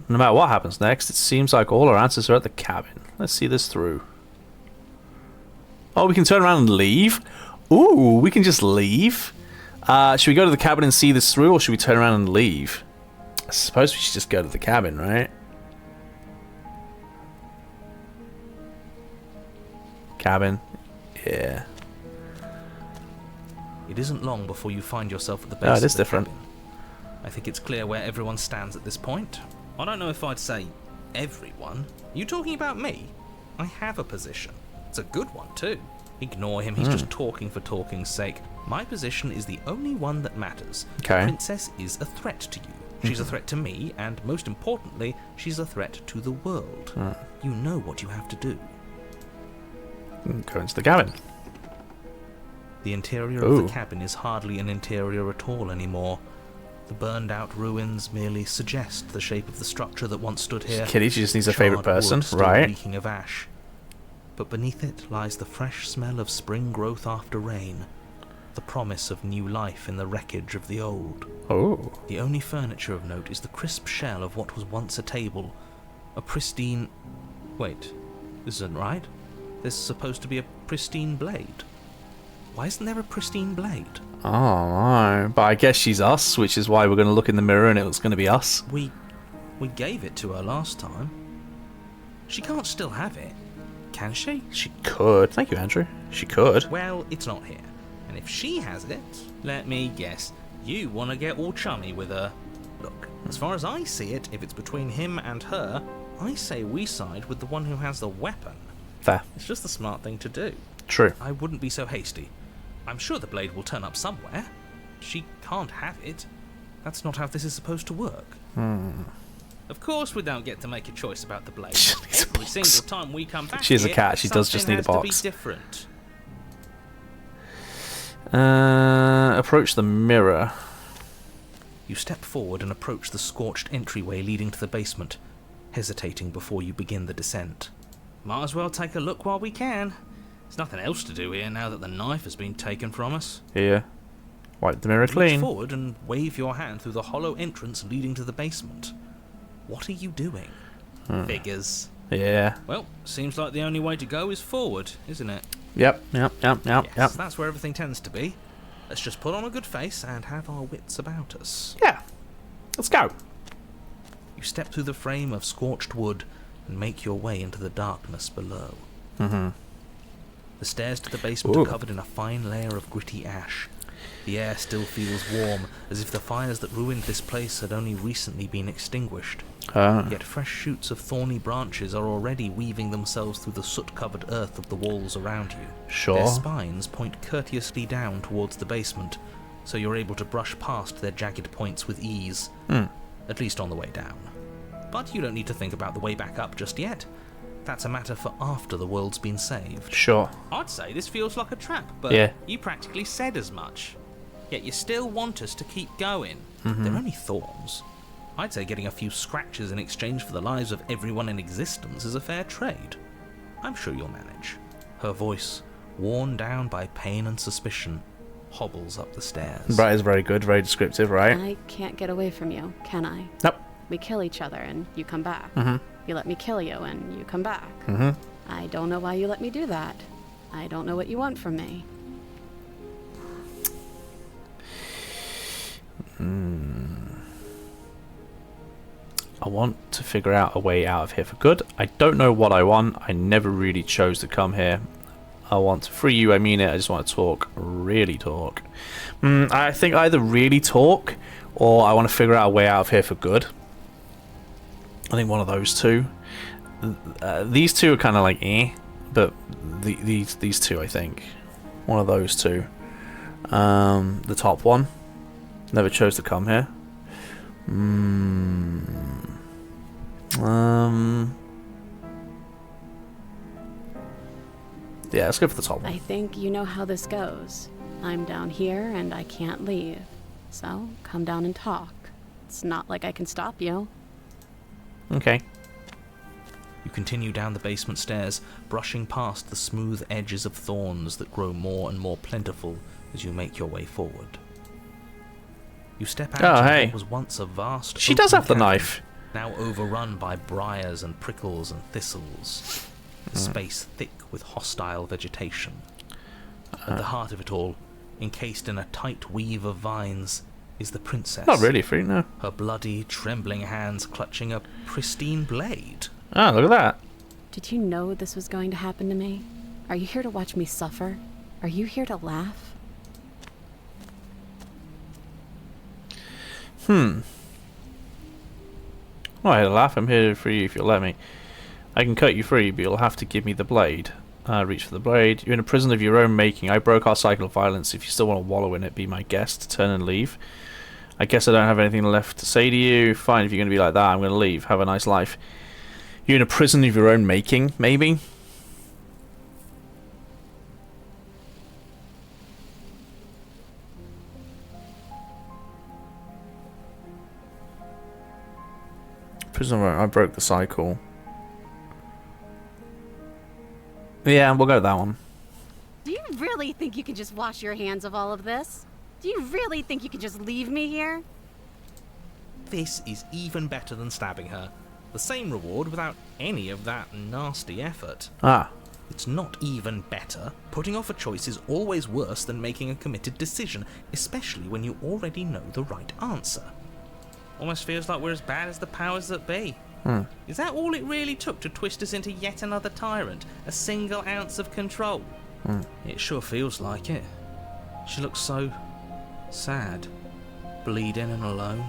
No matter what happens next, it seems like all our answers are at the cabin. Let's see this through. Oh, we can turn around and leave? Ooh, we can just leave? Should we go to the cabin and see this through, or should we turn around and leave? I suppose we should just go to the cabin, right? Cabin. Yeah. It isn't long before you find yourself at the base Oh, it of is the different. cabin. I think it's clear where everyone stands at this point. I don't know if I'd say everyone. You talking about me? I have a position. It's a good one, too. Ignore him, he's just talking for talking's sake. My position is the only one that matters. Okay. The princess is a threat to you. She's a threat to me, and most importantly, she's a threat to the world. You know what you have to do. Go into the cabin. The interior Ooh. of the cabin is hardly an interior at all anymore. The burned out ruins merely suggest the shape of the structure that once stood here. Kitty, she just needs a favourite Charred person, wood still right? reeking of ash. But beneath it lies the fresh smell of spring growth after rain, the promise of new life in the wreckage of the old. Oh. The only furniture of note is the crisp shell of what was once a table, a pristine... Wait, this isn't right. There's supposed to be a pristine blade. Why isn't there a pristine blade? Oh, no. But I guess she's us, which is why we're going to look in the mirror and it's going to be us. We gave it to her last time. She can't still have it, can she? She could. Thank you, Andrew. She could. Well, it's not here. And if she has it, let me guess, you want to get all chummy with her. Look, as far as I see it, if it's between him and her, I say we side with the one who has the weapon. Fair. It's just the smart thing to do. True. I wouldn't be so hasty. I'm sure the blade will turn up somewhere. She can't have it. That's not how this is supposed to work. Of course we don't get to make a choice about the blade. She needs a Every box. single time we come back She is a here, cat, she does just something need a has box. to be different. Approach the mirror. You step forward and approach the scorched entryway leading to the basement, hesitating before you begin the descent. Might as well take a look while we can. There's nothing else to do here now that the knife has been taken from us. Here. Wipe the mirror Reach clean. forward and wave your hand through the hollow entrance leading to the basement. What are you doing? Figures. Yeah. Well, seems like the only way to go is forward, isn't it? Yep. Yes, that's where everything tends to be. Let's just put on a good face and have our wits about us. Yeah. Let's go. You step through the frame of scorched wood and make your way into the darkness below. Mm-hmm. The stairs to the basement Ooh. are covered in a fine layer of gritty ash. The air still feels warm, as if the fires that ruined this place had only recently been extinguished. Yet fresh shoots of thorny branches are already weaving themselves through the soot-covered earth of the walls around you. Sure. Their spines point courteously down towards the basement, so you're able to brush past their jagged points with ease, at least on the way down. But you don't need to think about the way back up just yet. That's a matter for after the world's been saved. Sure. I'd say this feels like a trap, but Yeah. you practically said as much. Yet you still want us to keep going. They're only thorns. I'd say getting a few scratches in exchange for the lives of everyone in existence is a fair trade. I'm sure you'll manage. Her voice, worn down by pain and suspicion, hobbles up the stairs. That is very good, very descriptive, right? I can't get away from you, can I? Nope. We kill each other and you come back. You let me kill you and you come back. I don't know why you let me do that. I don't know what you want from me. I want to figure out a way out of here for good. I don't know what I want. I never really chose to come here. I want to free you, I mean it. I just want to talk. Really talk. I think either really talk or I want to figure out a way out of here for good. I think one of those two. These two are kind of like but these two, I think. One of those two. The top one. Never chose to come here. Yeah, let's go for the top one. I think you know how this goes. I'm down here and I can't leave. So come down and talk. It's not like I can stop you. Okay. You continue down the basement stairs, brushing past the smooth edges of thorns that grow more and more plentiful as you make your way forward. You step out into hey. what was once a vast She does open have the cavern, knife. now overrun by briars and prickles and thistles. The space thick with hostile vegetation. At the heart of it all, encased in a tight weave of vines, is the princess. Not really free, no. Her bloody, trembling hands clutching a pristine blade. Ah, look at that. Did you know this was going to happen to me? Are you here to watch me suffer? Are you here to laugh? I'm not here to laugh. I'm here for you if you'll let me. I can cut you free, but you'll have to give me the blade. Reach for the blade. You're in a prison of your own making. I broke our cycle of violence. If you still want to wallow in it, be my guest. Turn and leave. I guess I don't have anything left to say to you. Fine, if you're going to be like that, I'm going to leave. Have a nice life. You're in a prison of your own making, maybe? Prison of I broke the cycle. Yeah, we'll go with that one. Do you really think you can just wash your hands of all of this? Do you really think you can just leave me here? This is even better than stabbing her. The same reward without any of that nasty effort. Ah. It's not even better. Putting off a choice is always worse than making a committed decision, especially when you already know the right answer. Almost feels like we're as bad as the powers that be. Is that all it really took to twist us into yet another tyrant? A single ounce of control? It sure feels like it. She looks so sad, bleeding and alone.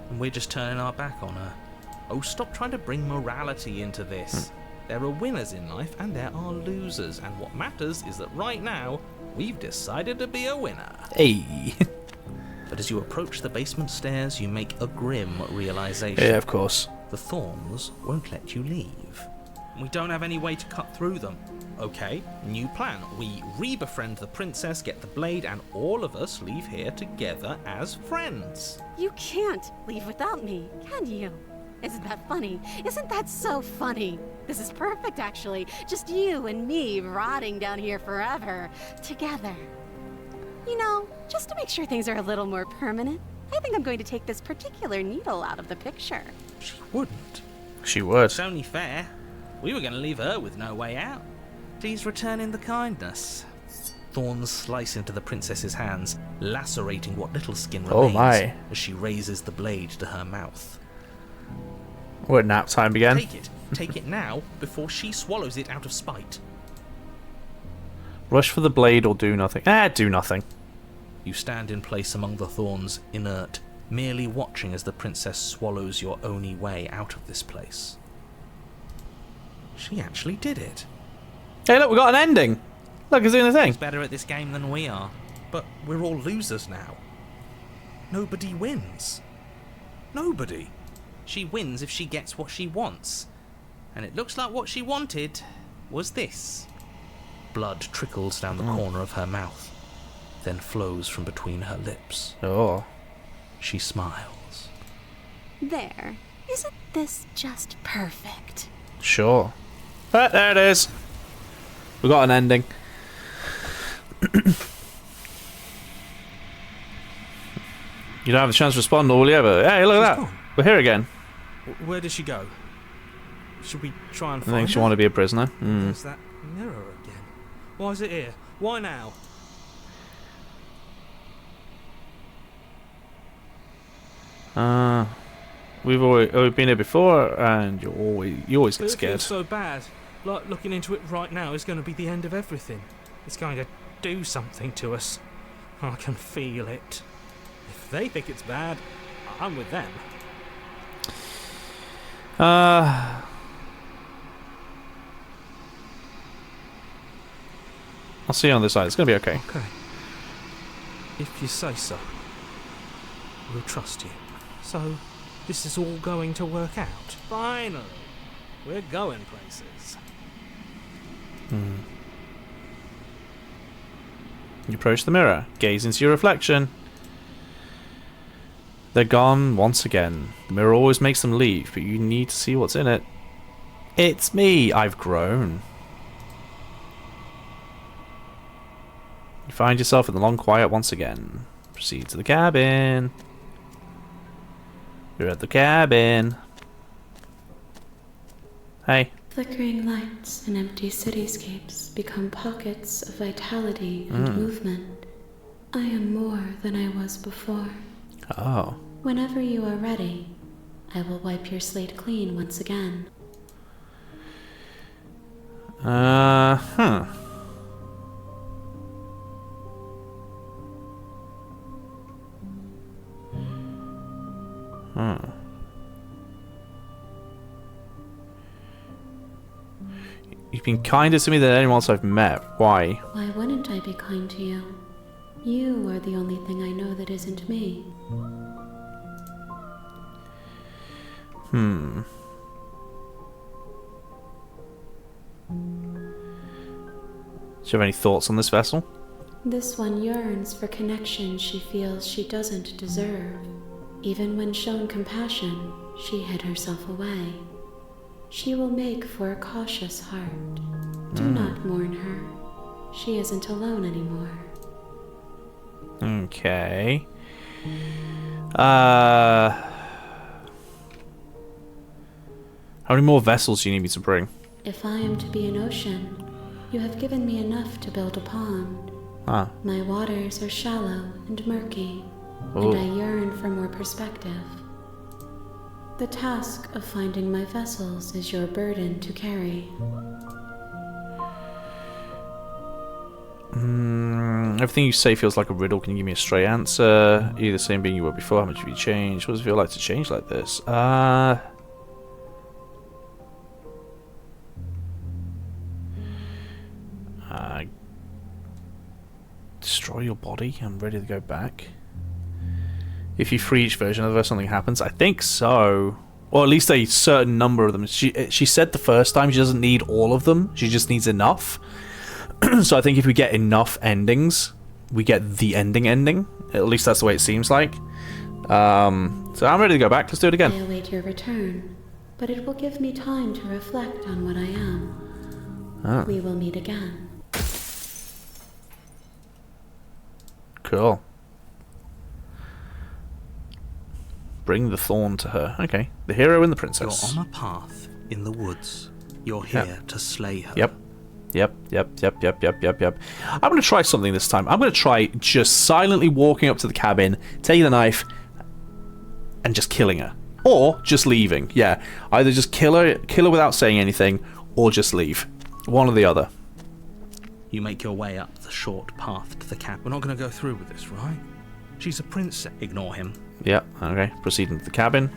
And we're just turning our back on her. Oh, stop trying to bring morality into this. There are winners in life and there are losers, and what matters is that right now, we've decided to be a winner. Hey. But as you approach the basement stairs, you make a grim realization. Yeah, of course. The thorns won't let you leave. We don't have any way to cut through them. Okay, new plan. We re-befriend the princess, get the blade, and all of us leave here together as friends. You can't leave without me, can you? Isn't that funny? Isn't that so funny? This is perfect, actually. Just you and me rotting down here forever, together. You know, just to make sure things are a little more permanent, I think I'm going to take this particular needle out of the picture. She wouldn't. She would. It's only fair. We were going to leave her with no way out. Please return in the kindness. Thorns slice into the princess's hands, lacerating what little skin remains Oh my. as she raises the blade to her mouth. We're at nap time again. Take it now, before she swallows it out of spite. Rush for the blade or do nothing. Do nothing. You stand in place among the thorns, inert, merely watching as the princess swallows your only way out of this place. She actually did it. Hey, look, we got an ending. Look, it's doing the thing. She's better at this game than we are, but we're all losers now. Nobody wins. Nobody. She wins if she gets what she wants. And it looks like what she wanted was this. Blood trickles down the corner of her mouth, then flows from between her lips. Oh. She smiles. There. Isn't this just perfect? Sure. There it is. We got an ending. You don't have a chance to respond, will you ever? Hey, look at that. gone. We're here again. Where did she go? Should we try and I find think she her? wanted to be a prisoner. There's that mirror again. Why is it here? Why now? We've been here before, and you always But get it feels scared. so bad. Like looking into it right now is going to be the end of everything. It's going to do something to us. I can feel it. If they think it's bad, I'm with them. I'll see you on this side. It's gonna be okay. Okay. If you say so. We'll trust you. So, this is all going to work out. Finally. We're going places. You approach the mirror, gaze into your reflection. They're gone once again. The mirror always makes them leave, but you need to see what's in it. It's me! I've grown. You find yourself in the long quiet once again. Proceed to the cabin. You're at the cabin. Hey. Flickering lights and empty cityscapes become pockets of vitality and movement. I am more than I was before. Oh. Whenever you are ready, I will wipe your slate clean once again. You've been kinder to me than anyone else I've met. Why? Why wouldn't I be kind to you? You are the only thing I know that isn't me. Do you have any thoughts on this vessel? This one yearns for connection she feels she doesn't deserve. Even when shown compassion, she hid herself away. She will make for a cautious heart. Do not mourn her. She isn't alone anymore. Okay. How many more vessels do you need me to bring? If I am to be an ocean, you have given me enough to build a pond. Ah. My waters are shallow and murky, Ooh. and I yearn for more perspective. The task of finding my vessels is your burden to carry. Everything you say feels like a riddle. Can you give me a straight answer? Are you the same being you were before? How much have you changed? What does it feel like to change like this? Destroy your body. I'm ready to go back. If you free each version of her, something happens. I think so. Or at least a certain number of them. She said the first time she doesn't need all of them. She just needs enough. So I think if we get enough endings, we get the ending. At least that's the way it seems like. So I'm ready to go back. Let's do it again. I await your return, but it will give me time to reflect on what I am. Oh. We will meet again. Cool. Bring the thorn to her. Okay. The hero and the princess. You're on a path in the woods. You're here to slay her. Yep. I'm going to try something this time. I'm going to try just silently walking up to the cabin, taking the knife, and just killing her. Or just leaving. Yeah. Either just kill her without saying anything, or just leave. One or the other. You make your way up the short path to the cabin. We're not going to go through with this, right? She's a princess. Ignore him. Yep. Okay. Proceed into the cabin.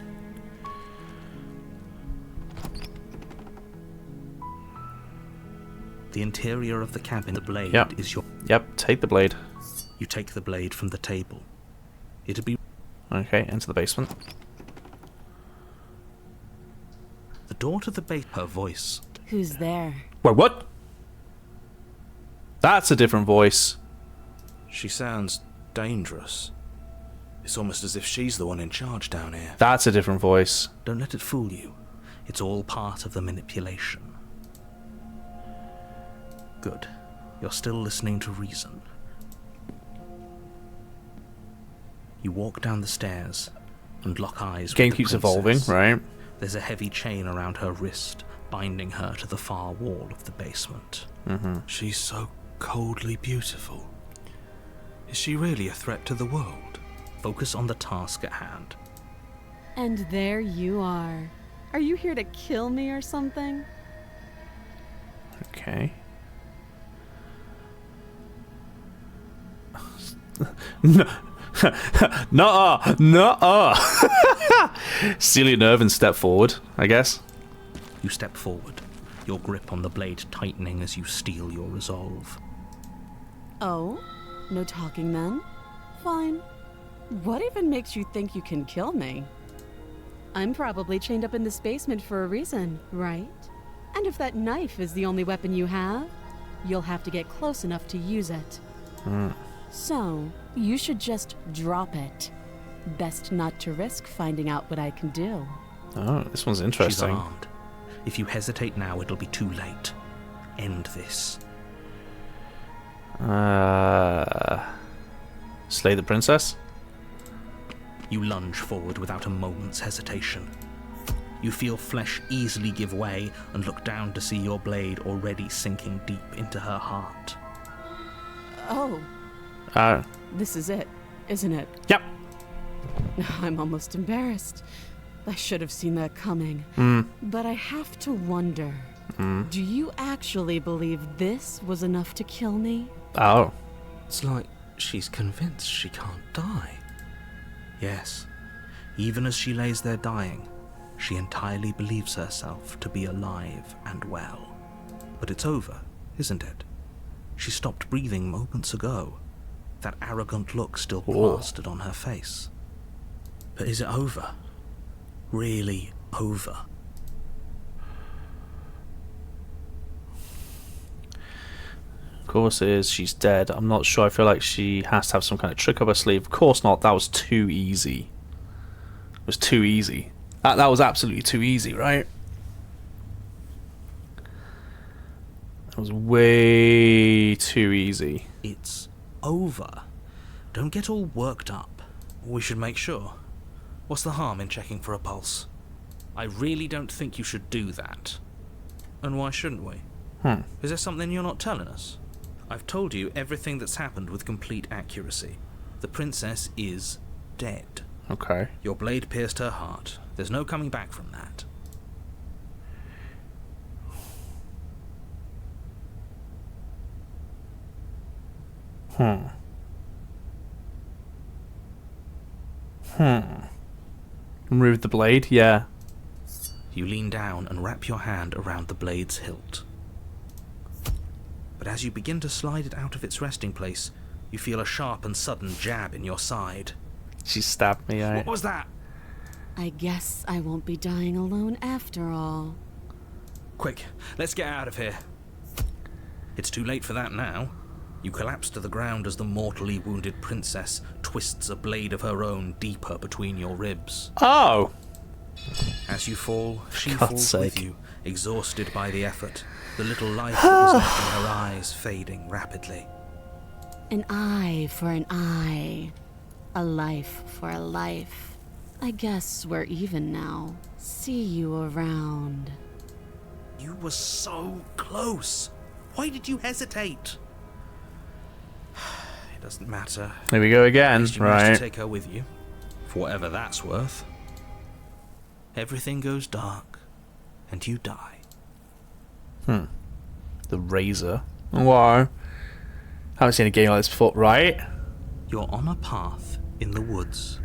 The interior of the cabin, the blade is your... Yep, take the blade. You take the blade from the table. It'd be... Okay, enter the basement. The door to the base... Her voice. Who's there? Wait, what? That's a different voice. She sounds dangerous. It's almost as if she's the one in charge down here. That's a different voice. Don't let it fool you. It's all part of the manipulation. Good. You're still listening to reason. You walk down the stairs and lock eyes with Game the keeps princess. evolving, right? There's a heavy chain around her wrist, binding her to the far wall of the basement. She's so coldly beautiful. Is she really a threat to the world? Focus on the task at hand. And there you are. Are you here to kill me or something? Okay. Nuh-uh. Seal your nerve and step forward, I guess. You step forward, your grip on the blade tightening as you steel your resolve. Oh? No talking then? Fine. What even makes you think you can kill me? I'm probably chained up in this basement for a reason, right? And if that knife is the only weapon you have, you'll have to get close enough to use it. So, you should just drop it. Best not to risk finding out what I can do. Oh, this one's She's interesting. armed. If you hesitate now, it'll be too late. End this. Slay the princess? You lunge forward without a moment's hesitation. You feel flesh easily give way and look down to see your blade already sinking deep into her heart. Oh, this is it, isn't it? Yep. I'm almost embarrassed. I should have seen that coming. But I have to wonder, do you actually believe this was enough to kill me? Oh. It's like she's convinced she can't die. Yes, even as she lays there dying, she entirely believes herself to be alive and well. But it's over, isn't it? She stopped breathing moments ago. That arrogant look still plastered on her face. But is it over? Really over? Of course it is. She's dead. I'm not sure. I feel like she has to have some kind of trick up her sleeve. Of course not. That was too easy. It was too easy. That was absolutely too easy, right? That was way too easy. It's over. Don't get all worked up. We should make sure. What's the harm in checking for a pulse? I really don't think you should do that. And why shouldn't we? Is there something you're not telling us? I've told you everything that's happened with complete accuracy. The princess is dead. Okay. Your blade pierced her heart. There's no coming back from that. Remove the blade? Yeah. You lean down and wrap your hand around the blade's hilt. But as you begin to slide it out of its resting place, you feel a sharp and sudden jab in your side. She stabbed me, What was that? I guess I won't be dying alone after all. Quick, let's get out of here. It's too late for that now. You collapse to the ground as the mortally wounded princess twists a blade of her own deeper between your ribs. Oh! As you fall, she God's falls sake. with you, exhausted by the effort, the little life that was left in her eyes fading rapidly. An eye for an eye. A life for a life. I guess we're even now. See you around. You were so close. Why did you hesitate? It doesn't matter. Here we go At again. least you managed Right. to take her with you, for whatever that's worth. Everything goes dark, and you die. The razor. Wow. Haven't seen a game like this before. Right? You're on a path in the woods,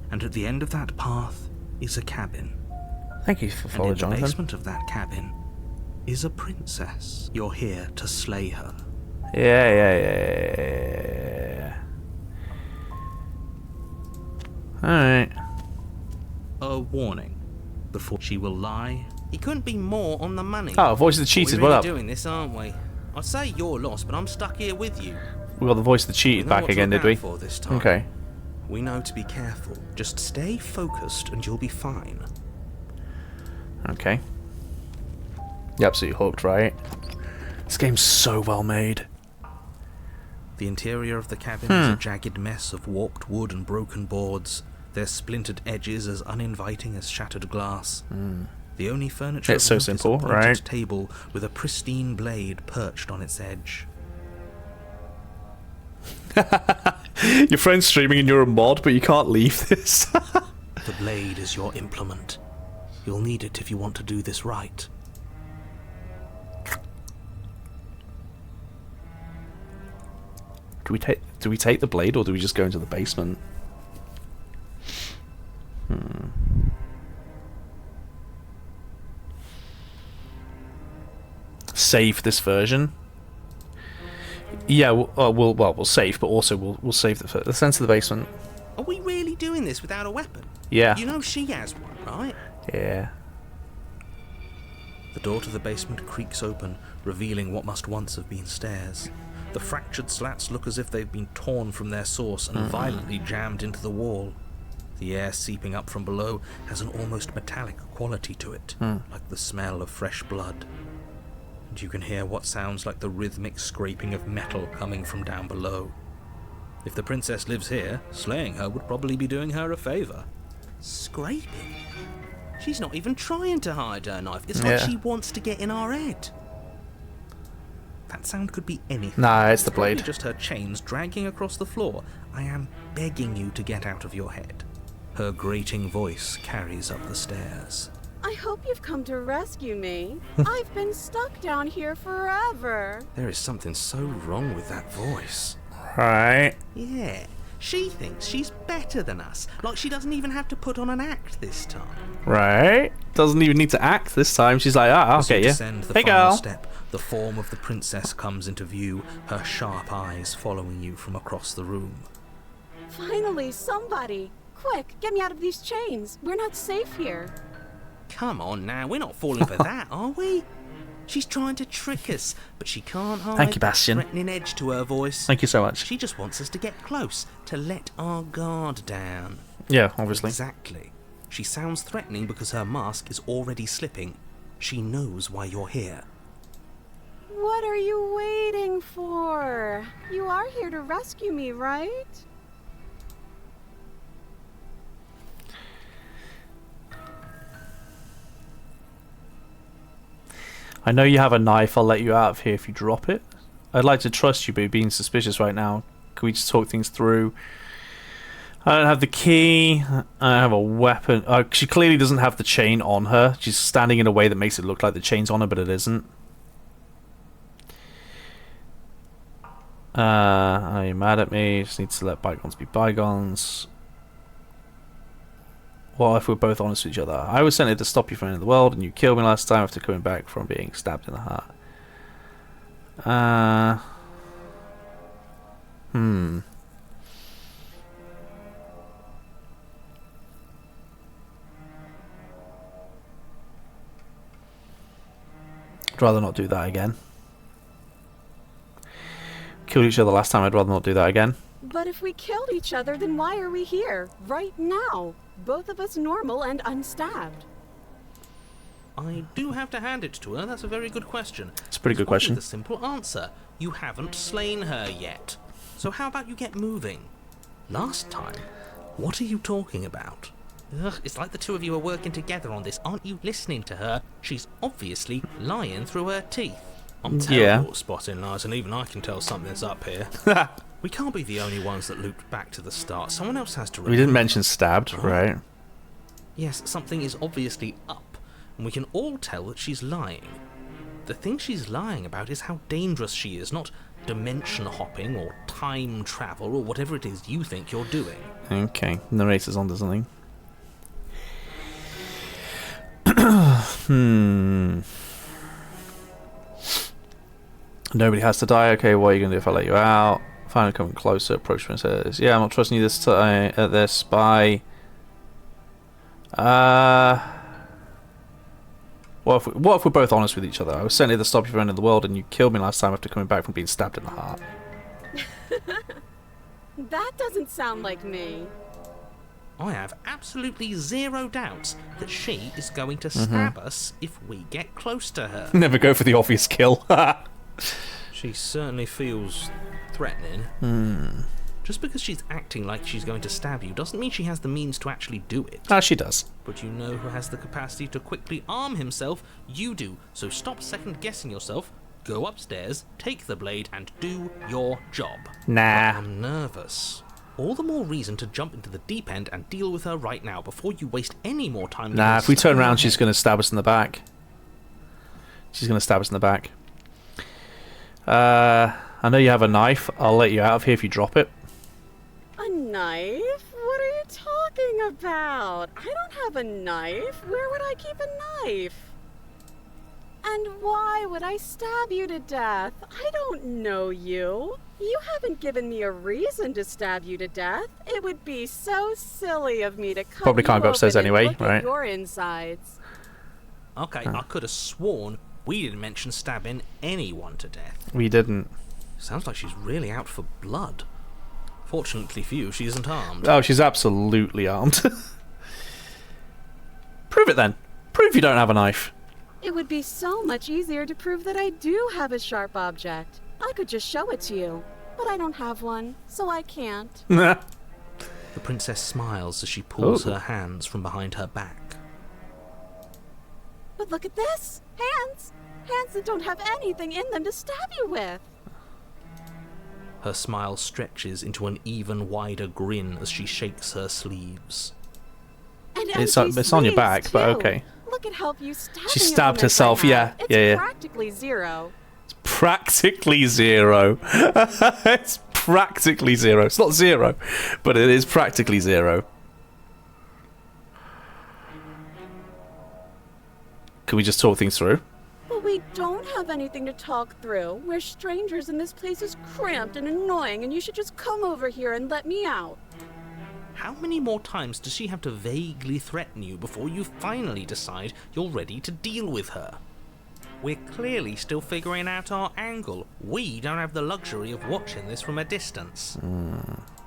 and at the end of that path is a cabin. Thank you for And following, in the Jonathan. basement of that cabin is a princess. You're here to slay her. Yeah. Alright. A warning. Before she will lie. He couldn't be more on the money. Oh, voice of the cheaters, We're what really up? doing this, aren't we? I'd say you're lost, but I'm stuck here with you. We got the voice of the We cheaters know back what to again, look did we? out for this time. Okay. We know to be careful. Just stay focused and you'll be fine. Okay. You're absolutely hooked, right? This game's so well made. The interior of the cabin is a jagged mess of warped wood and broken boards, their splintered edges as uninviting as shattered glass. The only furniture It's of so note is simple, a pointed right? table with a pristine blade perched on its edge. Your friend's streaming and you're a mod, but you can't leave this. The blade is your implement. You'll need it if you want to do this right. Do we take the blade or do we just go into the basement? Save this version. Yeah, we'll save, but also we'll save the sense of the basement. Are we really doing this without a weapon? Yeah. You know she has one, right? Yeah. The door to the basement creaks open, revealing what must once have been stairs. The fractured slats look as if they've been torn from their source and violently jammed into the wall. The air seeping up from below has an almost metallic quality to it, like the smell of fresh blood. And you can hear what sounds like the rhythmic scraping of metal coming from down below. If the princess lives here, slaying her would probably be doing her a favour. Scraping? She's not even trying to hide her knife. It's Yeah. like she wants to get in our head. That sound could be anything. Nah, it's the Probably blade. just her chains dragging across the floor. I am begging you to get out of your head. Her grating voice carries up the stairs. I hope you've come to rescue me. I've been stuck down here forever. There is something so wrong with that voice. Right. Yeah. She thinks she's better than us. Like she doesn't even have to put on an act this time. Right. Doesn't even need to act this time. She's like, I'll As you get you. descend the Hey, final girl. step, the form of the princess comes into view, her sharp eyes following you from across the room. Finally, somebody. Quick, get me out of these chains. We're not safe here. Come on now, we're not falling for that, are we? She's trying to trick us, but she can't hide Thank you, that Bastian. threatening edge to her voice. Thank you so much. She just wants us to get close, to let our guard down. Yeah, obviously. Exactly. She sounds threatening because her mask is already slipping. She knows why you're here. What are you waiting for? You are here to rescue me, right? I know you have a knife. I'll let you out of here if you drop it. I'd like to trust you, but you're being suspicious right now. Can we just talk things through? I don't have the key. I have a weapon. She clearly doesn't have the chain on her. She's standing in a way that makes it look like the chain's on her, but it isn't. Are you mad at me? Just need to let bygones be bygones. What if we're both honest with each other? I was sent here to stop you from ending the world, and you killed me last time after coming back from being stabbed in the heart. I'd rather not do that again. Killed each other last time, I'd rather not do that again. But if we killed each other, then why are we here, right now? Both of us normal and unstabbed. I do have to hand it to her. That's a very good question. It's a pretty good question. The simple answer. You haven't slain her yet. So how about you get moving? Last time? What are you talking about? Ugh, it's like the two of you are working together on this. Aren't you listening to her? She's obviously lying through her teeth. I'm terrible at spotting lies, and even I can tell something's up here. We can't be the only ones that looped back to the start. Someone else has to remember. We didn't mention stabbed, right? Yes, something is obviously up, and we can all tell that she's lying. The thing she's lying about is how dangerous she is, not dimension hopping or time travel or whatever it is you think you're doing. Okay, narrator's onto something. Nobody has to die. Okay, what are you gonna do if I let you out? Finally coming closer. Approach me and says, "Yeah, I'm not trusting you this time. At this spy." What if we're both honest with each other? I was sent here to stop you from ending the world, and you killed me last time after coming back from being stabbed in the heart. That doesn't sound like me. I have absolutely zero doubts that she is going to stab us if we get close to her. Never go for the obvious kill. She certainly feels threatening. Just because she's acting like she's going to stab you doesn't mean she has the means to actually do it. Ah, she does. But you know who has the capacity to quickly arm himself? You do. So stop second-guessing yourself, go upstairs, take the blade, and do your job. Nah. I'm nervous. All the more reason to jump into the deep end and deal with her right now before you waste any more time. Nah, if we turn around, she's going to stab us in the back. She's going to stab us in the back. I know you have a knife. I'll let you out of here if you drop it. A knife? What are you talking about? I don't have a knife. Where would I keep a knife? And why would I stab you to death? I don't know you. You haven't given me a reason to stab you to death. It would be so silly of me to cut Probably can't go upstairs anyway, look right? at your insides. Okay, I could have sworn we didn't mention stabbing anyone to death. We didn't. Sounds like she's really out for blood. Fortunately for you, she isn't armed. Oh, she's absolutely armed. Prove it then. Prove you don't have a knife. It would be so much easier to prove that I do have a sharp object. I could just show it to you. But I don't have one, so I can't. The princess smiles as she pulls Oh. her hands from behind her back. But look at this! Hands! Hands that don't have anything in them to stab you with! Her smile stretches into an even wider grin as she shakes her sleeves. And It's empty on your sleeves, back, but too. okay. Look at how few stabbing She stabbed implements herself, I have. yeah, It's yeah. practically zero. Practically zero. It's practically zero. It's not zero, but it is practically zero. Can we just talk things through? But we don't have anything to talk through. We're strangers and this place is cramped and annoying and you should just come over here and let me out. How many more times does she have to vaguely threaten you before you finally decide you're ready to deal with her? We're clearly still figuring out our angle. We don't have the luxury of watching this from a distance.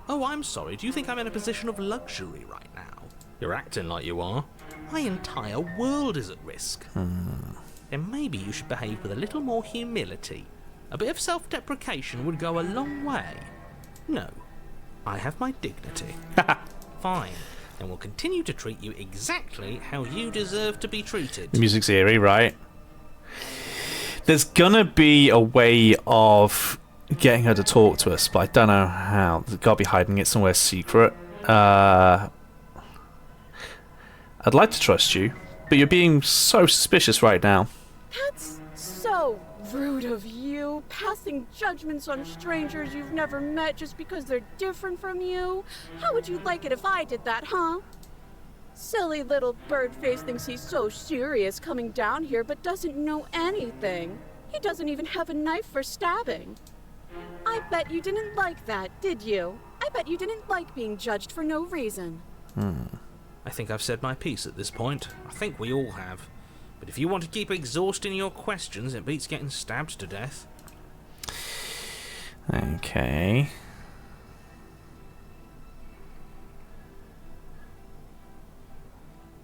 Oh, I'm sorry. Do you think I'm in a position of luxury right now? You're acting like you are. My entire world is at risk. Then maybe you should behave with a little more humility. A bit of self-deprecation would go a long way. No, I have my dignity. Fine, and we'll continue to treat you exactly how you deserve to be treated. The music's eerie, right? There's gonna be a way of getting her to talk to us, but I don't know how. There's gotta be hiding it somewhere secret. I'd like to trust you, but you're being so suspicious right now. That's so rude of you, passing judgments on strangers you've never met just because they're different from you. How would you like it if I did that, huh? Silly little Birdface thinks he's so serious coming down here, but doesn't know anything. He doesn't even have a knife for stabbing. I bet you didn't like that, did you? I bet you didn't like being judged for no reason. I think I've said my piece at this point. I think we all have. But if you want to keep exhausting your questions, it beats getting stabbed to death. Okay.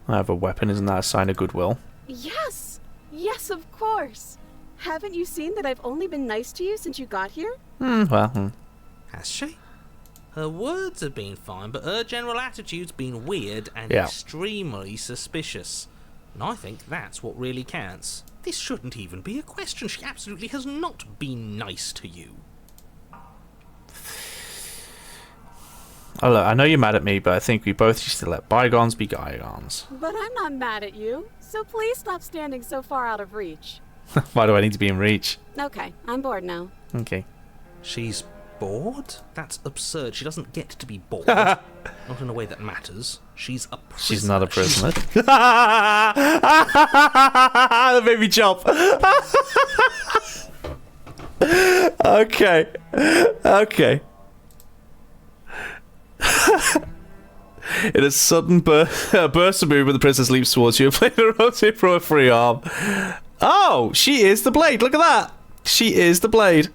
I have a weapon. Isn't that a sign of goodwill? Yes! Yes, of course! Haven't you seen that I've only been nice to you since you got here? Has she? Her words have been fine, but her general attitude's been weird and Yeah. extremely suspicious. And I think that's what really counts. This shouldn't even be a question. She absolutely has not been nice to you. Oh, look, I know you're mad at me, but I think we both used to let bygones be bygones. But I'm not mad at you, so please stop standing so far out of reach. Why do I need to be in reach? Okay, I'm bored now. Okay. She's bored? That's absurd. She doesn't get to be bored. Not in a way that matters. She's a prisoner. She's not a prisoner. That made me jump. Okay. Okay. In a sudden burst of movement, the princess leaps towards you and plays a rotate from her free arm. Oh, she is the blade. Look at that. She is the blade.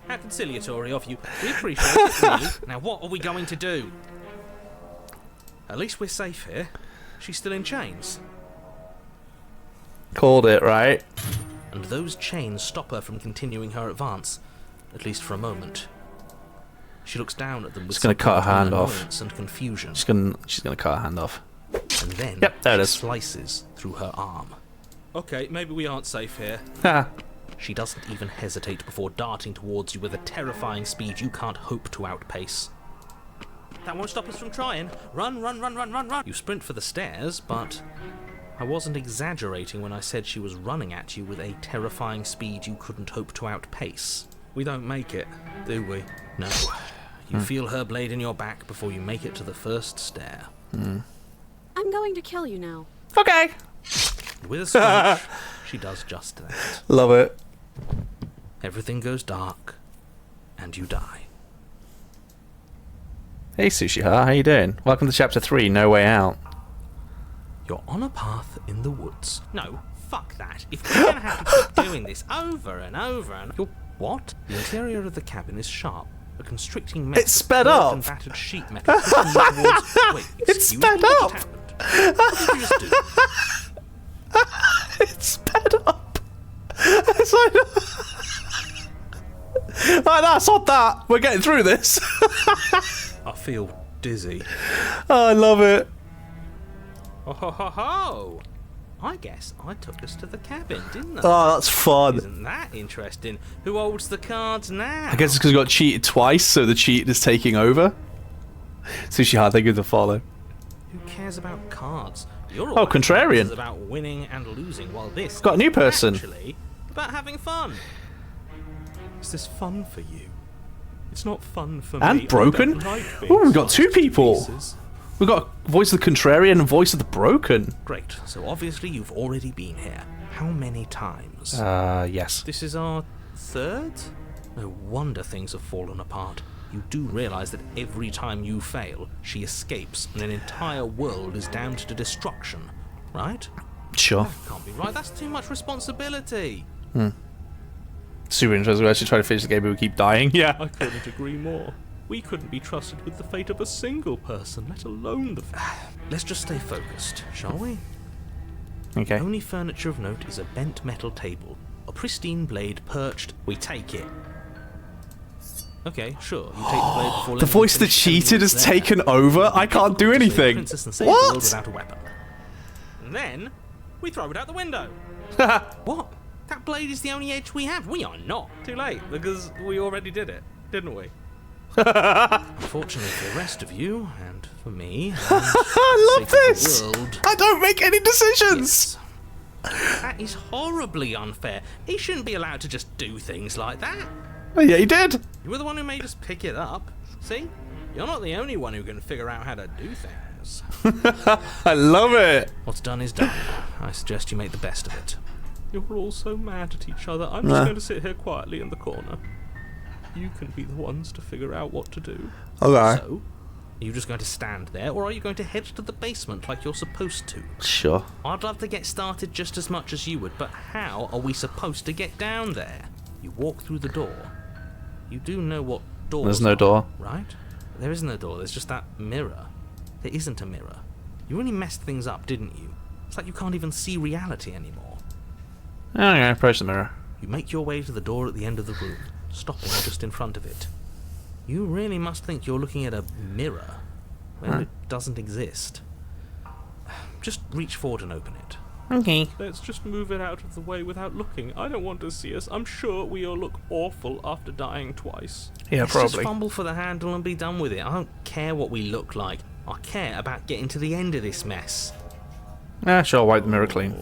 How conciliatory of you. We appreciate it, really. Now what are we going to do? At least we're safe here. She's still in chains. Called it, right? And those chains stop her from continuing her advance. At least for a moment. She looks down at them with She's gonna cut her hand off. annoyance and confusion. She's gonna cut her hand off. And then Yep, there it she is. slices through her arm. Okay, maybe we aren't safe here. Ha. She doesn't even hesitate before darting towards you with a terrifying speed you can't hope to outpace. That won't stop us from trying. Run, run, run, run, run, run. You sprint for the stairs, but I wasn't exaggerating when I said she was running at you with a terrifying speed you couldn't hope to outpace. We don't make it, do we? No. You feel her blade in your back before you make it to the first stair. I'm going to kill you now. Okay. With a screech, she does just that. Love it. Everything goes dark, and you die. Hey, Sushiha, how you doing? Welcome to Chapter 3, No Way Out. You're on a path in the woods. No, fuck that. If we're gonna have to keep doing this over and over and... You're... What? The interior of the cabin is sharp. A constricting mess It's of sped burnt up. and battered sheet metal pushing you towards... Wait, It's excuse sped me, what up. just happened? What did you just do? It's sped up. It's like... Like that, sod that. We're getting through this. I feel dizzy. Oh, I love it. Oh ho ho ho! I guess I took us to the cabin, didn't I? Oh, that's fun. Isn't that interesting? Who holds the cards now? I guess it's because we got cheated twice, so the cheat is taking over. Sushiha, thank you to follow. Who cares about cards? You're Oh, contrarian. Is about winning and losing, while this Got a new is person. actually about having fun. Is this fun for you? It's not fun for me. And I broken? don't like being Ooh, we've got two sliced to people. pieces. We got voice of the contrarian and voice of the broken. Great. So obviously you've already been here. How many times? Yes. This is our third? No wonder things have fallen apart. You do realise that every time you fail, she escapes and an entire world is damned to destruction, right? Sure. That can't be right. That's too much responsibility. Super interesting. We're actually trying to finish the game, but we keep dying. Yeah. I couldn't agree more. We couldn't be trusted with the fate of a single person, let alone the... Let's just stay focused, shall we? Okay. The only furniture of note is a bent metal table. A pristine blade perched. We take it. Okay, sure. You take the blade before The voice that cheated has taken over. I can't do anything. Princess and save the world What? without a weapon. And then we throw it out the window. What? That blade is the only edge we have. We are not. Too late, because we already did it, didn't we? Unfortunately for the rest of you, and for me, and I love for the this! world, I don't make any decisions! that is horribly unfair. He shouldn't be allowed to just do things like that. Oh, yeah, he did. You were the one who made us pick it up. See? You're not the only one who can figure out how to do things. I love it. What's done is done. I suggest you make the best of it. You're all so mad at each other. I'm just going to sit here quietly in the corner. You can be the ones to figure out what to do. Okay. So, are you just going to stand there, or are you going to head to the basement like you're supposed to? Sure. I'd love to get started just as much as you would, but how are we supposed to get down there? You walk through the door. You do know what doors There's no are, door. right? There isn't a door, there's just that mirror. There isn't a mirror. You really messed things up, didn't you? It's like you can't even see reality anymore. Okay, approach the mirror. You make your way to the door at the end of the room, stopping just in front of it. You really must think you're looking at a mirror. Well, it doesn't exist. Just reach forward and open it. Okay. Let's just move it out of the way without looking. I don't want to see us. I'm sure we all look awful after dying twice. Yeah, Let's probably. just fumble for the handle and be done with it. I don't care what we look like. I care about getting to the end of this mess. Sure, wipe the mirror clean.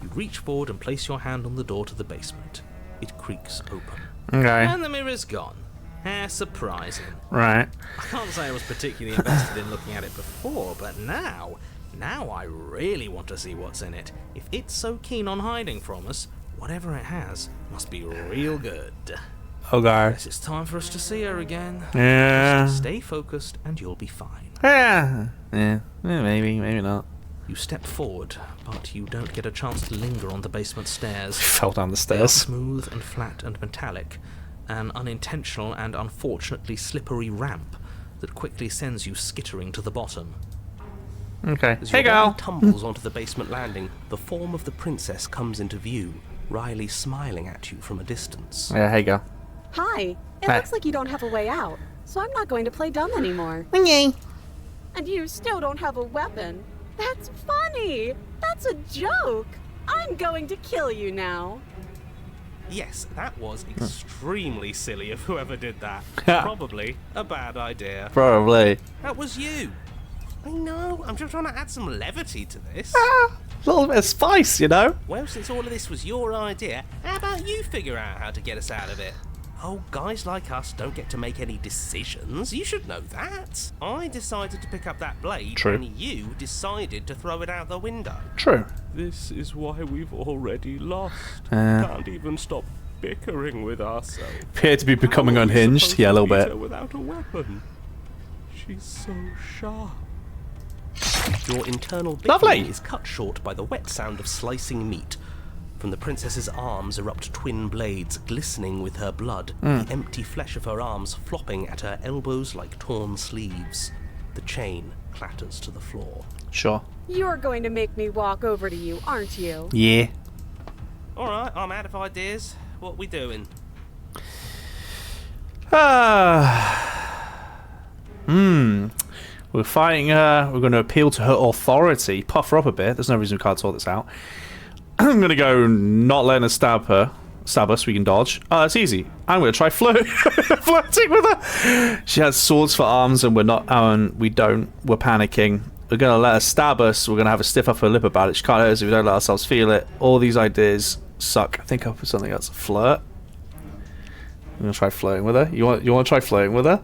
You reach forward and place your hand on the door to the basement. It creaks open. Okay. And the mirror's gone. How surprising. Right. I can't say I was particularly invested in looking at it before, but now I really want to see what's in it. If it's so keen on hiding from us, whatever it has must be real good. Okay. Guess it's time for us to see her again. Yeah. Just stay focused and you'll be fine. Yeah. Yeah. Maybe not. You step forward, but you don't get a chance to linger on the basement stairs. Fell down the They are stairs. smooth and flat and metallic, an unintentional and unfortunately slippery ramp that quickly sends you skittering to the bottom. Okay. As Hey, your body girl. tumbles onto the basement landing, the form of the princess comes into view, Riley smiling at you from a distance. Yeah, hey, girl. Hi. It Hi. looks like you don't have a way out, so I'm not going to play dumb anymore. Okay. And you still don't have a weapon. That's funny. That's a joke. I'm going to kill you now. Yes, that was extremely silly of whoever did that. Probably a bad idea. Probably. That was you. I know, I'm just trying to add some levity to this. A little bit of spice, you know? Well, since all of this was your idea, how about you figure out how to get us out of it? Oh, guys like us don't get to make any decisions. You should know that. I decided to pick up that blade, True. and you decided to throw it out the window. True. This is why we've already lost. Can't even stop bickering with ourselves. Appear to be becoming unhinged. Yeah, a little bit. Without a weapon. She's so sharp. Your internal Lovely. bickering is cut short by the wet sound of slicing meat. From the princess's arms erupt twin blades glistening with her blood, the empty flesh of her arms flopping at her elbows like torn sleeves. The chain clatters to the floor. Sure. You're going to make me walk over to you, aren't you? Yeah. Alright, I'm out of ideas. What we doing? We're fighting her. We're going to appeal to her authority. Puff her up a bit. There's no reason we can't sort this out. I'm going to go not letting her stab us. We can dodge. Oh, it's easy. I'm going to try flirting with her. She has swords for arms and we're not. We don't. We're panicking. We're going to let her stab us. We're going to have a stiff upper lip about it. She can't hurt us if we don't let ourselves feel it. All these ideas suck. I think I'll put something else. Flirt. I'm going to try flirting with her. You want to try flirting with her?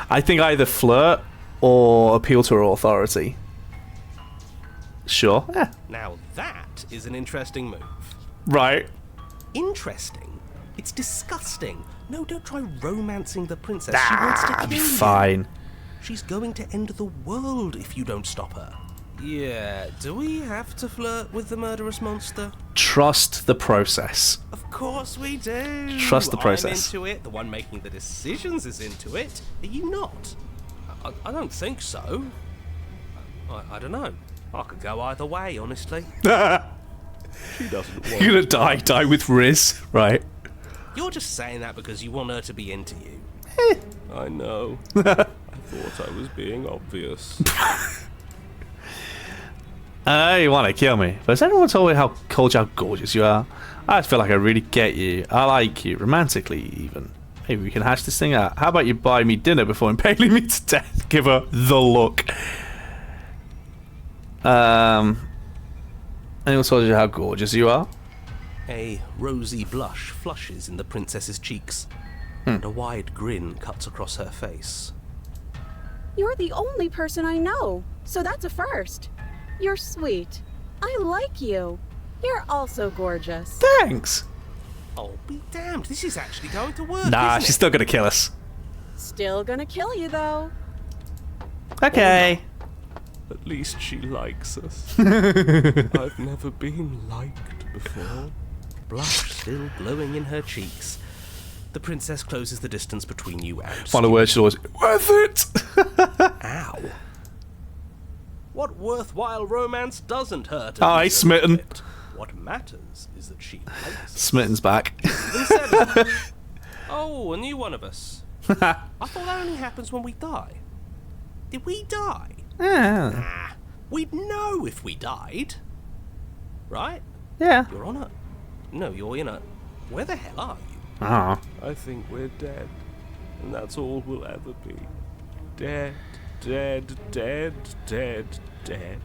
I think either flirt or appeal to her authority. Sure. Yeah. Now that is an interesting move. Right. Interesting? It's disgusting. No, don't try romancing the princess. She wants to kill you. Fine. She's going to end the world if you don't stop her. Yeah, do we have to flirt with the murderous monster? Trust the process. Of course we do. Trust the process. I'm into it. The one making the decisions is into it. Are you not? I don't think so. I don't know. I could go either way, honestly. She doesn't want You're gonna die with Riz, right? You're just saying that because you want her to be into you. I know. I thought I was being obvious. I know you want to kill me, but has anyone told me how gorgeous you are? I just feel like I really get you. I like you, romantically even. Maybe we can hash this thing out. How about you buy me dinner before impaling me to death? Give her the look. Anyone told you how gorgeous you are? A rosy blush flushes in the princess's cheeks, and a wide grin cuts across her face. You're the only person I know, so that's a first. You're sweet. I like you. You're also gorgeous. Thanks. Oh, be damned, this is actually going to work, Nah, isn't she's it? still gonna kill us. Still gonna kill you, though. Okay. At least she likes us. I've never been liked before. Blush still glowing in her cheeks. The princess closes the distance between you and Final word should always worth it. Ow. What worthwhile romance doesn't hurt? Aye, least a smitten. bit? What matters is that she likes us. Smitten's back. Then said it. Oh, a new one of us. I thought that only happens when we die. Did we die? Yeah. We'd know if we died. Right? Yeah. You're on a... No, you're in a... Where the hell are you? Oh. I think we're dead. And that's all we'll ever be. Dead, dead, dead, dead, dead.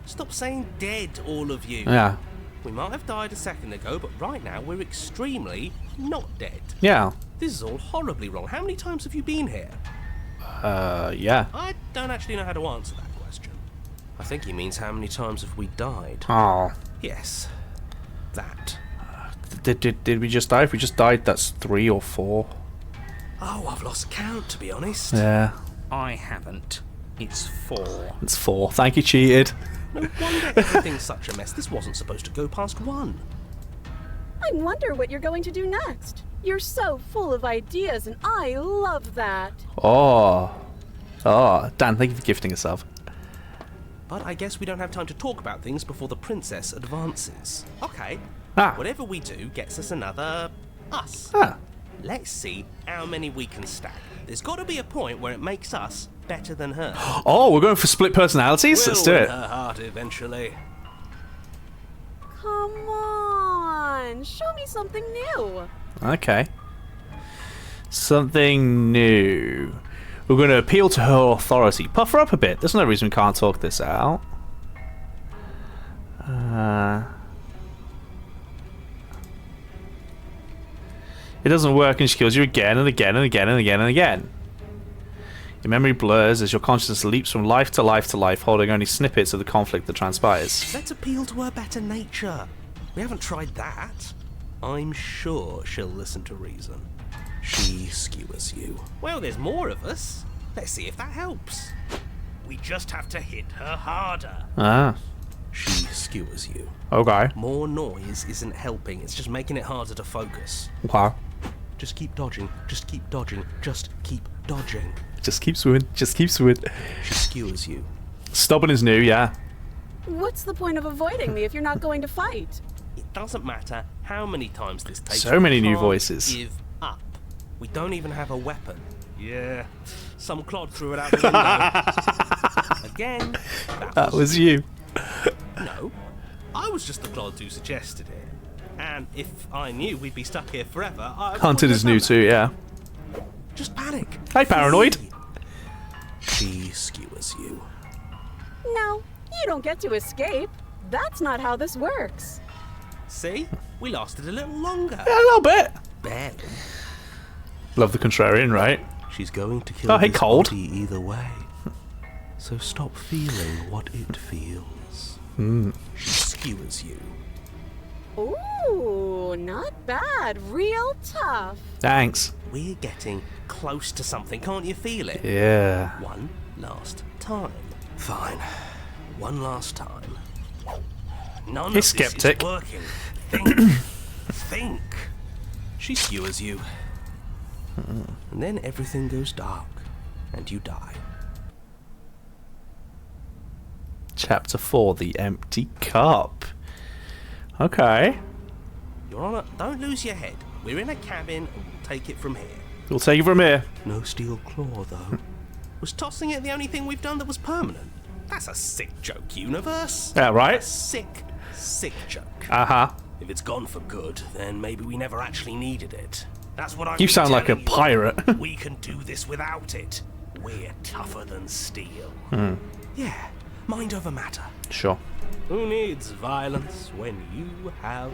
Stop saying dead, all of you. Yeah. We might have died a second ago, but right now we're extremely not dead. Yeah. This is all horribly wrong. How many times have you been here? Yeah. I don't actually know how to answer that question. I think he means how many times have we died? Oh. Yes. That. Did we just die? If we just died, that's 3 or 4. Oh, I've lost count, to be honest. Yeah. I haven't. It's 4. It's 4. Thank you, cheated. No wonder everything's such a mess. This wasn't supposed to go past 1. I wonder what you're going to do next. You're so full of ideas, and I love that. Oh. Oh. Dan, thank you for gifting us up. But I guess we don't have time to talk about things before the princess advances. Okay. Ah. Whatever we do gets us another us. Ah. Let's see how many we can stack. There's got to be a point where it makes us better than her. Oh, we're going for split personalities? Let's do We'll it. win her heart eventually. Come on, show me something new. Okay. Something new. We're going to appeal to her authority. Puff her up a bit. There's no reason we can't talk this out. It doesn't work and she kills you again and again and again and again and again. Your memory blurs as your consciousness leaps from life to life to life, holding only snippets of the conflict that transpires. Let's appeal to her better nature. We haven't tried that. I'm sure she'll listen to reason. She skewers you. Well, there's more of us. Let's see if that helps. We just have to hit her harder. Ah. She skewers you. Okay. More noise isn't helping. It's just making it harder to focus. Wow. Just keep dodging. Just keep dodging. Just keep dodging. Just keep swimming. Just keep swimming. She skewers you. Stubborn is new, yeah. What's the point of avoiding me if you're not going to fight? It doesn't matter how many times this takes. So many we new can't voices. Give up. We don't even have a weapon. Yeah, some clod threw it out the window. Again, That was you. no. I was just the clod who suggested it. And if I knew we'd be stuck here forever, I Hunted wouldn't is have new done too, yeah. that. Just panic. Hi, paranoid. Flee. She skewers you. No, you don't get to escape. That's not how this works. See? We lasted a little longer. Yeah, a little bit. Barely. Love the contrarian, right? She's going to kill Oh, hey, this cold. body either way. So stop feeling what it feels. She skewers you. Ooh, not bad. Real tough. Thanks. We're getting close to something, can't you feel it? Yeah. One last time. Fine. One last time. None He's of this skeptic. is working. Think. Think. She skewers you. And then everything goes dark. And you die. Chapter 4, The Empty Cup. Okay. Your Honor, don't lose your head. We're in a cabin and we'll take it from here. We'll take it from here. No steel claw, though. Was tossing it the only thing we've done that was permanent? That's a sick joke, Universe. Yeah, right? A sick joke. Uh-huh. If it's gone for good, then maybe we never actually needed it. That's what I'm You sound like a telling you. pirate. We can do this without it. We're tougher than steel. Yeah, mind over matter. Sure. Who needs violence when you have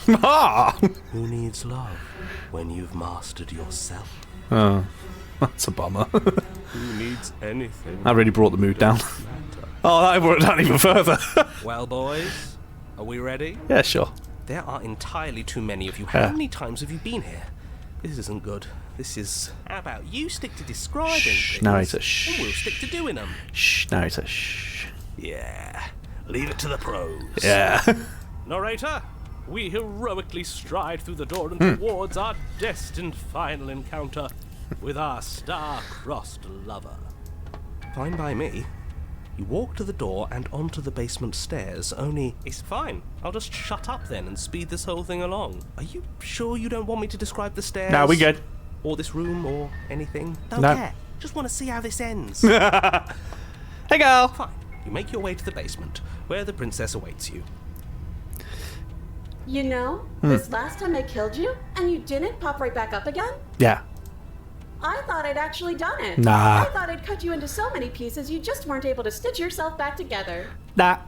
love? Ah! Who needs love when you've mastered yourself? Oh, that's a bummer. Who needs anything? That really brought the mood down. Oh, that brought it down even further. Well, boys, are we ready? Yeah, sure. There are entirely too many of you. How many times have you been here? This isn't good. This is... How about you stick to describing things, narrator, and we'll stick to doing them. Shh, narrator, shh. Yeah, leave it to the pros. Yeah. Narrator, we heroically stride through the door and towards our destined final encounter with our star-crossed lover. Fine by me. You walk to the door and onto the basement stairs, only... It's fine. I'll just shut up then and speed this whole thing along. Are you sure you don't want me to describe the stairs? No, we good. Or this room, or anything? Don't No. care. Just want to see how this ends. Hey, girl. Fine. You make your way to the basement, where the princess awaits you. You know, this last time I killed you, and you didn't pop right back up again? Yeah. I thought I'd actually done it. Nah. I thought I'd cut you into so many pieces you just weren't able to stitch yourself back together. Nah.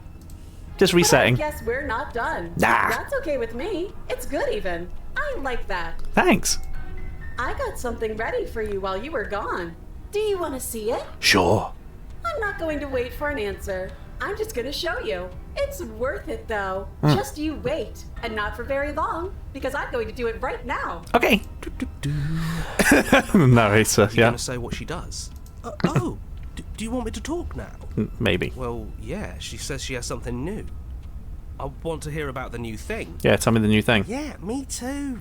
Just But I resetting. guess we're not done. Nah. That's okay with me. It's good even. I like that. Thanks. I got something ready for you while you were gone. Do you want to see it? Sure. I'm not going to wait for an answer. I'm just going to show you. It's worth it though. Just you wait. And not for very long, because I'm going to do it right now. Okay. Narrator, You're yeah. gonna say what she does? Do you want me to talk now? Maybe. Well, yeah, she says she has something new. I want to hear about the new thing. Yeah, tell me the new thing. Yeah, me too.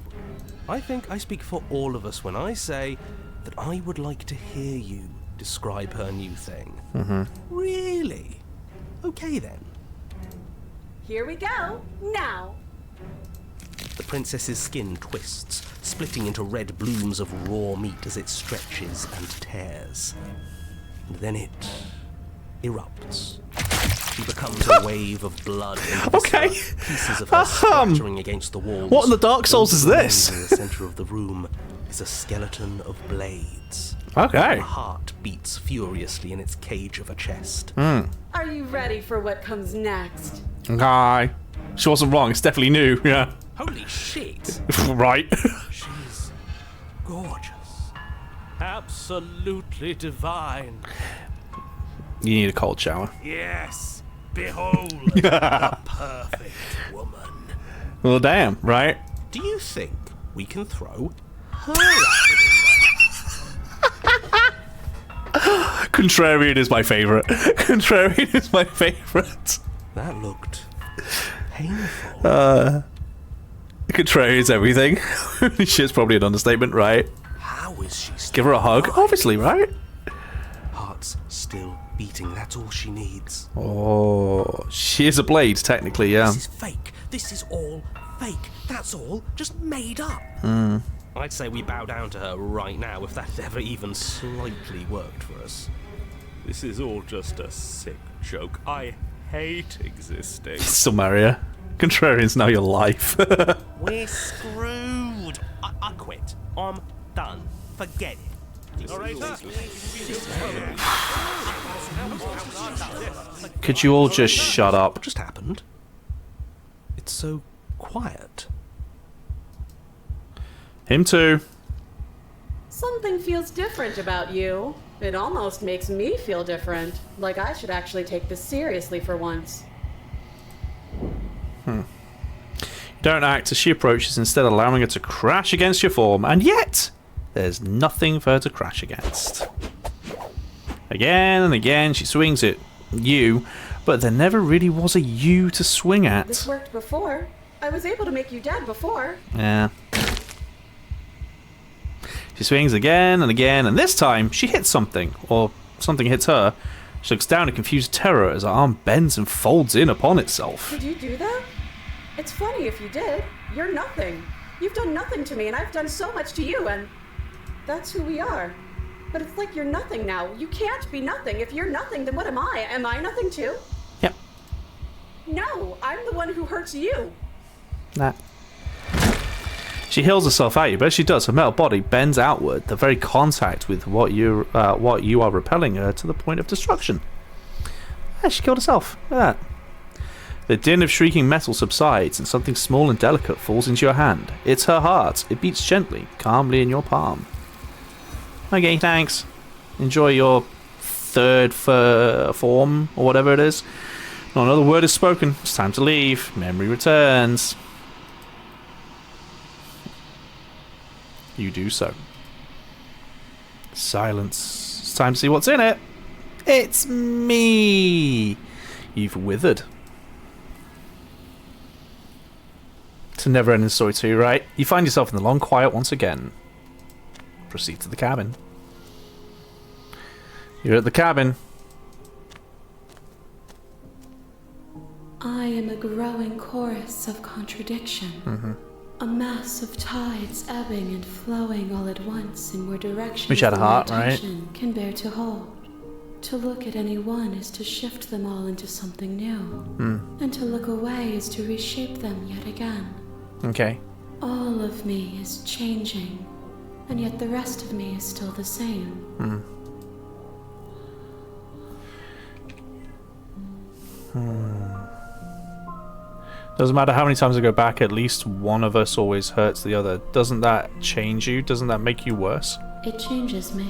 I think I speak for all of us when I say that I would like to hear you describe her new thing. Really? Okay then. Here we go. Now. The princess's skin twists, splitting into red blooms of raw meat as it stretches and tears. And then it erupts. She becomes a wave of blood and Okay. pieces of her splattering against the walls. What in the Dark Souls is this? In the center of the room is a skeleton of blades. Okay. Her heart beats furiously in its cage of a chest. Are you ready for what comes next? Okay. She wasn't wrong. It's definitely new. Yeah. Holy shit! Right. She's gorgeous. Absolutely divine. You need a cold shower. Yes, behold, the perfect woman. Well, damn. Right. Do you think we can throw her out the Contrarian is my favorite. Contrarian is my favorite. window? That looked painful. Contrarian's everything. Shit's probably an understatement, right? How is she still Give her a hug. alive? Obviously, right? Heart's still beating, that's all she needs. Oh, she is a blade, technically, yeah. This is fake. This is all fake. That's all just made up. I'd say we bow down to her right now if that had ever even slightly worked for us. This is all just a sick joke. I hate existing. Still marry her. Contrarian's now your life. We're screwed. I quit. I'm done. Forget it. Could you all just shut up? What just happened? It's so quiet. Him too. Something feels different about you. It almost makes me feel different. Like I should actually take this seriously for once. Don't act as she approaches, instead allowing her to crash against your form, and yet there's nothing for her to crash against. Again and again she swings at you, but there never really was a you to swing This at. worked before. I was able to make you dead before. Yeah. She swings again and again, and this time she hits something, or something hits her. She looks down in confused terror as her arm bends and folds in upon itself. Did you do that? It's funny if you did. You're nothing. You've done nothing to me, and I've done so much to you, and that's who we are. But it's like you're nothing now. You can't be nothing. If you're nothing, then what am I? Am I nothing too? Yep. No, I'm the one who hurts you. Nah. She heals herself at you, but as she does, her metal body bends outward, the very contact with what you are repelling her to the point of destruction. Ah, she killed herself. Look at that. The din of shrieking metal subsides, and something small and delicate falls into your hand. It's her heart. It beats gently, calmly in your palm. Okay, thanks. Enjoy your third form, or whatever it is. Not another word is spoken. It's time to leave. Memory returns. You do so. Silence. It's time to see what's in it. It's me. You've withered. It's a never-ending story too, right? You find yourself in the long quiet once again. Proceed to the cabin. You're at the cabin. I am a growing chorus of contradiction. A mass of tides ebbing and flowing all at once in where directions Which had a heart, my right? attention can bear to hold. To look at any one is to shift them all into something new. And to look away is to reshape them yet again. Okay. All of me is changing, and yet the rest of me is still the same. Doesn't matter how many times I go back, at least one of us always hurts the other. Doesn't that change you? Doesn't that make you worse? It changes me.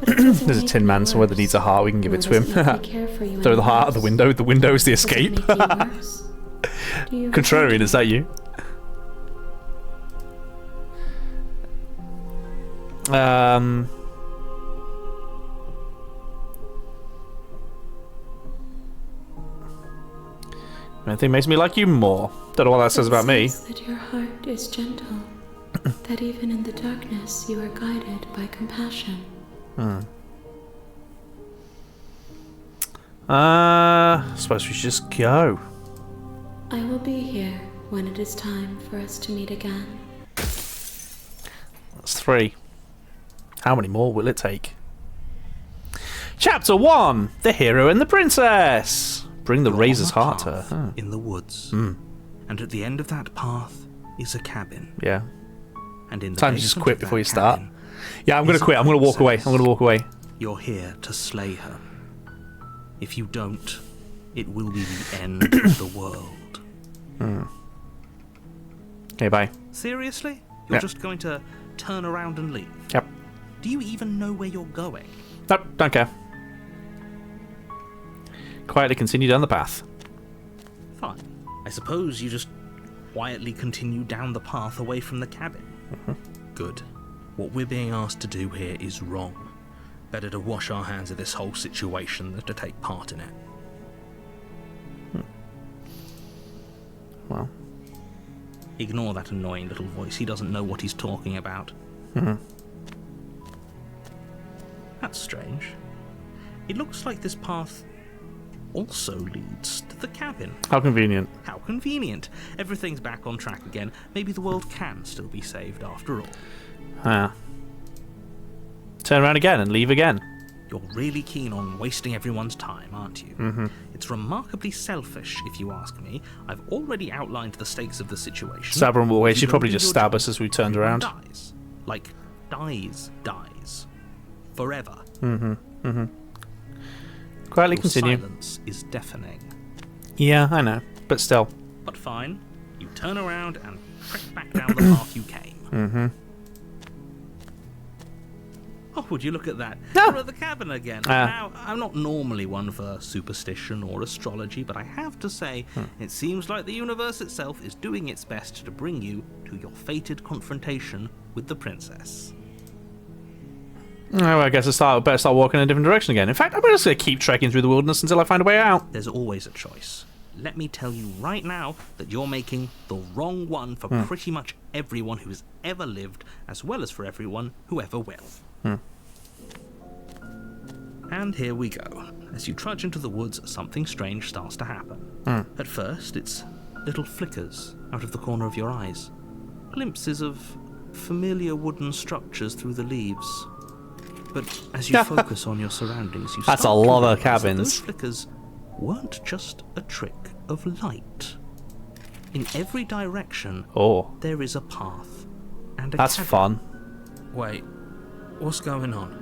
But it doesn't There's a make tin me man somewhere that worse, needs a heart. We can give nor it to does him. it make me care for you Throw the any heart out the less. window. The window is the Does it escape. make you worse? Do you Contrarian, resent is that you? Anything makes me like you more. Don't know what that says about me. It says that your heart is gentle, that even in the darkness you are guided by compassion. Suppose we should just go. I will be here when it is time for us to meet again. That's 3. How many more will it take? Chapter 1: The Hero and the Princess. Bring the You're razor's on a heart to path her. in the woods, and at the end of that path is a cabin. Yeah. And in the Time to just basement quit of before that you start. cabin Yeah, I'm gonna is a quit. I'm gonna walk away. I'm princess. gonna walk away. You're here to slay her. If you don't, it will be the end of the world. Okay, bye. Seriously? You're Yeah. just going to turn around and leave? Yep. Do you even know where you're going? Nope, don't care. Quietly continue down the path. Fine. I suppose you just quietly continue down the path away from the cabin. Good. What we're being asked to do here is wrong. Better to wash our hands of this whole situation than to take part in it. Well. Ignore that annoying little voice. He doesn't know what he's talking about. That's strange. It looks like this path also leads to the cabin. How convenient. How convenient. Everything's back on track again. Maybe the world can still be saved after all. Ah. Turn around again and leave again. You're really keen on wasting everyone's time, aren't you? It's remarkably selfish, if you ask me. I've already outlined the stakes of the situation. Stab her away. If you She'd don't probably do just your stab job, us as we turned everyone around. Dies. Like, dies. Forever. Quietly Your continue. silence is deafening. Yeah, I know. But still. But fine. You turn around and trek back down the path you came. Oh, would you look at that? No. We're at the cabin again. Ah. Now, I'm not normally one for superstition or astrology, but I have to say, it seems like the universe itself is doing its best to bring you to your fated confrontation with the princess. Oh, I guess better start walking in a different direction again. In fact, I'm just going to keep trekking through the wilderness until I find a way out. There's always a choice. Let me tell you right now that you're making the wrong one for pretty much everyone who's ever lived, as well as for everyone who ever will. And here we go. As you trudge into the woods, something strange starts to happen. At first, it's little flickers out of the corner of your eyes. Glimpses of familiar wooden structures through the leaves. But as you focus on your surroundings, you That's start a lot to of realise that cabins. those flickers weren't just a trick of light. In every direction, Oh, there is a path and a that's cabin. fun. Wait, what's going on?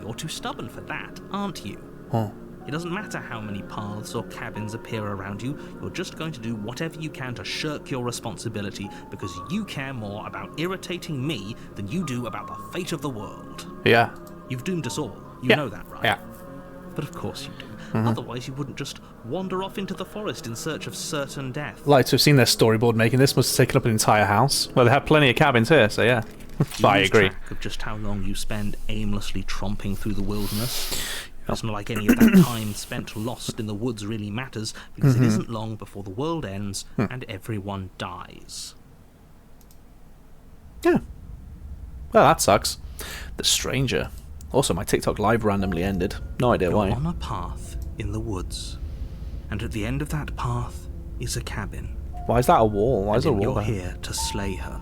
You're too stubborn for that, aren't you? Oh. It doesn't matter how many paths or cabins appear around you, you're just going to do whatever you can to shirk your responsibility because you care more about irritating me than you do about the fate of the world. Yeah. You've doomed us all. You Yeah. know that, right? Yeah. But of course you do. Otherwise you wouldn't just wander off into the forest in search of certain death. I'd like to have seen their storyboard making this. Must have taken up an entire house. Well, they have plenty of cabins here, so yeah. You I lose agree. track of just how long you spend aimlessly tromping through the wilderness. It's not like any of that time spent lost in the woods really matters, because it isn't long before the world ends and everyone dies. Yeah. Well, that sucks. The Stranger. Also, my TikTok live randomly ended. No idea You're why. on a path in the woods, and at the end of that path is a cabin. Why is that a wall? Why is there a And wall you're there? here to slay her.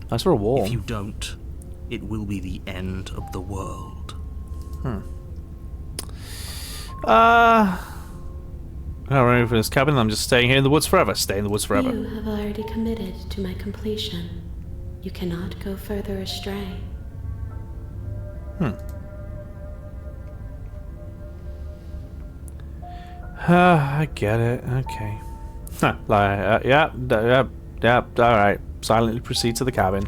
Why is there a wall? If you don't, it will be the end of the world. I don't remember for this cabin. I'm just staying here in the woods forever. Stay in the woods forever. You have already committed to my completion. You cannot go further astray. I get it. Okay. Huh. Yep. All right. Silently proceed to the cabin.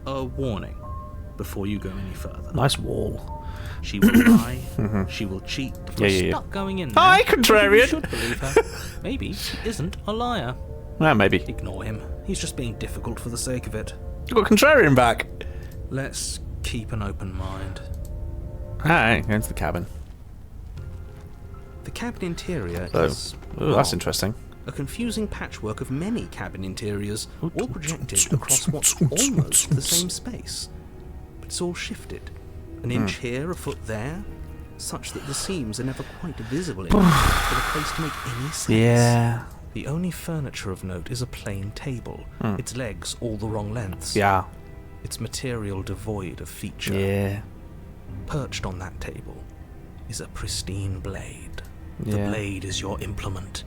A warning before you go any further. Nice wall. She will lie, she will cheat. If you're Yeah. stuck going in there, Hi, maybe contrarian. you should believe her. Maybe she isn't a liar. Maybe. Ignore him. He's just being difficult for the sake of it. You got contrarian back. Let's keep an open mind. All right. Go into the cabin. The cabin interior Oh. is Ooh, that's well, interesting. a confusing patchwork of many cabin interiors, all projected across what's almost the same space. But it's all shifted. An inch here, a foot there, such that the seams are never quite visible enough for the place to make any sense. Yeah. The only furniture of note is a plain table, its legs all the wrong lengths, Yeah. its material devoid of feature. Yeah. Perched on that table is a pristine blade. The Yeah. blade is your implement.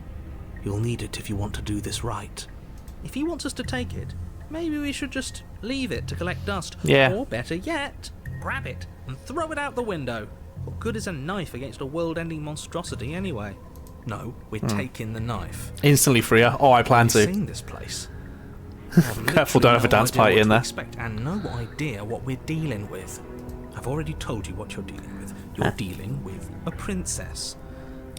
You'll need it if you want to do this right. If he wants us to take it, maybe we should just leave it to collect dust. Yeah. Or better yet, grab it and throw it out the window. What good is a knife against a world-ending monstrosity anyway? No, we're taking the knife. Instantly freer. Oh, I plan I've to. seen this place. I've Careful, literally don't have a no dance idea party what in to there. Expect and no idea what we're dealing with. I've already told you what you're dealing with. You're dealing with a princess.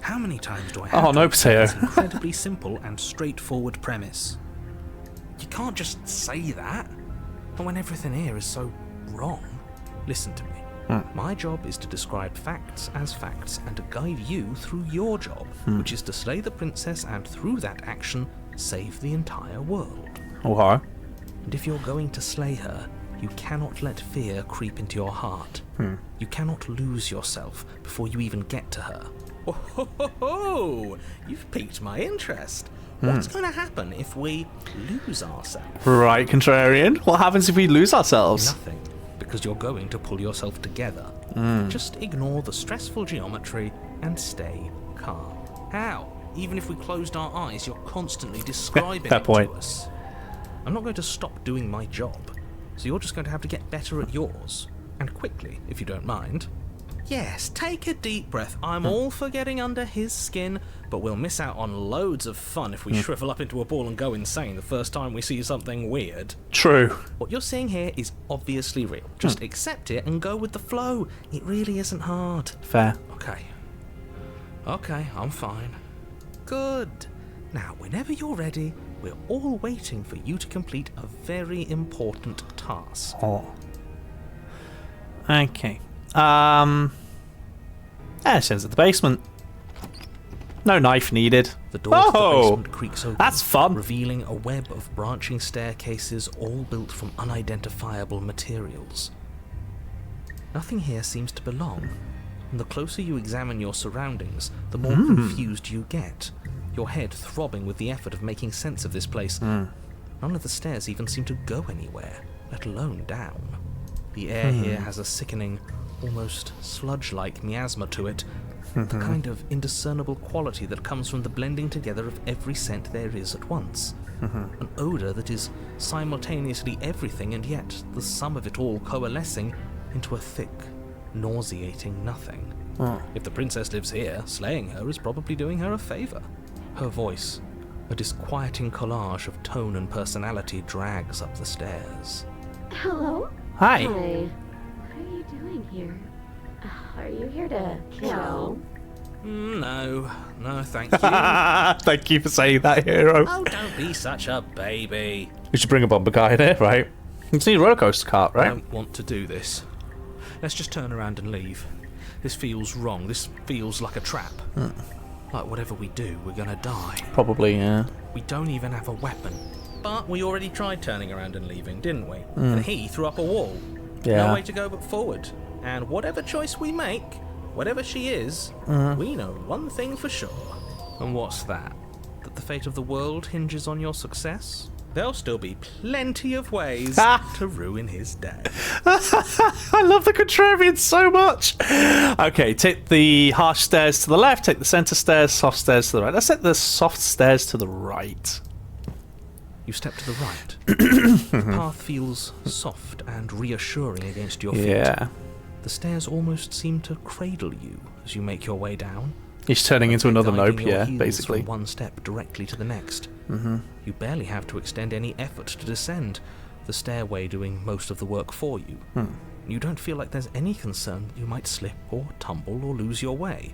How many times do I have Oh, to no, explain this potato. incredibly simple and straightforward premise? You can't just say that. But when everything here is so wrong. Listen to me. My job is to describe facts as facts and to guide you through your job, which is to slay the princess and through that action, save the entire world. Okay. And if you're going to slay her, you cannot let fear creep into your heart. You cannot lose yourself before you even get to her. Oh, ho, ho, ho. You've piqued my interest. What's going to happen if we lose ourselves? Right, contrarian. What happens if we lose ourselves? Nothing, because you're going to pull yourself together. Just ignore the stressful geometry and stay calm. How? Even if we closed our eyes, you're constantly describing Fair it point. to us. I'm not going to stop doing my job, so you're just going to have to get better at yours. And quickly, if you don't mind. Yes, take a deep breath. I'm all for getting under his skin, but we'll miss out on loads of fun if we shrivel up into a ball and go insane the first time we see something weird. True. What you're seeing here is obviously real. Just accept it and go with the flow. It really isn't hard. Fair. Okay, I'm fine. Good. Now, whenever you're ready, we're all waiting for you to complete a very important task. Oh. Okay. It says at the basement. No knife needed. The door to the Oh, basement creaks open, that's fun. revealing a web of branching staircases all built from unidentifiable materials. Nothing here seems to belong, and the closer you examine your surroundings, the more confused you get, your head throbbing with the effort of making sense of this place. None of the stairs even seem to go anywhere, let alone down. The air here has a sickening, almost sludge-like miasma to it, the kind of indiscernible quality that comes from the blending together of every scent there is at once. An odour that is simultaneously everything and yet the sum of it all coalescing into a thick, nauseating nothing. If the princess lives here, slaying her is probably doing her a favour. Her voice, a disquieting collage of tone and personality, drags up the stairs. Hello? Hi. Hi. What are you doing here? Are you here to kill? No, thank you. Thank you for saying that, hero. Oh, don't be such a baby. We should bring a bumper car in here, right? You see a roller coaster cart, I right? don't want to do this. Let's just turn around and leave. This feels wrong. This feels like a trap. Like whatever we do, we're gonna die. Probably, yeah. We don't even have a weapon. But we already tried turning around and leaving, didn't we? And he threw up a wall. Yeah. No way to go but forward. And whatever choice we make, whatever she is, we know one thing for sure. And what's that? That the fate of the world hinges on your success? There'll still be plenty of ways to ruin his day. I love the contrarian so much. Okay, take the harsh stairs to the left, take the centre stairs, soft stairs to the right. Let's take the soft stairs to the right. You step to the right. The path feels soft and reassuring against your feet. Yeah. The stairs almost seem to cradle you as you make your way down. He's turning into another guiding nope, your yeah, heels basically. From one step directly to the next. You barely have to extend any effort to descend, the stairway doing most of the work for you. You don't feel like there's any concern that you might slip or tumble or lose your way.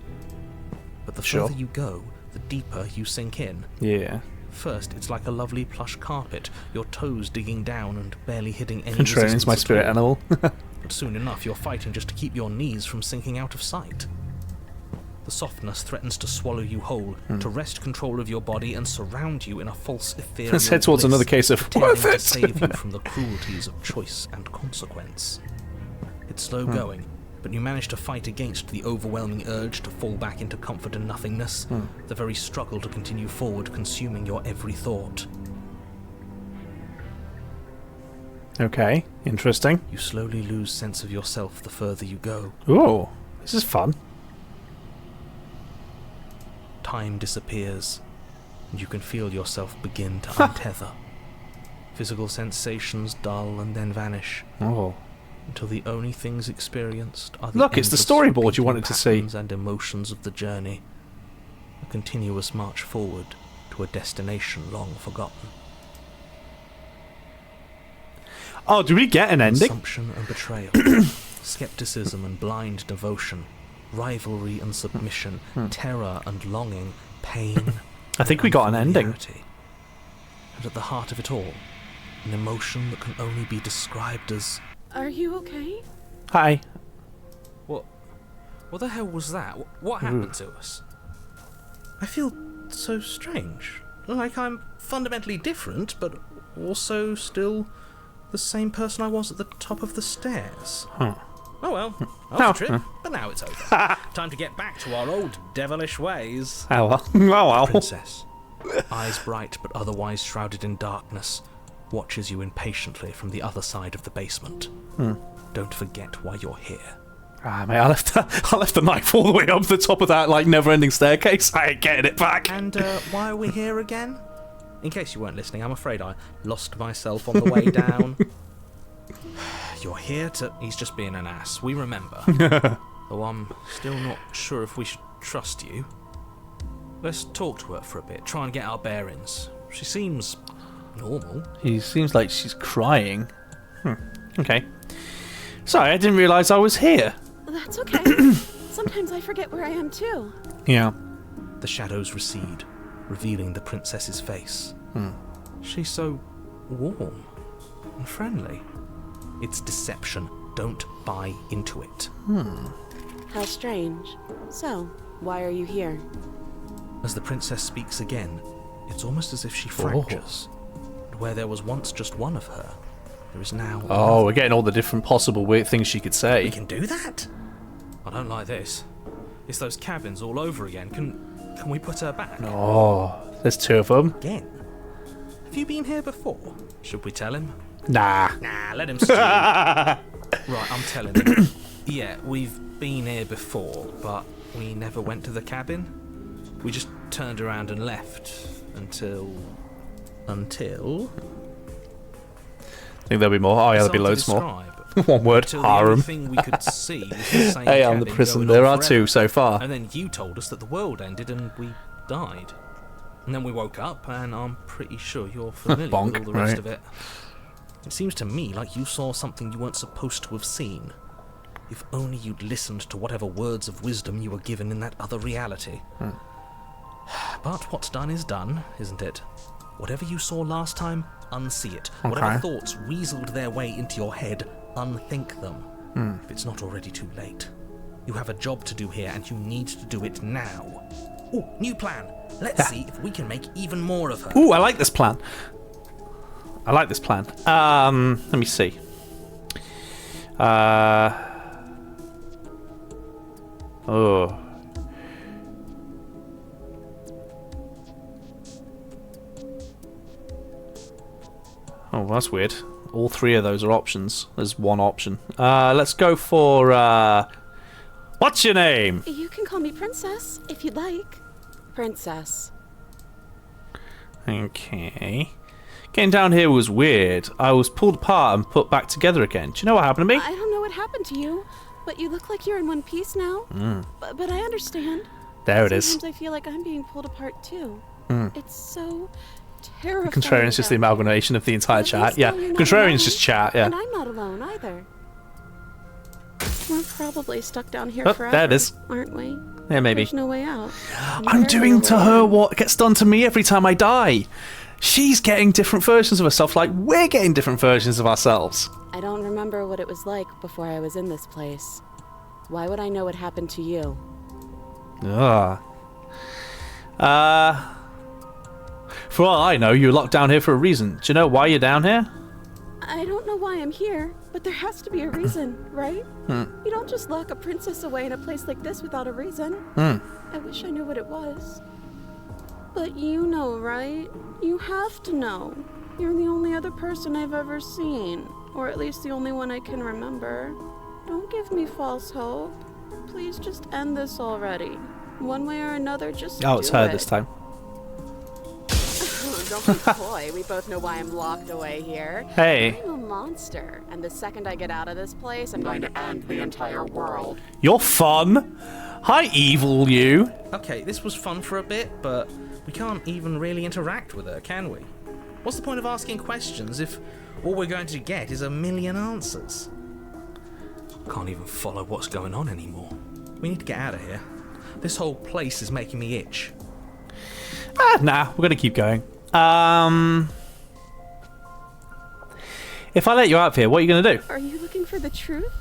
But the further you go, the deeper you sink in. Yeah. First, it's like a lovely plush carpet, your toes digging down and barely hitting any Contrarian's my resistance spirit at all. animal. But soon enough, you're fighting just to keep your knees from sinking out of sight. The softness threatens to swallow you whole, to wrest control of your body and surround you in a false ethereal Let's head towards bliss, another case of pretending worth to it. save you from the cruelties of choice and consequence. It's slow going, but you manage to fight against the overwhelming urge to fall back into comfort and nothingness, the very struggle to continue forward consuming your every thought. Okay, interesting. You slowly lose sense of yourself the further you go. Ooh, this is fun. Time disappears, and you can feel yourself begin to untether. Physical sensations dull and then vanish, Oh. until the only things experienced are the Look, it's the endless storyboard you repeating wanted to see. patterns and emotions of the journey. A continuous march forward to a destination long forgotten. Oh, do we get an ending? Assumption and betrayal, skepticism and blind devotion, rivalry and submission, terror and longing, pain. I think we got an ending. unfamiliarity. And at the heart of it all, an emotion that can only be described as... Are you okay? Hi. What the hell was that? What happened to us? I feel so strange. Like I'm fundamentally different, but also still the same person I was at the top of the stairs. Huh. Oh well, that was a trip, but now it's over. Time to get back to our old devilish ways. Oh well. Oh well. Princess, eyes bright but otherwise shrouded in darkness, watches you impatiently from the other side of the basement. Don't forget why you're here. Ah, mate, I left the knife all the way up the top of that like never-ending staircase. I ain't getting it back. And why are we here again? In case you weren't listening, I'm afraid I lost myself on the way down. You're here to... He's just being an ass. We remember. Though I'm still not sure if we should trust you. Let's talk to her for a bit. Try and get our bearings. She seems normal. He seems like she's crying. Okay. Sorry, I didn't realise I was here. That's okay. Sometimes I forget where I am too. Yeah. The shadows recede, revealing the princess's face. She's so warm and friendly. It's deception. Don't buy into it. How strange. So, why are you here? As the princess speaks again, it's almost as if she fractures. And where there was once just one of her, there is now... Oh, we're getting all the different possible weird things she could We say. can do that? I don't like this. It's those cabins all over again. Can we put her back? Oh, there's two of them. Again? Have you been here before? Should we tell him? Nah. Nah, let him stew. Right, I'm telling you. Yeah, we've been here before, but we never went to the cabin. We just turned around and left until. I think there'll be more. Oh yeah, there'll be loads more. One word, Until harem. the only thing we could see was the same Hey, I'm the cabin prison. going There on are forever. 2 so far. And then you told us that the world ended and we died. And then we woke up, and I'm pretty sure you're familiar Bonk, with all the rest right. of it. It seems to me like you saw something you weren't supposed to have seen. If only you'd listened to whatever words of wisdom you were given in that other reality. But what's done is done, isn't it? Whatever you saw last time, unsee it. Whatever Okay. thoughts weaseled their way into your head, unthink them. If it's not already too late. You have a job to do here, and you need to do it now. Ooh, new plan. Let's see if we can make even more of her. Ooh, I like this plan. Let me see. Oh. Oh, that's weird. All 3 of those are options. There's one option. Let's go for, what's your name? You can call me Princess, if you'd like. Princess. Okay. Getting down here was weird. I was pulled apart and put back together again. Do you know what happened to me? I don't know what happened to you, but you look like you're in one piece now. But I understand. There it is. Sometimes I feel like I'm being pulled apart too. It's so terrifying. Contrarian's just the out there. amalgamation of the entire But at least chat. Yeah, now you're not Contrarian's alone, just chat. Yeah. And I'm not alone either. We're probably stuck down here Oh, forever, there it is. aren't we? Yeah, maybe. There's no way out. I'm There's doing no to way her out. what gets done to me every time I die. She's getting different versions of herself, like we're getting different versions of ourselves. I don't remember what it was like before I was in this place. Why would I know what happened to you? Ugh. For all I know, you're locked down here for a reason. Do you know why you're down here? I don't know why I'm here, but there has to be a reason, right? You don't just lock a princess away in a place like this without a reason. I wish I knew what it was. But you know, right? You have to know. You're the only other person I've ever seen. Or at least the only one I can remember. Don't give me false hope. Please just end this already. One way or another, just Oh, it's do her it. this time. Don't be coy. We both know why I'm locked away here. Hey, I'm a monster, and the second I get out of this place, I'm going to end the entire world. you're fun. Hi, evil you. Okay, this was fun for a bit, but we can't even really interact with her, can we? What's the point of asking questions if all we're going to get is a million answers? Can't even follow what's going on anymore. We need to get out of here. This whole place is making me itch. Nah, we're gonna keep going. If I let you out of here, what are you gonna do? Are you looking for the truth?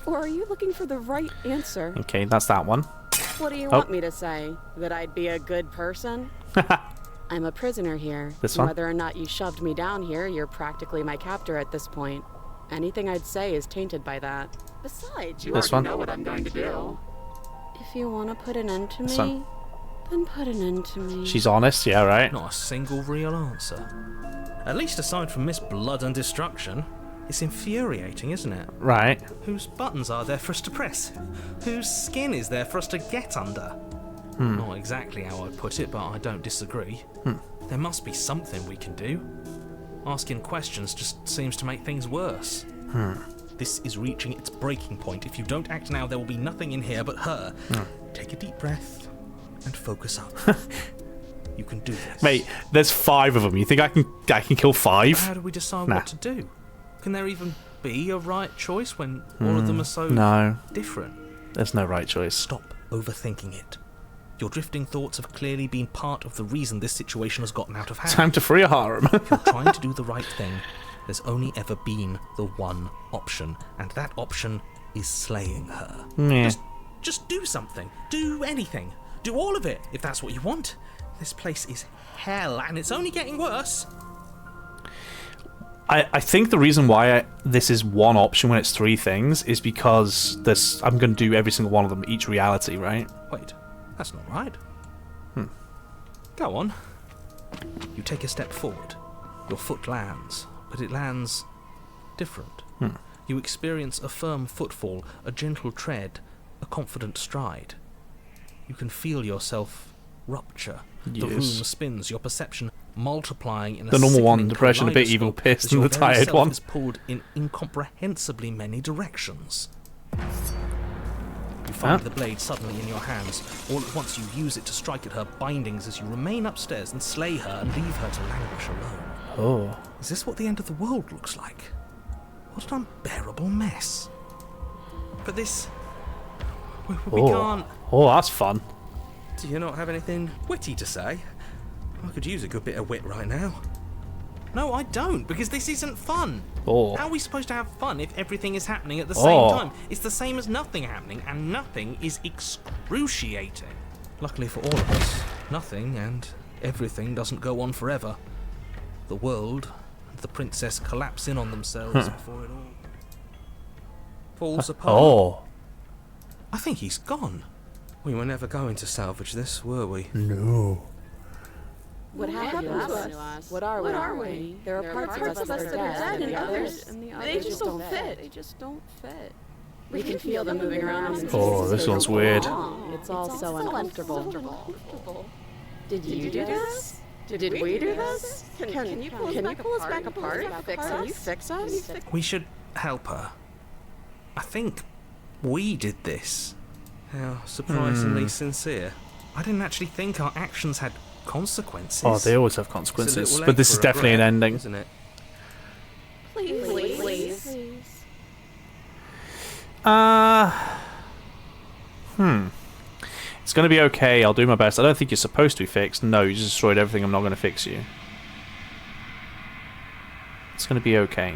Or are you looking for the right answer? Okay, that's that one. What do you Oh. want me to say? That I'd be a good person? I'm a prisoner here. This one? Whether or not you shoved me down here, you're practically my captor at this point. Anything I'd say is tainted by that. Besides, you This already one? know what I'm going to do. If you want to put an end to This me, one? then put an end to me. She's honest, yeah, right? Not a single real answer. At least aside from Miss Blood and Destruction. It's infuriating, isn't it? Right. Whose buttons are there for us to press? Whose skin is there for us to get under? Not exactly how I'd put it, but I don't disagree. There must be something we can do. Asking questions just seems to make things worse. This is reaching its breaking point. If you don't act now, there will be nothing in here but her. Take a deep breath and focus up. You can do this. Mate, there's 5 of them. You think I can kill 5? How do we decide Nah. what to do? Can there even be a right choice when all of them are so No, different? there's no right choice. Stop overthinking it. Your drifting thoughts have clearly been part of the reason this situation has gotten out of hand. Time to free a harem. If you're trying to do the right thing, there's only ever been the one option, and that option is slaying her. Yeah. Just do something. Do anything. Do all of it, if that's what you want. This place is hell, and it's only getting worse. I think the reason why this is one option when it's 3 things is because I'm going to do every single one of them, each reality, right? Wait, that's not right. Go on. You take a step forward. Your foot lands, but it lands different. You experience a firm footfall, a gentle tread, a confident stride. You can feel yourself rupture. The room spins, your perception multiplying in a The normal one, sickening depression, a bit evil, kaleidoscope pissed, as and your the very tired self one. is pulled in incomprehensibly many directions. You find the blade suddenly in your hands. All at once you use it to strike at her bindings as you remain upstairs and slay her and leave her to languish alone. Oh. Is this what the end of the world looks like? What an unbearable mess. But this... We can't... Oh, that's fun. Do you not have anything witty to say? I could use a good bit of wit right now. No, I don't, because this isn't fun. Oh. How are we supposed to have fun if everything is happening at the Oh. same time? It's the same as nothing happening, and nothing is excruciating. Luckily for all of us, nothing and everything doesn't go on forever. The world and the princess collapse in on themselves before it all falls apart. Oh. I think he's gone. We were never going to salvage this, were we? No. What happened to us? What are we? There are parts of us that are dead, and others, they just don't fit. They just don't fit. We can feel them moving around. Oh, this one's weird. It's all so uncomfortable. Did you do this? Did we do this? Can you pull us back apart? Can you fix us? We should help her. I think we did this. How surprisingly sincere. I didn't actually think our actions had consequences. Oh, they always have It's a consequences. little But late this is for definitely an regret, ending. isn't it? Please. It's going to be okay. I'll do my best. I don't think you're supposed to be fixed. No, you just destroyed everything. I'm not going to fix you. It's going to be okay.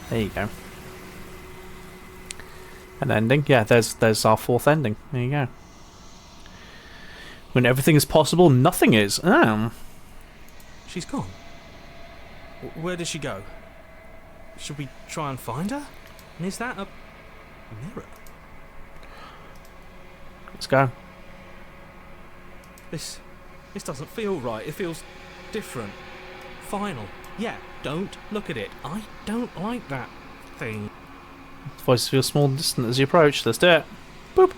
There you go. An ending. Yeah, there's our fourth ending. There you go. When everything is possible, nothing is. She's gone. Where did she go? Should we try and find her? And is that a mirror? Let's go. This doesn't feel right. It feels different. Final. Yeah, don't look at it. I don't like that thing. Voices feel small and distant as you approach. Let's do it. Boop.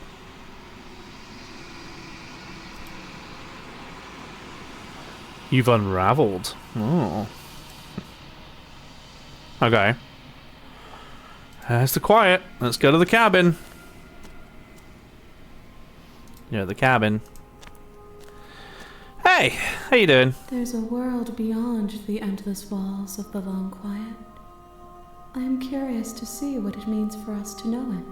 You've unraveled. Oh. Okay. There's the quiet. Let's go to the cabin. Yeah, the cabin. Hey, how you doing? There's a world beyond the endless walls of the long quiet. I am curious to see what it means for us to know it.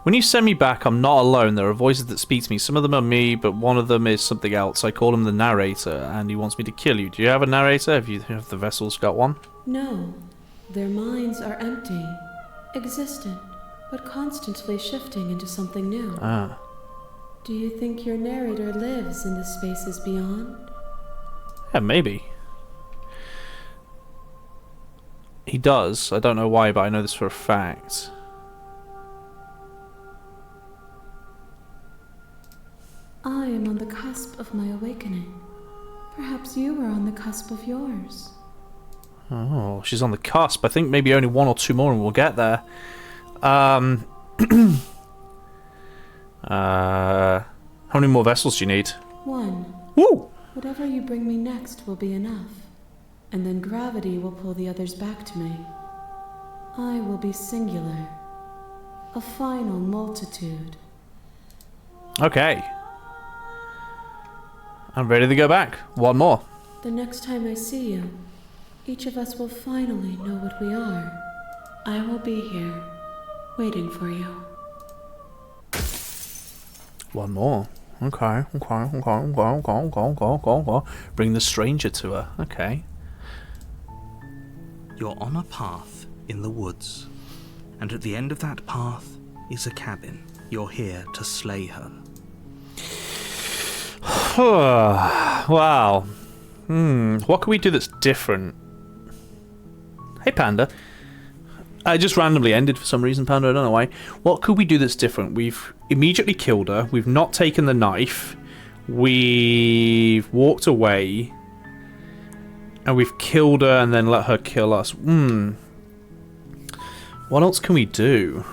When you send me back, I'm not alone. There are voices that speak to me. Some of them are me, but one of them is something else. I call him the narrator, and he wants me to kill you. Do you have a narrator? Have the vessel's got one? No, their minds are empty, existent, but constantly shifting into something new. Ah. Do you think your narrator lives in the spaces beyond? Yeah, maybe. He does. I don't know why, but I know this for a fact. I am on the cusp of my awakening. Perhaps you are on the cusp of yours. Oh, she's on the cusp. I think maybe only one or two more and we'll get there. How many more vessels do you need? One. Woo! Whatever you bring me next will be enough. And then gravity will pull the others back to me. I will be singular. A final multitude. Okay. I'm ready to go back. One more. The next time I see you, each of us will finally know what we are. I will be here, waiting for you. One more. Okay. Bring the stranger to her. Okay. You're on a path in the woods, and at the end of that path is a cabin. You're here to slay her. Wow. What can we do that's different? Hey, Panda. I just randomly ended for some reason, Panda. I don't know why. What could we do that's different? We've immediately killed her. We've not taken the knife. We've walked away. And we've killed her and then let her kill us. What else can we do?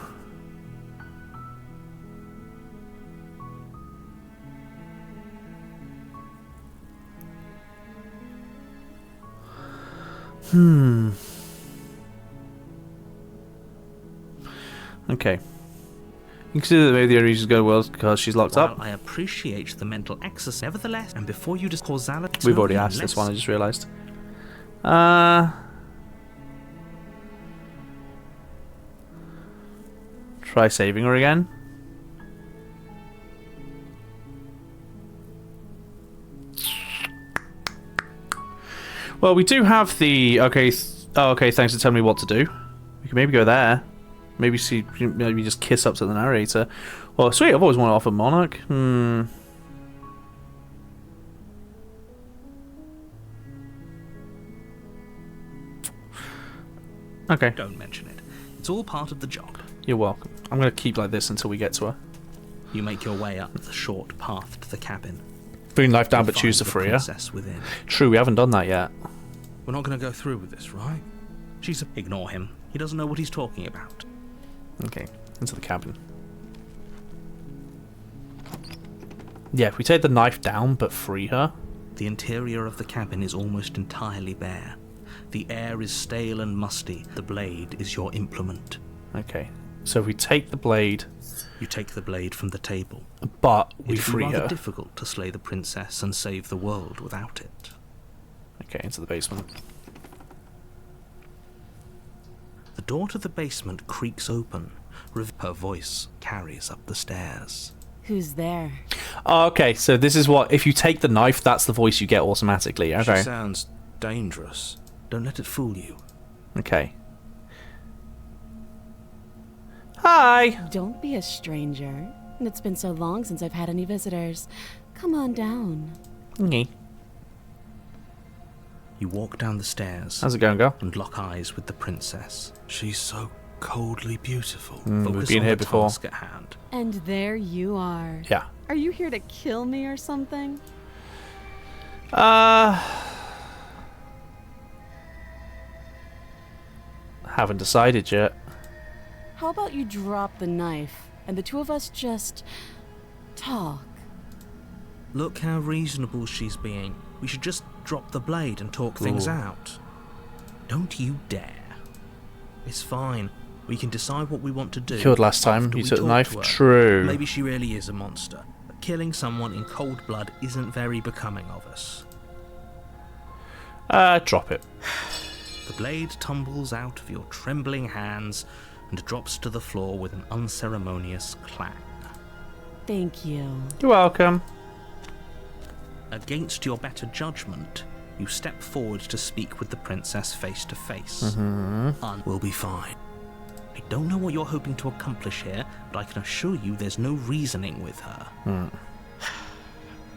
Okay. You consider that maybe the only reason she's going well is because she's locked While up. I appreciate the mental exercise, nevertheless, and before you just causality... We've already asked this one, I just realised. Try saving her again. Well, we do have the... Okay, okay, thanks for telling me what to do. We can maybe go there. Maybe maybe just kiss up to the narrator. Well, sweet, I've always wanted to offer Monarch. Okay. Don't mention it. It's all part of the job. You're welcome. I'm going to keep like this until we get to her. You make your way up the short path to the cabin. Bring knife down, but You'll choose to find the free her. princess within. True, we haven't done that yet. We're not going to go through with this, right? Ignore him. He doesn't know what he's talking about. Okay, into the cabin. Yeah, if we take the knife down, but free her. The interior of the cabin is almost entirely bare. The air is stale and musty. The blade is your implement. Okay, so if we take the blade... You take the blade from the table. But we It'd be free rather her. difficult to slay the princess and save the world without it. Okay, into the basement. The door to the basement creaks open. Her voice carries up the stairs. Who's there? Oh, okay, so this is what... If you take the knife, that's the voice you get automatically. Okay. She sounds dangerous. Don't let it fool you. Okay. Hi! Don't be a stranger. It's been so long since I've had any visitors. Come on down. Okay. You walk down the stairs How's it going, girl? and lock eyes with the princess. She's so coldly beautiful. We've Focus been on here the before. task at hand. And there you are. Yeah. Are you here to kill me or something? Haven't decided yet. How about you drop the knife and the two of us just talk? Look how reasonable she's being. We should just drop the blade and talk things Ooh. out. Don't you dare. It's fine. We can decide what we want to do. Killed last time. after You we took the talk knife. to her. True. Maybe she really is a monster. But killing someone in cold blood isn't very becoming of us. Drop it. The blade tumbles out of your trembling hands and drops to the floor with an unceremonious clang. Thank you. You're welcome. Against your better judgment, you step forward to speak with the princess face to face. We'll be fine. I don't know what you're hoping to accomplish here, but I can assure you there's no reasoning with her.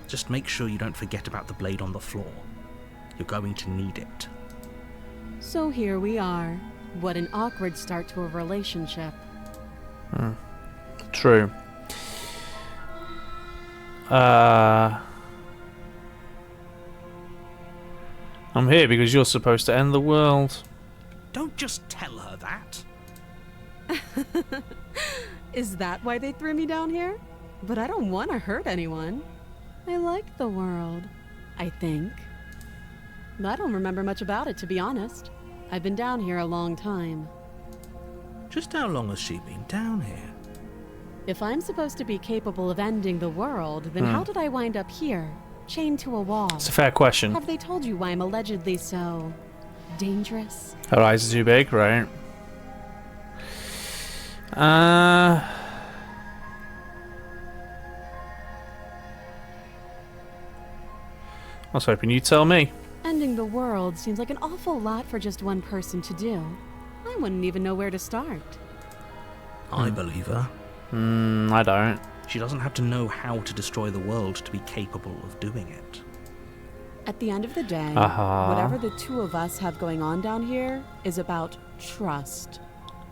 Just make sure you don't forget about the blade on the floor. You're going to need it. So here we are. What an awkward start to a relationship. True. I'm here because you're supposed to end the world. Don't just tell her that. Is that why they threw me down here? But I don't want to hurt anyone. I like the world, I think. I don't remember much about it, to be honest. I've been down here a long time. Just how long has she been down here? If I'm supposed to be capable of ending the world, then how did I wind up here, chained to a wall? It's a fair question. Have they told you why I'm allegedly so dangerous? Her eyes are too big, right? I was hoping you'd tell me. Ending the world seems like an awful lot for just one person to do. I wouldn't even know where to start. I believe her. I don't. She doesn't have to know how to destroy the world to be capable of doing it. At the end of the day, Uh-huh. whatever the two of us have going on down here is about trust.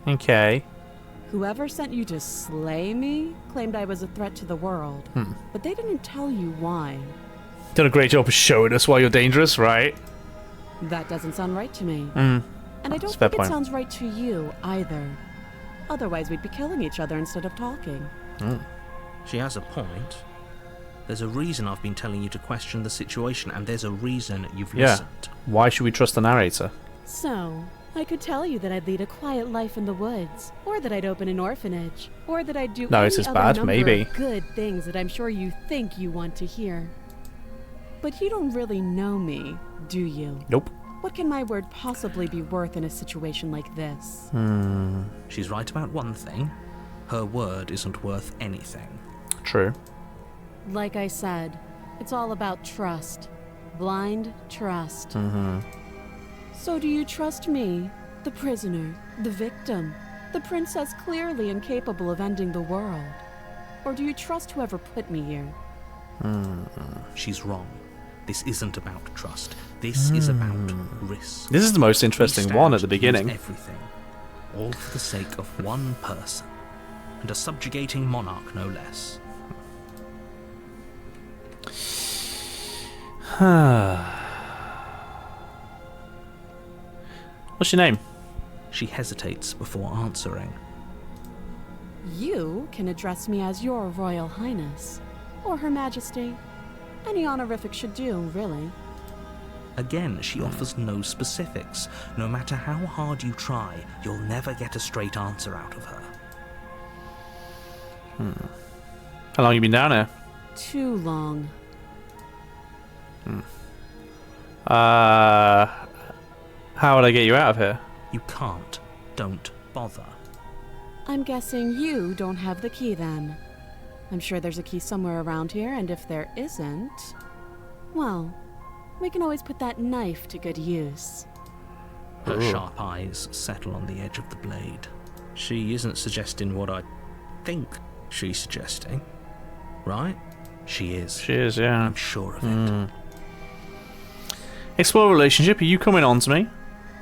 Okay. Whoever sent you to slay me claimed I was a threat to the world, but they didn't tell you why. Done a great job of showing us why you're dangerous, right? That doesn't sound right to me. Mm. And I don't That's a fair think it point. sounds right to you either. Otherwise, we'd be killing each other instead of talking. She has a point. There's a reason I've been telling you to question the situation, and there's a reason you've Yeah. listened. Why should we trust the narrator? So, I could tell you that I'd lead a quiet life in the woods, or that I'd open an orphanage, or that I'd do No, any it's as other bad, number maybe. of good things that I'm sure you think you want to hear. But you don't really know me, do you? Nope. What can my word possibly be worth in a situation like this? She's right about one thing. Her word isn't worth anything. True. Like I said, it's all about trust. Blind trust. So do you trust me, the prisoner, the victim, the princess clearly incapable of ending the world? Or do you trust whoever put me here? She's wrong. This isn't about trust. This is about risk. This is the most interesting We one at stand the to lose beginning. Everything, all for the sake of one person, and a subjugating monarch, no less. What's your name? She hesitates before answering. You can address me as your Royal Highness, or Her Majesty. Any honorific should do, really. Again, she offers no specifics. No matter how hard you try, you'll never get a straight answer out of her. How long you been down here? Too long. How would I get you out of here? You can't. Don't bother. I'm guessing you don't have the key then. I'm sure there's a key somewhere around here, and if there isn't, well, we can always put that knife to good use. Her sharp eyes settle on the edge of the blade. She isn't suggesting what I think she's suggesting, right? She is. She is, yeah. I'm sure of it. Explore relationship. Are you coming on to me?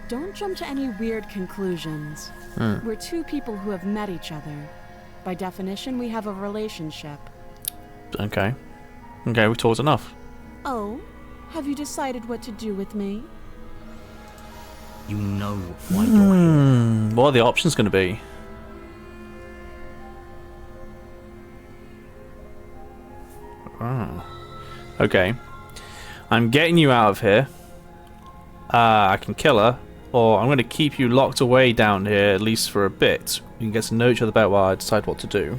Don't jump to any weird conclusions. We're two people who have met each other. By definition, we have a relationship. Okay. Okay, we've talked enough. Oh, have you decided what to do with me? You know why you're here. What are the options going to be? Okay. I'm getting you out of here. I can kill her, or I'm going to keep you locked away down here, at least for a bit. We can get to know each other better while I decide what to do.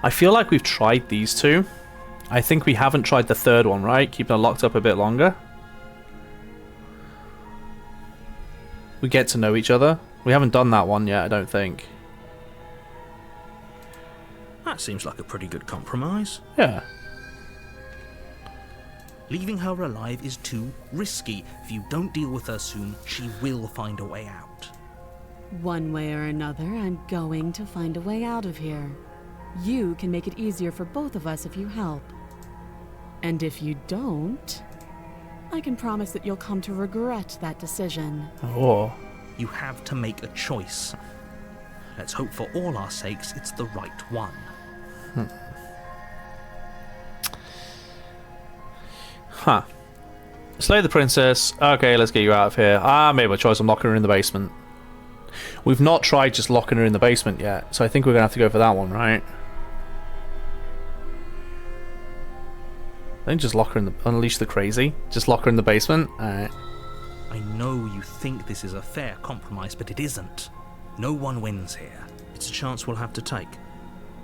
I feel like we've tried these two. I think we haven't tried the third one, right? Keeping her locked up a bit longer. We get to know each other. We haven't done that one yet, I don't think. That seems like a pretty good compromise. Yeah. Leaving her alive is too risky. If you don't deal with her soon, she will find a way out. One way or another, I'm going to find a way out of here. You can make it easier for both of us if you help. And if you don't, I can promise that you'll come to regret that decision. Oh. You have to make a choice. Let's hope for all our sakes it's the right one. Huh. Slay the princess. Okay, let's get you out of here. I made my choice. I'm locking her in the basement. We've not tried just locking her in the basement yet, so I think we're going to have to go for that one, right? I think just lock her in the... Unleash the crazy. Just lock her in the basement. Alright. I know you think this is a fair compromise, but it isn't. No one wins here. It's a chance we'll have to take.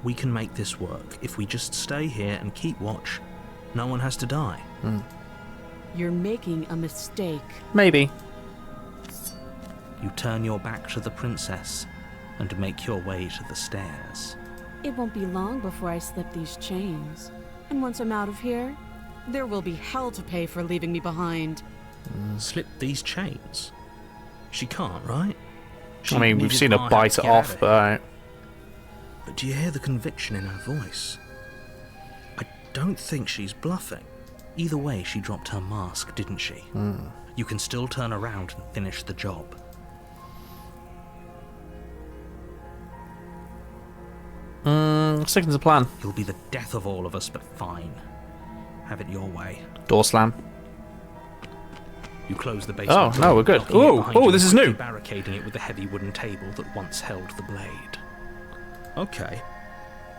We can make this work. If we just stay here and keep watch, no one has to die. You're making a mistake. Maybe. You turn your back to the princess and make your way to the stairs. It won't be long before I slip these chains. And once I'm out of here, there will be hell to pay for leaving me behind. Slip these chains? She can't, right? I mean, we've seen her bite it off, but... But do you hear the conviction in her voice? I don't think she's bluffing. Either way, she dropped her mask, didn't she? You can still turn around and finish the job. Sticking to the plan. You'll be the death of all of us, but fine. Have it your way. Door slam. You close the basement. Oh, no, we're good. locking it Ooh, behind ooh, you this is and new. barricading it with the heavy wooden table that once held the blade. Okay.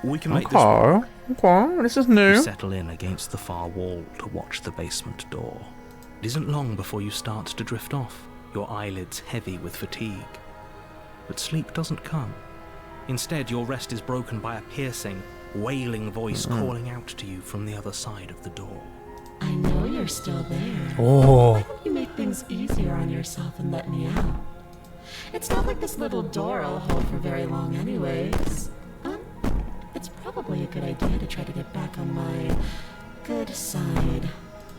We can make this work. Okay, this is You new. settle in against the far wall to watch the basement door. It isn't long before you start to drift off, your eyelids heavy with fatigue. But sleep doesn't come. Instead, your rest is broken by a piercing, wailing voice calling out to you from the other side of the door. I know you're still there. Oh. Why don't you make things easier on yourself and let me out? It's not like this little door I'll hold for very long anyways. It's probably a good idea to try to get back on my good side.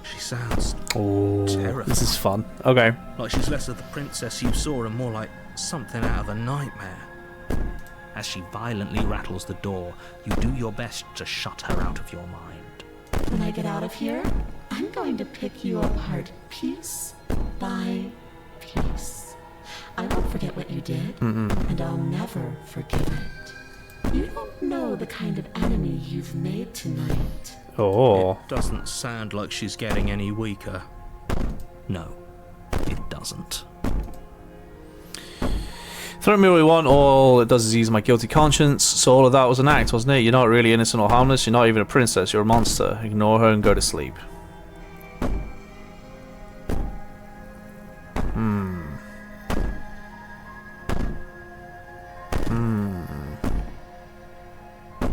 She sounds Oh, terrifying. this is fun. Okay. Like she's less of the princess you saw and more like something out of a nightmare. As she violently rattles the door, you do your best to shut her out of your mind. When I get out of here, I'm going to pick you apart piece by piece. I won't forget what you did, and I'll never forgive it. You don't know the kind of enemy you've made tonight. Oh. It doesn't sound like she's getting any weaker. No, it doesn't. Throw me what you want, all it does is ease my guilty conscience, so all of that was an act, wasn't it? You're not really innocent or harmless, you're not even a princess, you're a monster. Ignore her and go to sleep.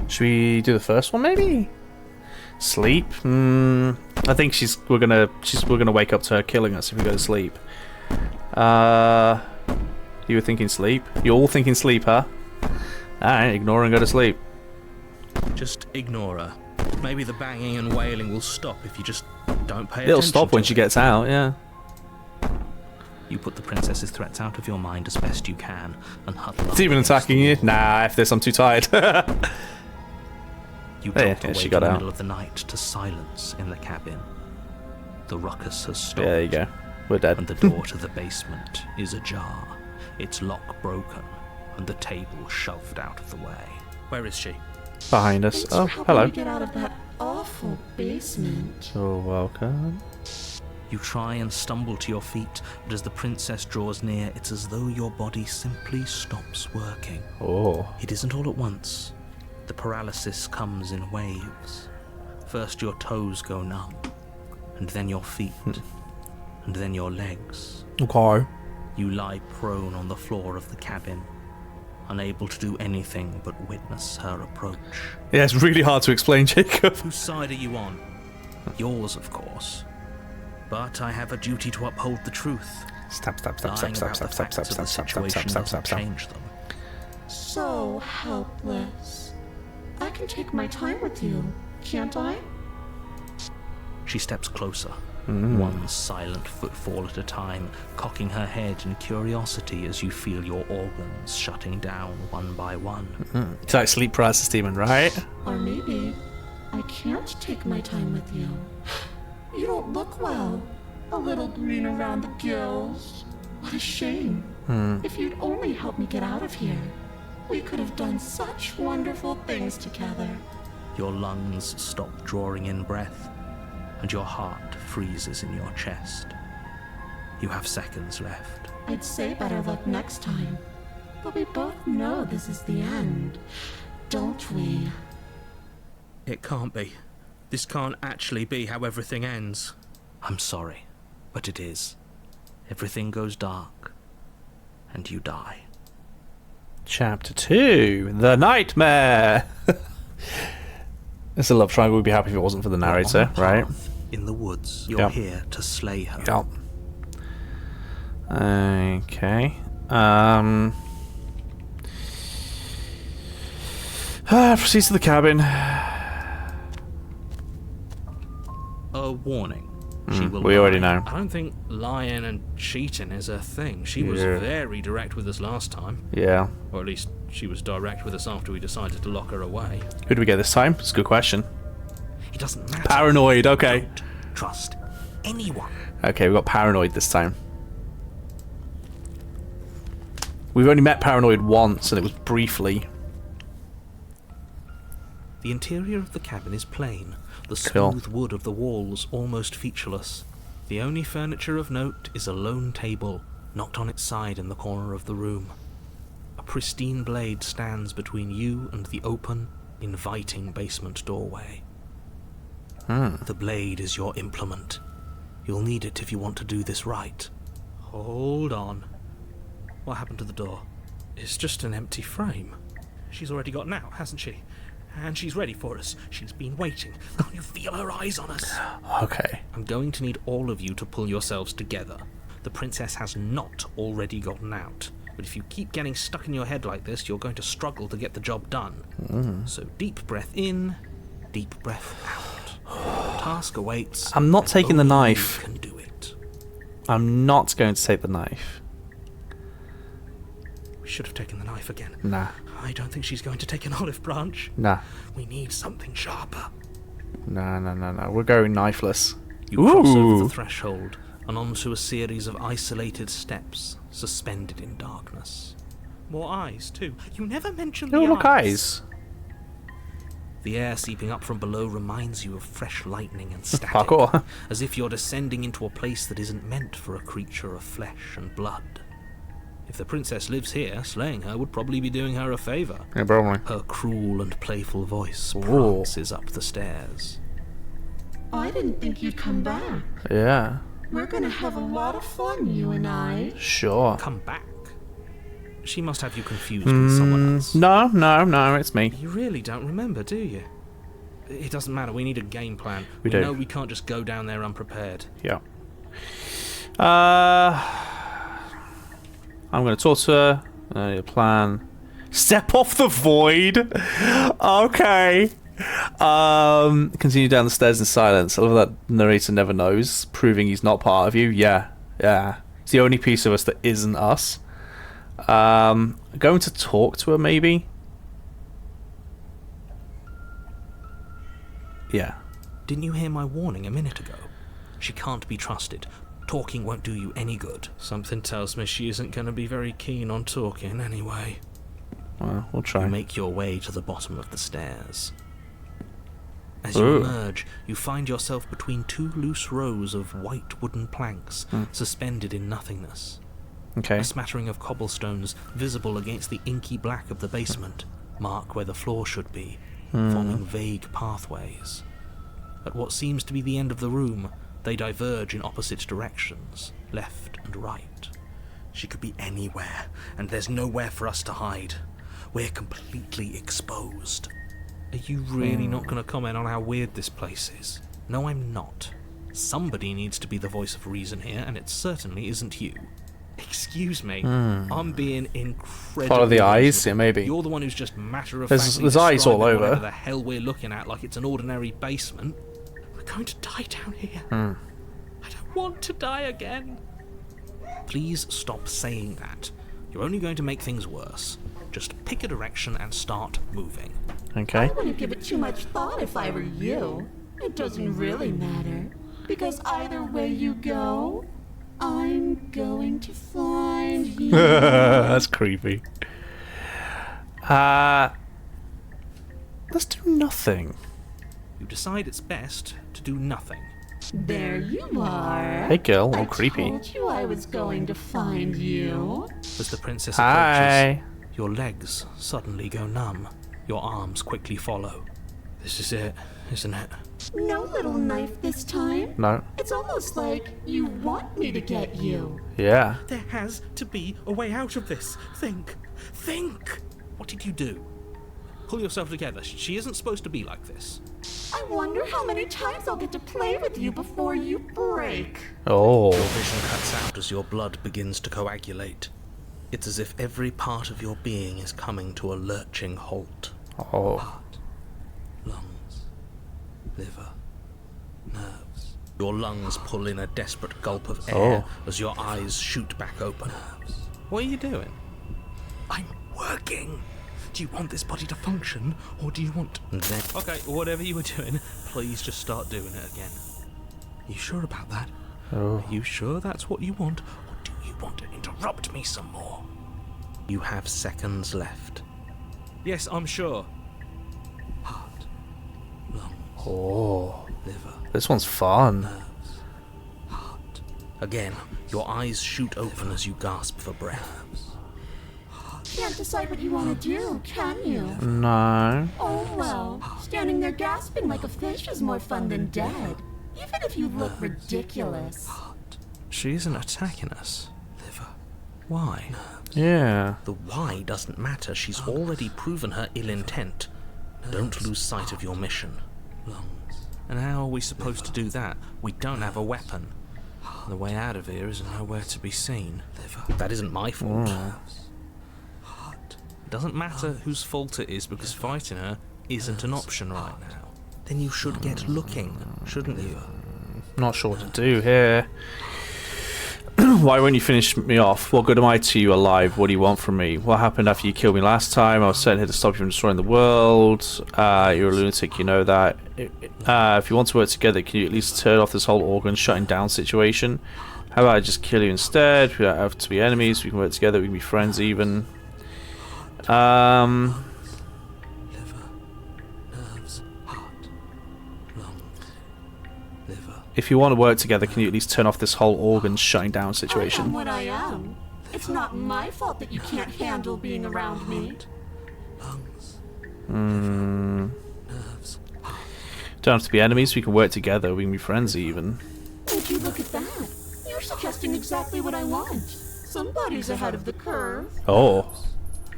Should we do the first one, maybe? Sleep? I think we're gonna wake up to her killing us if we go to sleep. You were thinking sleep? You're all thinking sleep, huh? Alright, ignore and go to sleep. Just ignore her. Maybe the banging and wailing will stop if you just don't pay attention. It'll stop when to she it. gets out, yeah. You put the princess's threats out of your mind as best you can and huddle up. It's even against attacking the you? wall. Nah, if this, I'm too tired. You Yeah, drop yeah, awake she in got the out. middle of the night to silence in the cabin. The ruckus has stopped. Yeah, there you go. We're dead. And the door to the basement is ajar, its lock broken, and the table shoved out of the way. Where is she? Behind us. Thanks Oh, for helping hello. me get out of that awful basement. You're welcome. You try and stumble to your feet, but as the princess draws near, it's as though your body simply stops working. Oh. It isn't all at once. The paralysis comes in waves. First your toes go numb, and then your feet, and then your legs. Okay. You lie prone on the floor of the cabin, unable to do anything but witness her approach. Yeah, it's really hard to explain, Jacob. Whose side are you on? Yours, of course. But I have a duty to uphold the truth. Stab, stab, stab, Lying stab, about stab, the stab, facts stab, of the stab, stab, stab, situation stab, stab, doesn't stab. change them. So helpless. I can take my time with you, can't I? She steps closer, one silent footfall at a time, cocking her head in curiosity as you feel your organs shutting down one by one. It's like sleep paralysis demon, right? Or maybe I can't take my time with you. You don't look well. A little green around the gills. What a shame. If you'd only help me get out of here, we could have done such wonderful things together. Your lungs stop drawing in breath, and your heart freezes in your chest. You have seconds left. I'd say better luck next time. But we both know this is the end, don't we? It can't be. This can't actually be how everything ends. I'm sorry, but it is. Everything goes dark, and you die. Chapter 2, The Nightmare. It's a love triangle. We'd be happy if it wasn't for the narrator, On a right? path in the woods, you're Yep. here to slay her. Yep. Okay. Proceeds to the cabin. A warning. She will we already lie. know. I don't think lying and cheating is her thing. She was Yeah. very direct with us last time. Yeah. Or at least she was direct with us after we decided to lock her away. Who do we get this time? It's a good question. It doesn't matter. Paranoid, okay. Don't trust anyone. Okay, we got paranoid this time. We've only met paranoid once, and it was briefly. The interior of the cabin is plain, the Cool. smooth wood of the walls almost featureless. The only furniture of note is a lone table, knocked on its side in the corner of the room. A pristine blade stands between you and the open, inviting basement doorway. The blade is your implement. You'll need it if you want to do this right. Hold on. What happened to the door? It's just an empty frame. She's already gotten out, hasn't she? And she's ready for us. She's been waiting. Can't you feel her eyes on us? Okay. I'm going to need all of you to pull yourselves together. The princess has not already gotten out. But if you keep getting stuck in your head like this, you're going to struggle to get the job done. So deep breath in, deep breath out. Task awaits. I'm not taking the only knife. You can do it. I'm not going to take the knife. We should have taken the knife again. Nah. I don't think she's going to take an olive branch. Nah. We need something sharper. No. We're going knifeless. You cross over Ooh. the threshold and onto a series of isolated steps, suspended in darkness. More eyes, too. You never mentioned Oh, the look, eyes. The air seeping up from below reminds you of fresh lightning and static, Parkour. as if you're descending into a place that isn't meant for a creature of flesh and blood. If the princess lives here, slaying her would probably be doing her a favour. Yeah, probably. Her cruel and playful voice prances up the stairs. I didn't think you'd come back. Yeah. We're gonna have a lot of fun, you and I. Sure. Come back. She must have you confused with someone else. No, it's me. You really don't remember, do you? It doesn't matter, we need a game plan. We do. know we can't just go down there unprepared. Yeah. I'm going to talk to her. Your plan. Step off the void. Okay. Continue down the stairs in silence. I love that narrator never knows, proving he's not part of you. Yeah. It's the only piece of us that isn't us. Going to talk to her, maybe? Yeah. Didn't you hear my warning a minute ago? She can't be trusted. Talking won't do you any good. Something tells me she isn't going to be very keen on talking anyway. Well, we'll try. You make your way to the bottom of the stairs. As you Ooh. emerge, you find yourself between two loose rows of white wooden planks, suspended in nothingness. Okay. A smattering of cobblestones visible against the inky black of the basement mark where the floor should be, forming vague pathways. At what seems to be the end of the room, they diverge in opposite directions, left and right. She could be anywhere, and there's nowhere for us to hide. We're completely exposed. Are you really not going to comment on how weird this place is? No, I'm not. Somebody needs to be the voice of reason here, and it certainly isn't you. Excuse me. I'm being incredibly Follow the eyes, reasonable. yeah, maybe. You're the one who's just matter-of-factly There's eyes all describing over. whatever the hell we're looking at like it's an ordinary basement. We're going to die down here. I don't want to die again. Please stop saying that. You're only going to make things worse. Just pick a direction and start moving. Okay. I wouldn't give it too much thought if I were you. It doesn't really matter. Because either way you go, I'm going to find you. That's creepy. Let's do nothing. You decide it's best to do nothing. There you are. Hey girl, I all creepy. told you I was going to find you. As the princess Hi. approaches, your legs suddenly go numb. Your arms quickly follow. This is it, isn't it? No little knife this time. No. It's almost like you want me to get you. Yeah. There has to be a way out of this. Think. What did you do? Pull yourself together. She isn't supposed to be like this. I wonder how many times I'll get to play with you before you break. Oh. Your vision cuts out as your blood begins to coagulate. It's as if every part of your being is coming to a lurching halt. Oh. Heart, lungs, liver, nerves. Your lungs pull in a desperate gulp of air as your eyes shoot back open. What are you doing? I'm working. Do you want this body to function, or do you want... Okay, whatever you were doing, please just start doing it again. You sure about that? Oh. Are you sure that's what you want, or do you want to interrupt me some more? You have seconds left. Yes, I'm sure. Heart, lungs, Oh. liver, This one's fun. nerves, heart. Again, your eyes shoot open as you gasp for breath. Can't decide what you want to do, can you? No. Oh well, standing there gasping like a fish is more fun than dead. Even if you look ridiculous. She isn't attacking us. Liver. Why? Yeah. The why doesn't matter. She's already proven her ill intent. Don't lose sight of your mission. Lungs. And how are we supposed to do that? We don't have a weapon. The way out of here is nowhere to be seen. That isn't my fault. It doesn't matter whose fault it is because fighting her isn't an option right now. Then you should get looking, shouldn't you? Not sure what to do here. Why won't you finish me off? What good am I to you alive? What do you want from me? What happened after you killed me last time? I was sent here to stop you from destroying the world. You're a lunatic, you know that. If you want to work together, can you at least turn off this whole organ shutting down situation? How about I just kill you instead? We don't have to be enemies. We can work together. We can be friends even. Liver, nerves, heart, lungs, liver. If you want to work together, can you at least turn off this whole organ shutting down I am situation? what I am. It's not my fault that you can't handle being around me. Lungs, Nerves. Don't have to be enemies. We can work together. We can be friends even. Would you look at that? You're suggesting exactly what I want. Somebody's ahead of the curve. Oh.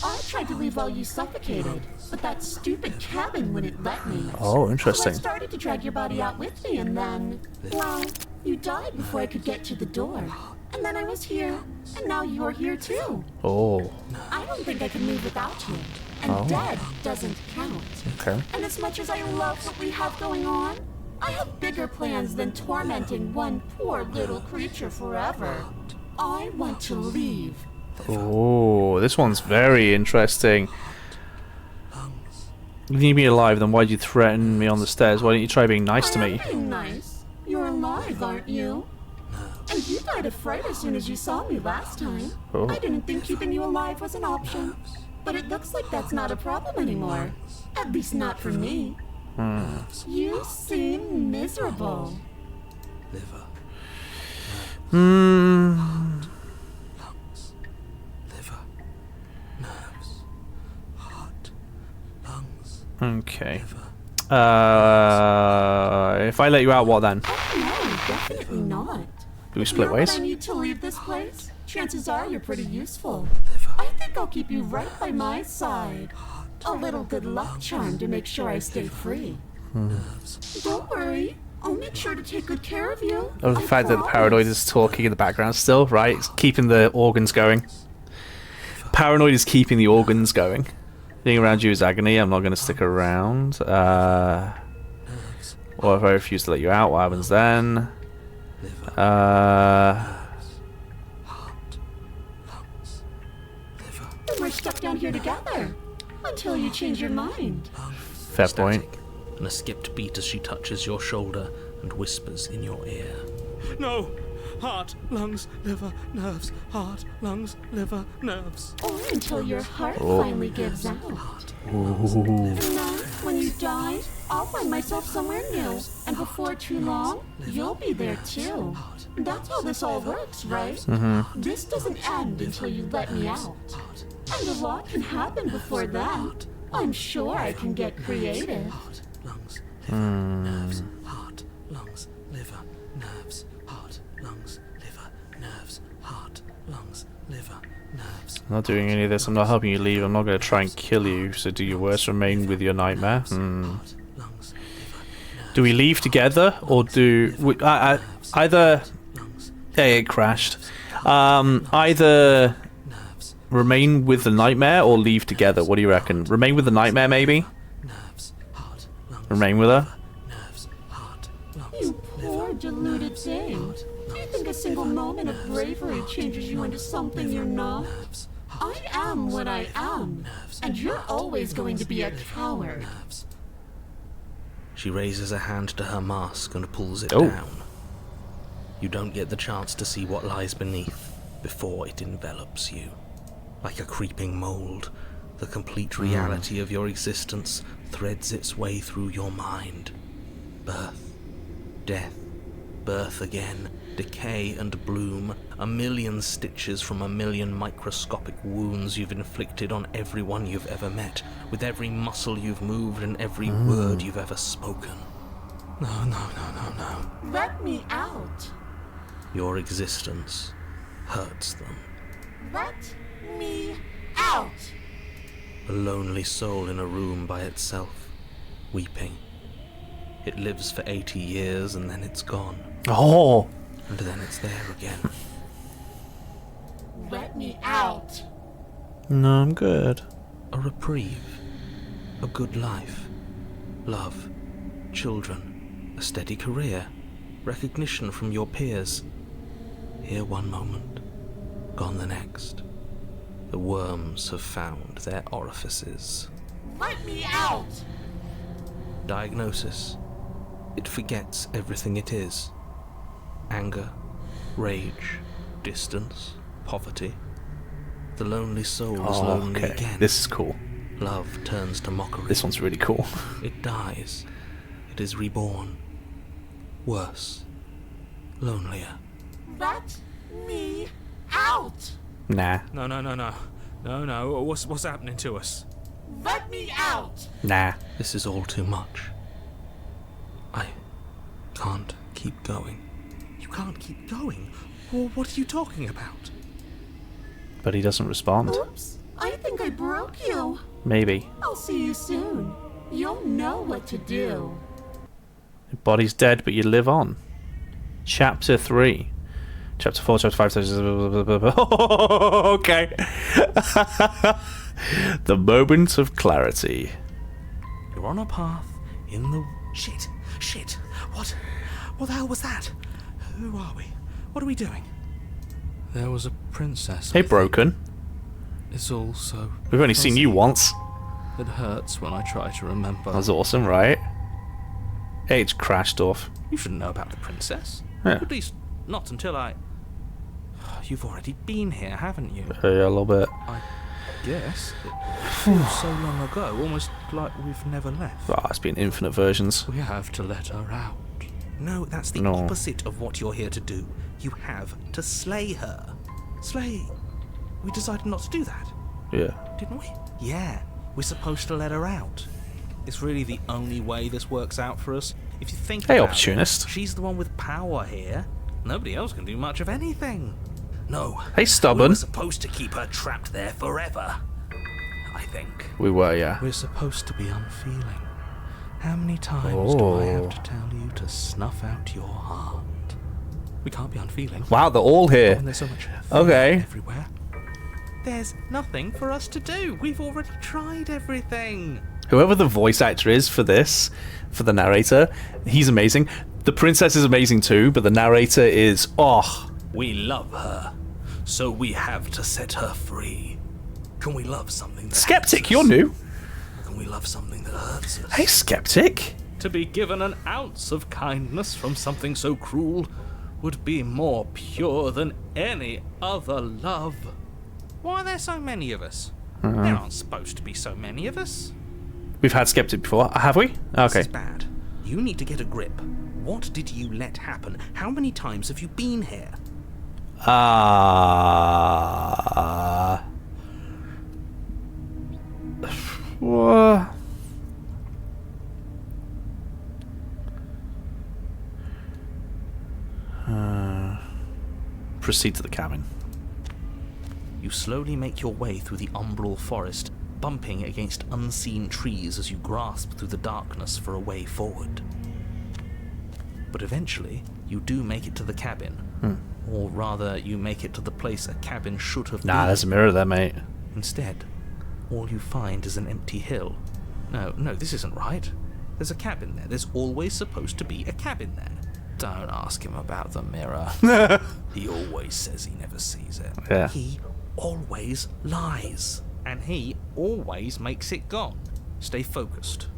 I tried to leave while you suffocated, but that stupid cabin wouldn't let me. Oh, interesting. So I started to drag your body out with me, and then, well, you died before I could get to the door. And then I was here, and now you're here too. Oh. I don't think I can move without you, and dead doesn't count. Okay. And as much as I love what we have going on, I have bigger plans than tormenting one poor little creature forever. I want to leave. Oh, this one's very interesting. You need me alive, then why'd you threaten me on the stairs? Why didn't you try being nice to me? I am being nice. You're alive, aren't you? And you died of fright as soon as you saw me last time. Oh. I didn't think keeping you alive was an option. But it looks like that's not a problem anymore. At least not for me. You seem miserable. liver, Hmm. lungs, liver, nerves, heart, lungs, Okay. liver. If I let you out, what then? No, definitely not. Do we If split you're ways? what I need to leave this place, chances are you're pretty useful. I think I'll keep you right by my side. A little good luck charm to make sure I stay free. Don't worry. I'll make sure to take good care of you. Oh, the I fact that the promise. paranoid is talking in the background still, right? It's keeping the organs going. Paranoid is keeping the organs going. Being around you is agony. I'm not going to stick around. What if I refuse to let you out? What happens then? And we're stuck down here together. Until you change your mind. Fair point. And a skipped beat as she touches your shoulder and whispers in your ear. No! Heart, lungs, liver, nerves. Heart, lungs, liver, nerves. Or until your heart finally gives out. And then, when you die, I'll find myself somewhere new. And before too long, you'll be there too. That's how this all works, right? This doesn't end until you let me out. And a lot can happen before then. I'm sure I can get creative. Lungs, liver, nerves, heart, lungs, liver, nerves, heart, lungs, liver, nerves, heart, lungs, liver, nerves. I'm not doing any of this. I'm not helping you leave. I'm not going to try and kill you. So do your worst. Remain with your nightmare. Lungs, liver, Do we leave together or do we, either? Yeah, it crashed. Either nerves, remain with the nightmare or leave together. What do you reckon? Remain with the nightmare, maybe. nerves, heart, lungs, Remain with her. nerves, heart, lungs, You poor deluded thing. Do you think a single moment of bravery changes you into something you're not? I am what I am. And you're always going to be a coward. She raises a hand to her mask and pulls it down. You don't get the chance to see what lies beneath before it envelops you. Like a creeping mold, the complete reality of your existence threads its way through your mind. Birth, death, birth again, decay and bloom, a million stitches from a million microscopic wounds you've inflicted on everyone you've ever met, with every muscle you've moved and every word you've ever spoken. No. Let me out. Your existence hurts them. Let me out. A lonely soul in a room by itself, weeping. It lives for 80 years and then it's gone. Oh! And then it's there again. Let me out. No, I'm good. A reprieve. A good life. Love. Children. A steady career. Recognition from your peers. Here one moment. Gone the next. The worms have found their orifices. Let me out. Diagnosis. It forgets everything it is. Anger, rage, distance, poverty. The lonely soul is lonely again. This is cool. Love turns to mockery. This one's really cool. It dies. It is reborn. Worse. Lonelier. Let me out. Nah. No. What's happening to us? Let me out. Nah. This is all too much. I can't keep going. You can't keep going? Well, what are you talking about? But he doesn't respond. Oops. I think I broke you. Maybe. I'll see you soon. You'll know what to do. Your body's dead, but you live on. Chapter 3. Chapter 4, Chapter 5, okay. The moment of clarity. You're on a path in the... Shit. What the hell was that? Who are we? What are we doing? There was a princess. Hey, Broken. It's all so... We've only seen you once. It hurts when I try to remember. That was awesome, right? Hey, it's crashed off. You shouldn't know about the princess. Yeah. At least, not until I... You've already been here, haven't you? Yeah, a little bit. I guess. It feels so long ago, almost like we've never left. Ah, it's been infinite versions. We have to let her out. No, that's the opposite of what you're here to do. You have to slay her. Slay? We decided not to do that, Yeah. didn't we? Yeah, we're supposed to let her out. It's really the only way this works out for us. If you think Hey, about opportunist. it, she's the one with power here. Nobody else can do much of anything. No. Hey, We stubborn. were supposed to keep her trapped there forever. I think. We were, yeah. We're supposed to be unfeeling. How many times do I have to tell you to snuff out your heart? We can't be unfeeling. Wow, they're all here. When there's so much Okay. everywhere. There's nothing for us to do. We've already tried everything. Whoever the voice actor is for this, for the narrator, he's amazing. The princess is amazing too, but the narrator is, We love her, so we have to set her free. Can we love something that Skeptic, hurts you're us? new. Can we love something that hurts us? Hey, Skeptic. To be given an ounce of kindness from something so cruel would be more pure than any other love. Why are there so many of us? There aren't supposed to be so many of us. We've had Skeptic before, have we? This Okay. is bad. You need to get a grip. What did you let happen? How many times have you been here? What? Proceed to the cabin. You slowly make your way through the umbral forest, bumping against unseen trees as you grasp through the darkness for a way forward. But eventually, you do make it to the cabin. Or rather, you make it to the place a cabin should have Nah, been. there's a mirror there, mate. Instead, all you find is an empty hill. No, this isn't right. There's a cabin there. There's always supposed to be a cabin there. Don't ask him about the mirror. He always says he never sees it. Yeah. He always lies. And he always makes it gone. Stay focused.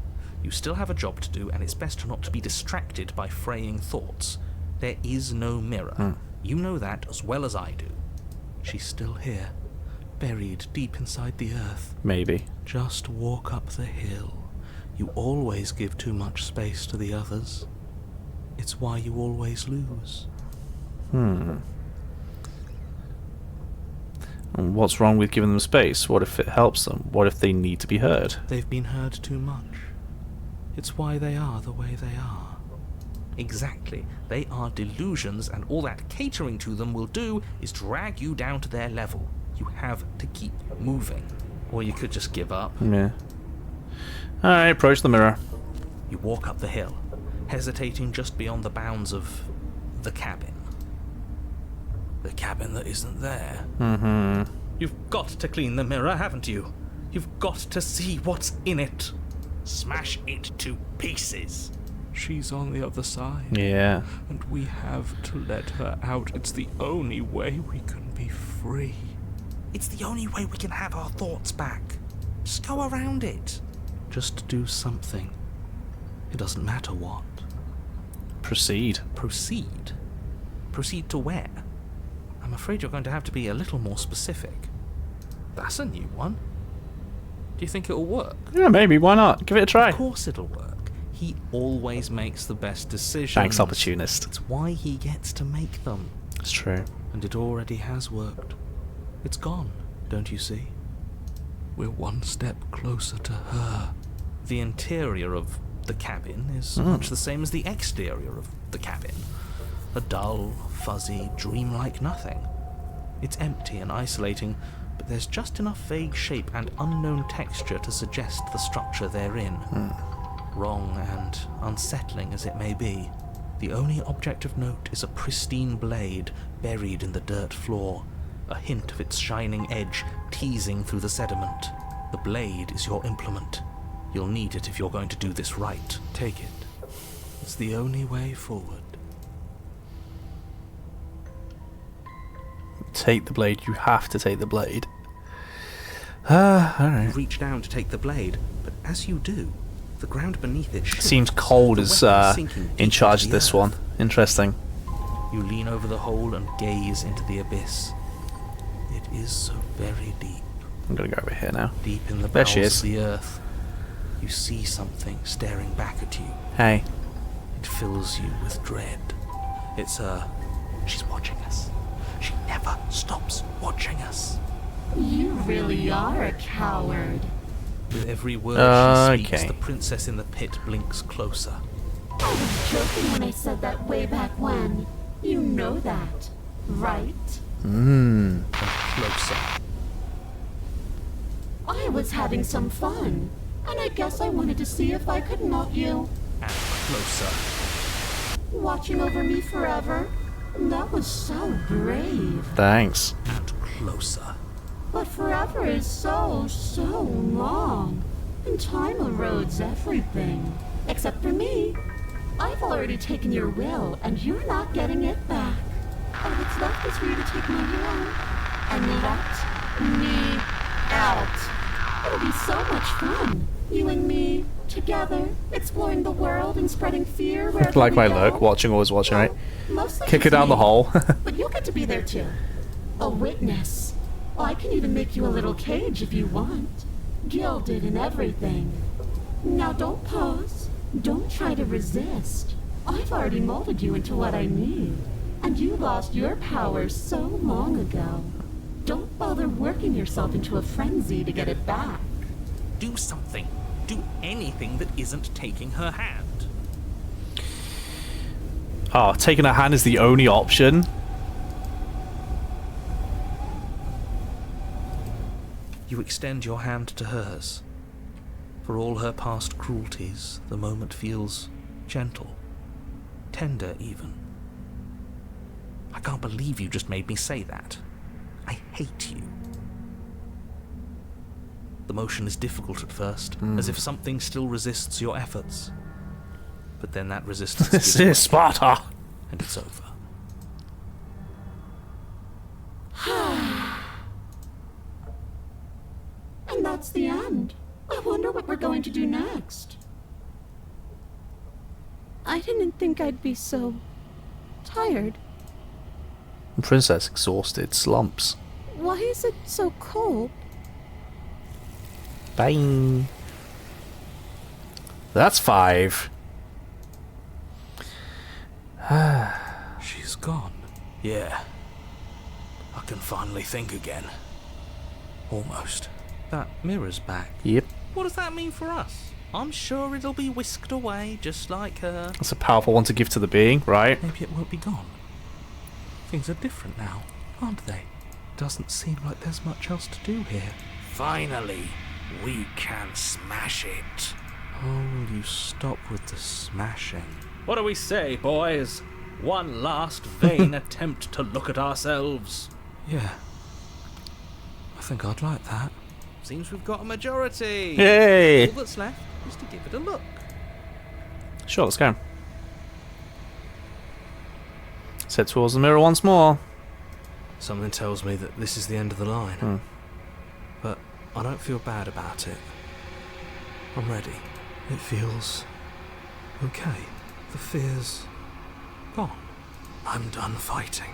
You still have a job to do, and it's best not to be distracted by fraying thoughts. There is no mirror. You know that as well as I do. She's still here, buried deep inside the earth. Maybe. Just walk up the hill. You always give too much space to the others. It's why you always lose. And what's wrong with giving them space? What if it helps them? What if they need to be heard? They've been heard too much. It's why they are the way they are. Exactly. They are delusions, and all that catering to them will do is drag you down to their level. You have to keep moving. Or you could just give up. Yeah. Alright, approach the mirror. You walk up the hill, hesitating just beyond the bounds of the cabin. The cabin that isn't there. You've got to clean the mirror, haven't you? You've got to see what's in it. Smash it to pieces. She's on the other side. Yeah. And we have to let her out. It's the only way we can be free. It's the only way we can have our thoughts back. Just go around it. Just do something. It doesn't matter what. Proceed. Proceed? Proceed to where? I'm afraid you're going to have to be a little more specific. That's a new one. Do you think it'll work? Yeah, maybe. Why not? Give it a try. Of course it'll work. He always makes the best decisions. Thanks, opportunist. It's why he gets to make them. It's true. And it already has worked. It's gone, don't you see? We're one step closer to her. The interior of the cabin is much the same as the exterior of the cabin. A dull, fuzzy, dreamlike nothing. It's empty and isolating, but there's just enough vague shape and unknown texture to suggest the structure they're in. Wrong and unsettling as it may be, the only object of note is a pristine blade buried in the dirt floor, a hint of its shining edge teasing through the sediment. The blade is your implement. You'll need it if you're going to do this right. Take it. It's the only way forward. Take the blade. You have to take the blade. Alright. You reach down to take the blade, but as you do, the ground beneath it shifts. Seems cold the is weapon sinking deep in charge of into the this earth. one. Interesting. You lean over the hole and gaze into the abyss. It is so very deep. I'm gonna go over here now. Deep in the There bowels she is. of the earth. You see something staring back at you. Hey. It fills you with dread. It's her. She's watching us. She never stops watching us. You really are a coward. With every word she speaks, Okay. the princess in the pit blinks closer. I was joking when I said that way back when. You know that, right? And closer. I was having some fun, and I guess I wanted to see if I could melt you. And closer. Watching over me forever? That was so brave. Thanks. And closer. But forever is so long. And time erodes everything. Except for me. I've already taken your will, and you're not getting it back. All that's left is for you to take my will and let me out. It'll be so much fun. You and me, together, exploring the world and spreading fear wherever Like we my go. look, watching, always watching, right? Mostly Kick her just down the me. hole. But you'll get to be there too. A witness. I can even make you a little cage if you want. Gilded and everything. Now don't pose. Don't try to resist. I've already molded you into what I need. And you lost your power so long ago. Don't bother working yourself into a frenzy to get it back. Do something. Do anything that isn't taking her hand. Oh, taking her hand is the only option. You extend your hand to hers. For all her past cruelties, the moment feels gentle, tender even. I can't believe you just made me say that. I hate you. The motion is difficult at first, as if something still resists your efforts. But then that resistance This gives way, is Sparta. and it's over. that's the end. I wonder what we're going to do next. I didn't think I'd be so tired. The princess, exhausted, slumps. Why is it so cold? Bye. That's 5. She's gone. Yeah. I can finally think again. Almost. That mirror's back. Yep. What does that mean for us? I'm sure it'll be whisked away, just like her. That's a powerful one to give to the being, right? Maybe it won't be gone. Things are different now, aren't they? Doesn't seem like there's much else to do here. Finally, we can smash it. Oh, will you stop with the smashing? What do we say, boys? One last vain attempt to look at ourselves. Yeah. I think I'd like that. Seems we've got a majority. Yay! All that's left is to give it a look. Sure, let's go. Let's head towards the mirror once more. Something tells me that this is the end of the line. But I don't feel bad about it. I'm ready. It feels okay. The fear's gone. I'm done fighting.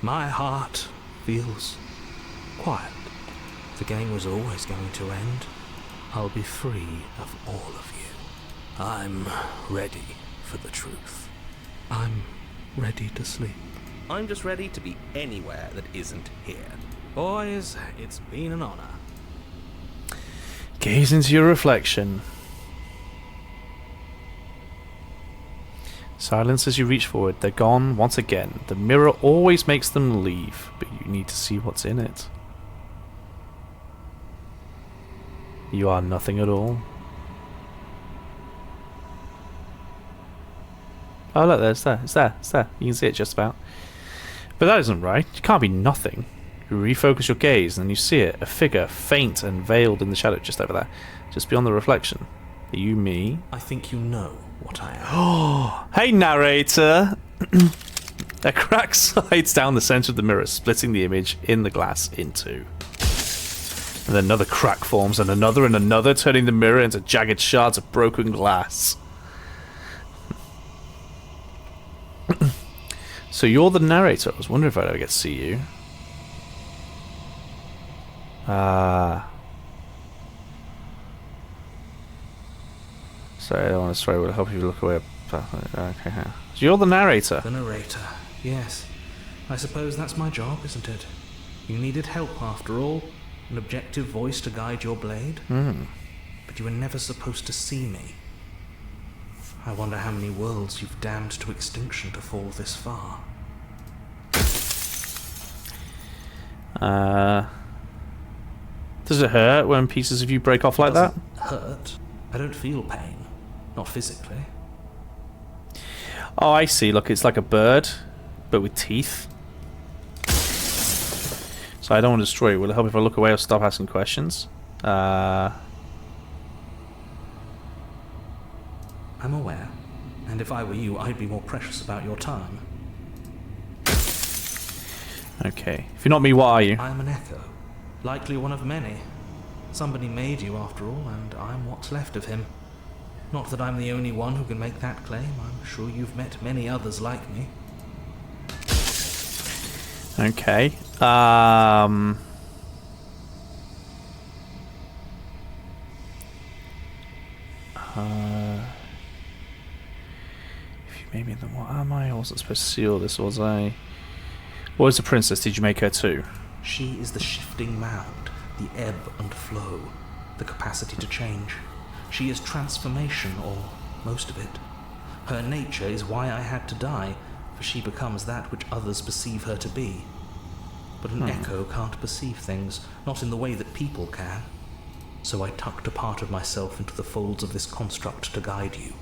My heart feels quiet. The game was always going to end. I'll be free of all of you. I'm ready for the truth. I'm ready to sleep. I'm just ready to be anywhere that isn't here. Boys, it's been an honor. Gaze into your reflection. Silence as you reach forward. They're gone once again. The mirror always makes them leave, but you need to see what's in it. You are nothing at all. Oh look, it's there. You can see it just about. But that isn't right. You can't be nothing. You refocus your gaze and you see it, a figure, faint and veiled in the shadow just over there, just beyond the reflection. Are you me? I think you know what I am. Oh, hey narrator! A crack slides down the center of the mirror, splitting the image in the glass in two. And then another crack forms, and another, turning the mirror into jagged shards of broken glass. So you're the narrator. I was wondering if I'd ever get to see you. Sorry, I don't want to swear. It will help you look away. Okay, so you're the narrator. The narrator, yes. I suppose that's my job, isn't it? You needed help after all. An objective voice to guide your blade. But you were never supposed to see me. I wonder how many worlds you've damned to extinction to fall this far. Does it hurt when pieces of you break off like that? Hurt? I don't feel pain. Not physically. Oh, I see. Look, it's like a bird, but with teeth. So I don't want to destroy it. Will it help if I look away or stop asking questions? I'm aware. And if I were you, I'd be more precious about your time. Okay. If you're not me, what are you? I'm an echo. Likely one of many. Somebody made you, after all, and I'm what's left of him. Not that I'm the only one who can make that claim. I'm sure you've met many others like me. Okay. If you made me, then what am I? I wasn't supposed to see all this, was I? What was the princess? Did you make her too? She is the shifting mound, the ebb and flow, the capacity to change. She is transformation, or most of it. Her nature is why I had to die, for she becomes that which others perceive her to be. But an echo can't perceive things, not in the way that people can. So I tucked a part of myself into the folds of this construct to guide you.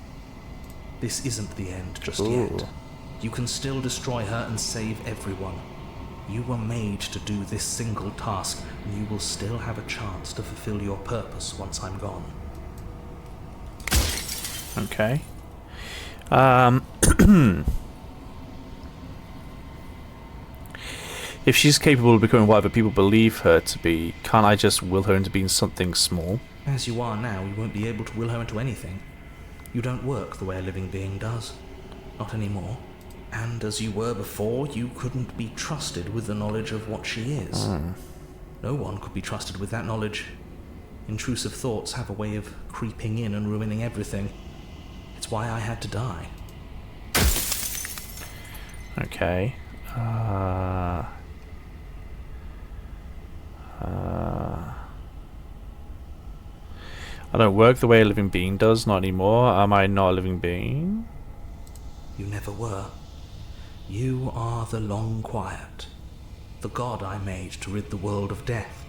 This isn't the end just yet. You can still destroy her and save everyone. You were made to do this single task, and you will still have a chance to fulfill your purpose once I'm gone. Okay. If she's capable of becoming whatever people believe her to be, can't I just will her into being something small? As you are now, you won't be able to will her into anything. You don't work the way a living being does. Not anymore. And as you were before, you couldn't be trusted with the knowledge of what she is. No one could be trusted with that knowledge. Intrusive thoughts have a way of creeping in and ruining everything. It's why I had to die. Okay. I don't work the way a living being does, not anymore. Am I not a living being? You never were. You are the Long Quiet, the god I made to rid the world of death.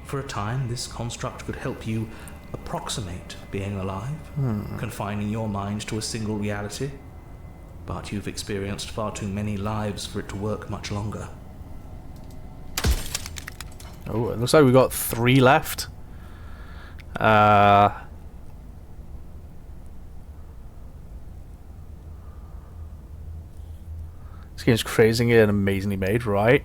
For a time, this construct could help you approximate being alive, confining your mind to a single reality. But you've experienced far too many lives for it to work much longer. Oh, it looks like we've got 3 left. This game's crazy and amazingly made, right?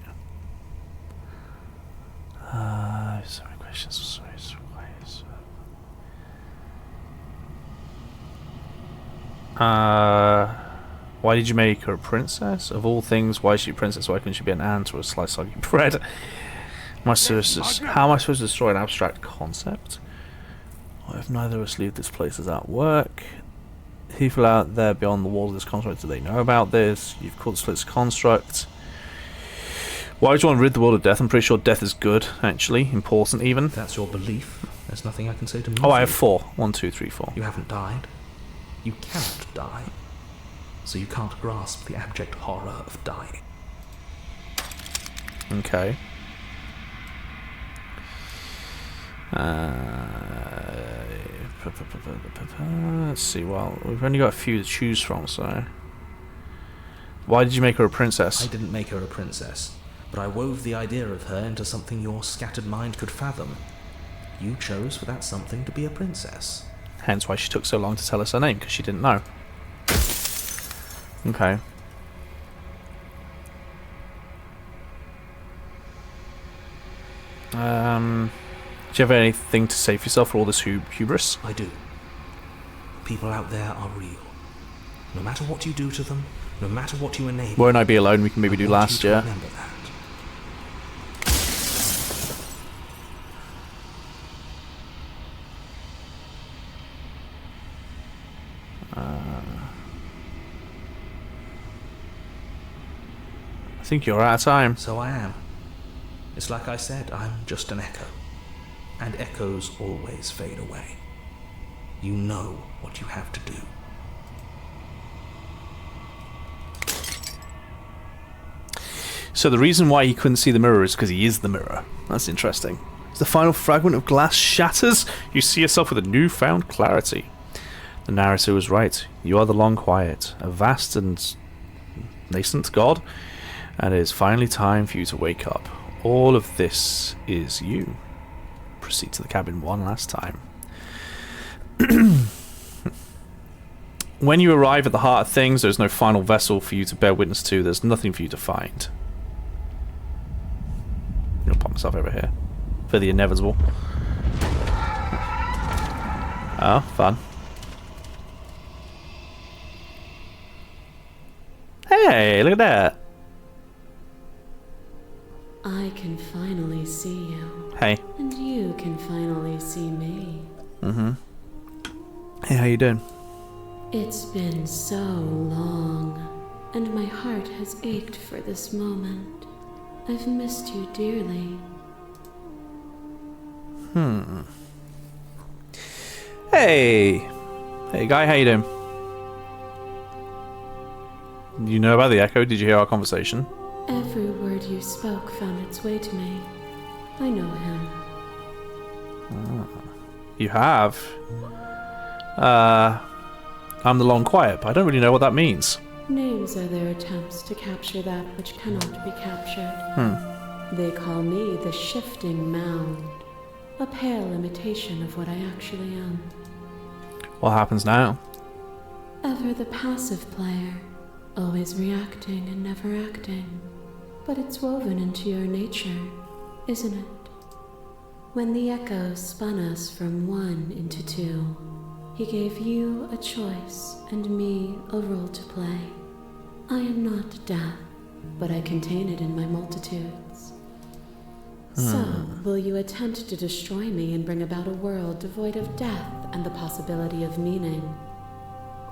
So many questions. Why did you make her a princess? Of all things, why is she a princess? Why couldn't she be an ant or a slice of bread? How am I supposed to destroy an abstract concept? What if neither of us leave this place is at work? People out there beyond the walls of this construct, do they know about this? You've called this construct. Why would you want to rid the world of death? I'm pretty sure death is good, actually. Important, even. That's your belief. There's nothing I can say to move Oh, I have you. 4. 1, 2, 3, 4. You haven't died. You cannot die. So you can't grasp the abject horror of dying. Okay. Let's see, well, we've only got a few to choose from, so... Why did you make her a princess? I didn't make her a princess, but I wove the idea of her into something your scattered mind could fathom. You chose for that something to be a princess. Hence why she took so long to tell us her name, because she didn't know. Okay. Do you have anything to say for yourself for all this hubris? I do. People out there are real. No matter what you do to them, no matter what you enable... Won't I be alone? We can maybe do last year. Remember that. I think you're out of time. So I am. It's like I said, I'm just an echo. And echoes always fade away. You know what you have to do. So the reason why he couldn't see the mirror is because he is the mirror. That's interesting. As the final fragment of glass shatters, you see yourself with a newfound clarity. The narrator was right. You are the Long Quiet, a vast and nascent god, and it is finally time for you to wake up. All of this is you. Proceed to the cabin one last time. When you arrive at the heart of things, there's no final vessel for you to bear witness to. There's nothing for you to find. I'm gonna pop myself over here for the inevitable. Oh, fun. Hey, look at that. I can finally see you. Hey. And you can finally see me. Mm-hmm. Hey, how you doing? It's been so long, and my heart has ached for this moment. I've missed you dearly. Hey. Hey, guy, how you doing? You know about the echo? Did you hear our conversation? Every word you spoke found its way to me. I know him. You have? I'm the Long Quiet, but I don't really know what that means. Names are their attempts to capture that which cannot be captured. They call me the Shifting Mound, a pale imitation of what I actually am. What happens now? Ever the passive player, always reacting and never acting. but it's woven into your nature, isn't it? When the echo spun us from one into two, he gave you a choice and me a role to play. I am not death, but I contain it in my multitudes. So, will you attempt to destroy me and bring about a world devoid of death and the possibility of meaning?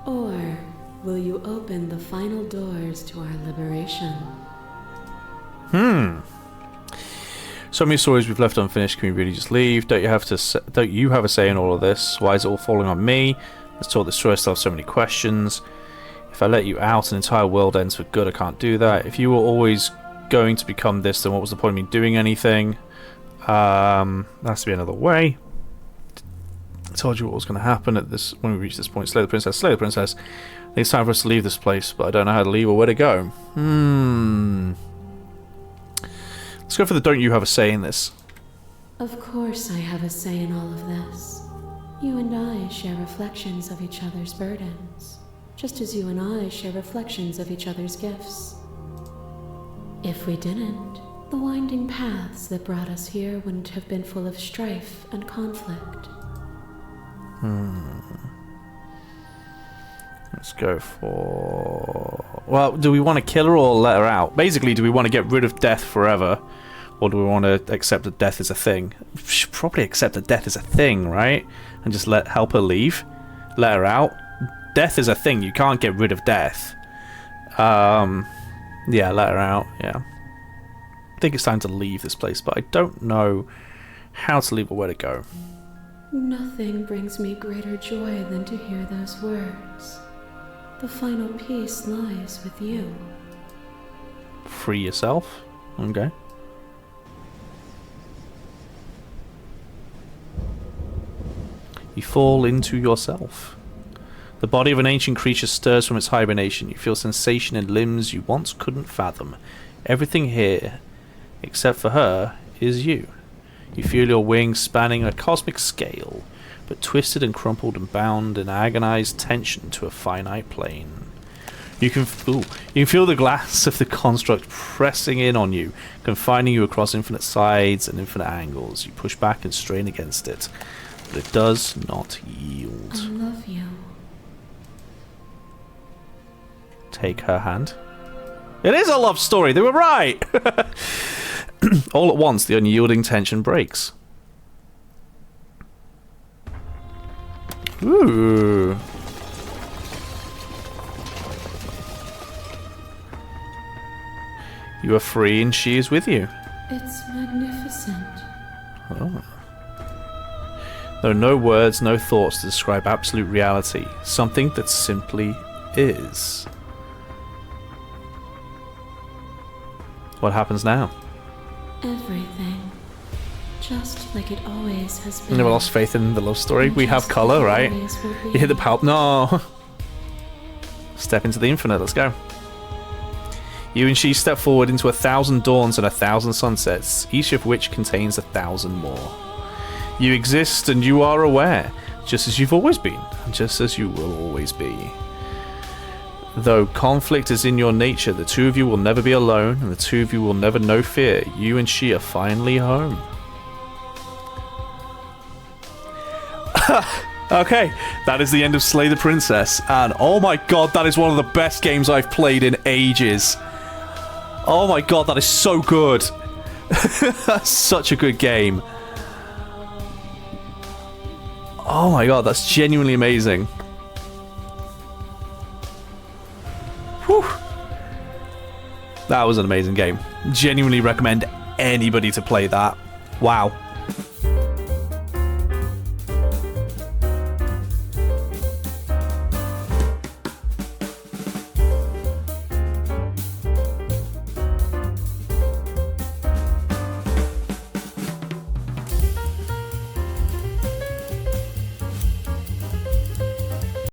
Or will you open the final doors to our liberation? So many stories we've left unfinished. Can we really just leave? Don't you have a say in all of this? Why is it all falling on me? Let's talk this through. I still have so many questions. If I let you out, an entire world ends for good. I can't do that. If you were always going to become this, then what was the point of me doing anything? There has to be another way. I told you what was going to happen at this when we reach this point. Slay the princess. Slay the princess. I think it's time for us to leave this place, but I don't know how to leave or where to go. Let's go for the don't you have a say in this. Of course I have a say in all of this. You and I share reflections of each other's burdens, just as you and I share reflections of each other's gifts. If we didn't, the winding paths that brought us here wouldn't have been full of strife and conflict. Let's go for... Well, do we want to kill her or let her out? Basically, do we want to get rid of death forever? Or do we want to accept that death is a thing? We should probably accept that death is a thing, right? And just help her leave? Let her out? Death is a thing. You can't get rid of death. Yeah, let her out. Yeah. I think it's time to leave this place, but I don't know how to leave or where to go. Nothing brings me greater joy than to hear those words. The final piece lies with you. Free yourself? Okay. You fall into yourself. The body of an ancient creature stirs from its hibernation. You feel sensation in limbs you once couldn't fathom. Everything here, except for her, is you. You feel your wings spanning a cosmic scale, but twisted and crumpled and bound in agonized tension to a finite plane. You can feel the glass of the construct pressing in on you, confining you across infinite sides and infinite angles. You push back and strain against it, but it does not yield. I love you. Take her hand. It is a love story, they were right! All at once, the unyielding tension breaks. Ooh. You are free and she is with you. It's magnificent. Oh. There are no words, no thoughts to describe absolute reality. Something that simply is. What happens now? Everything. Just like it always has been. Never lost faith in the love story. We have colour, right? You hit the palp. No! Step into the infinite. Let's go. You and she step forward into 1,000 dawns and 1,000 sunsets, each of which contains 1,000 more. You exist and you are aware, just as you've always been, and just as you will always be. Though conflict is in your nature, the two of you will never be alone, and the two of you will never know fear. You and she are finally home. Okay, that is the end of Slay the Princess, and oh my god, that is one of the best games I've played in ages. Oh my god, that is so good. That's such a good game. Oh my god, that's genuinely amazing. Whew. That was an amazing game. Genuinely recommend anybody to play that. Wow.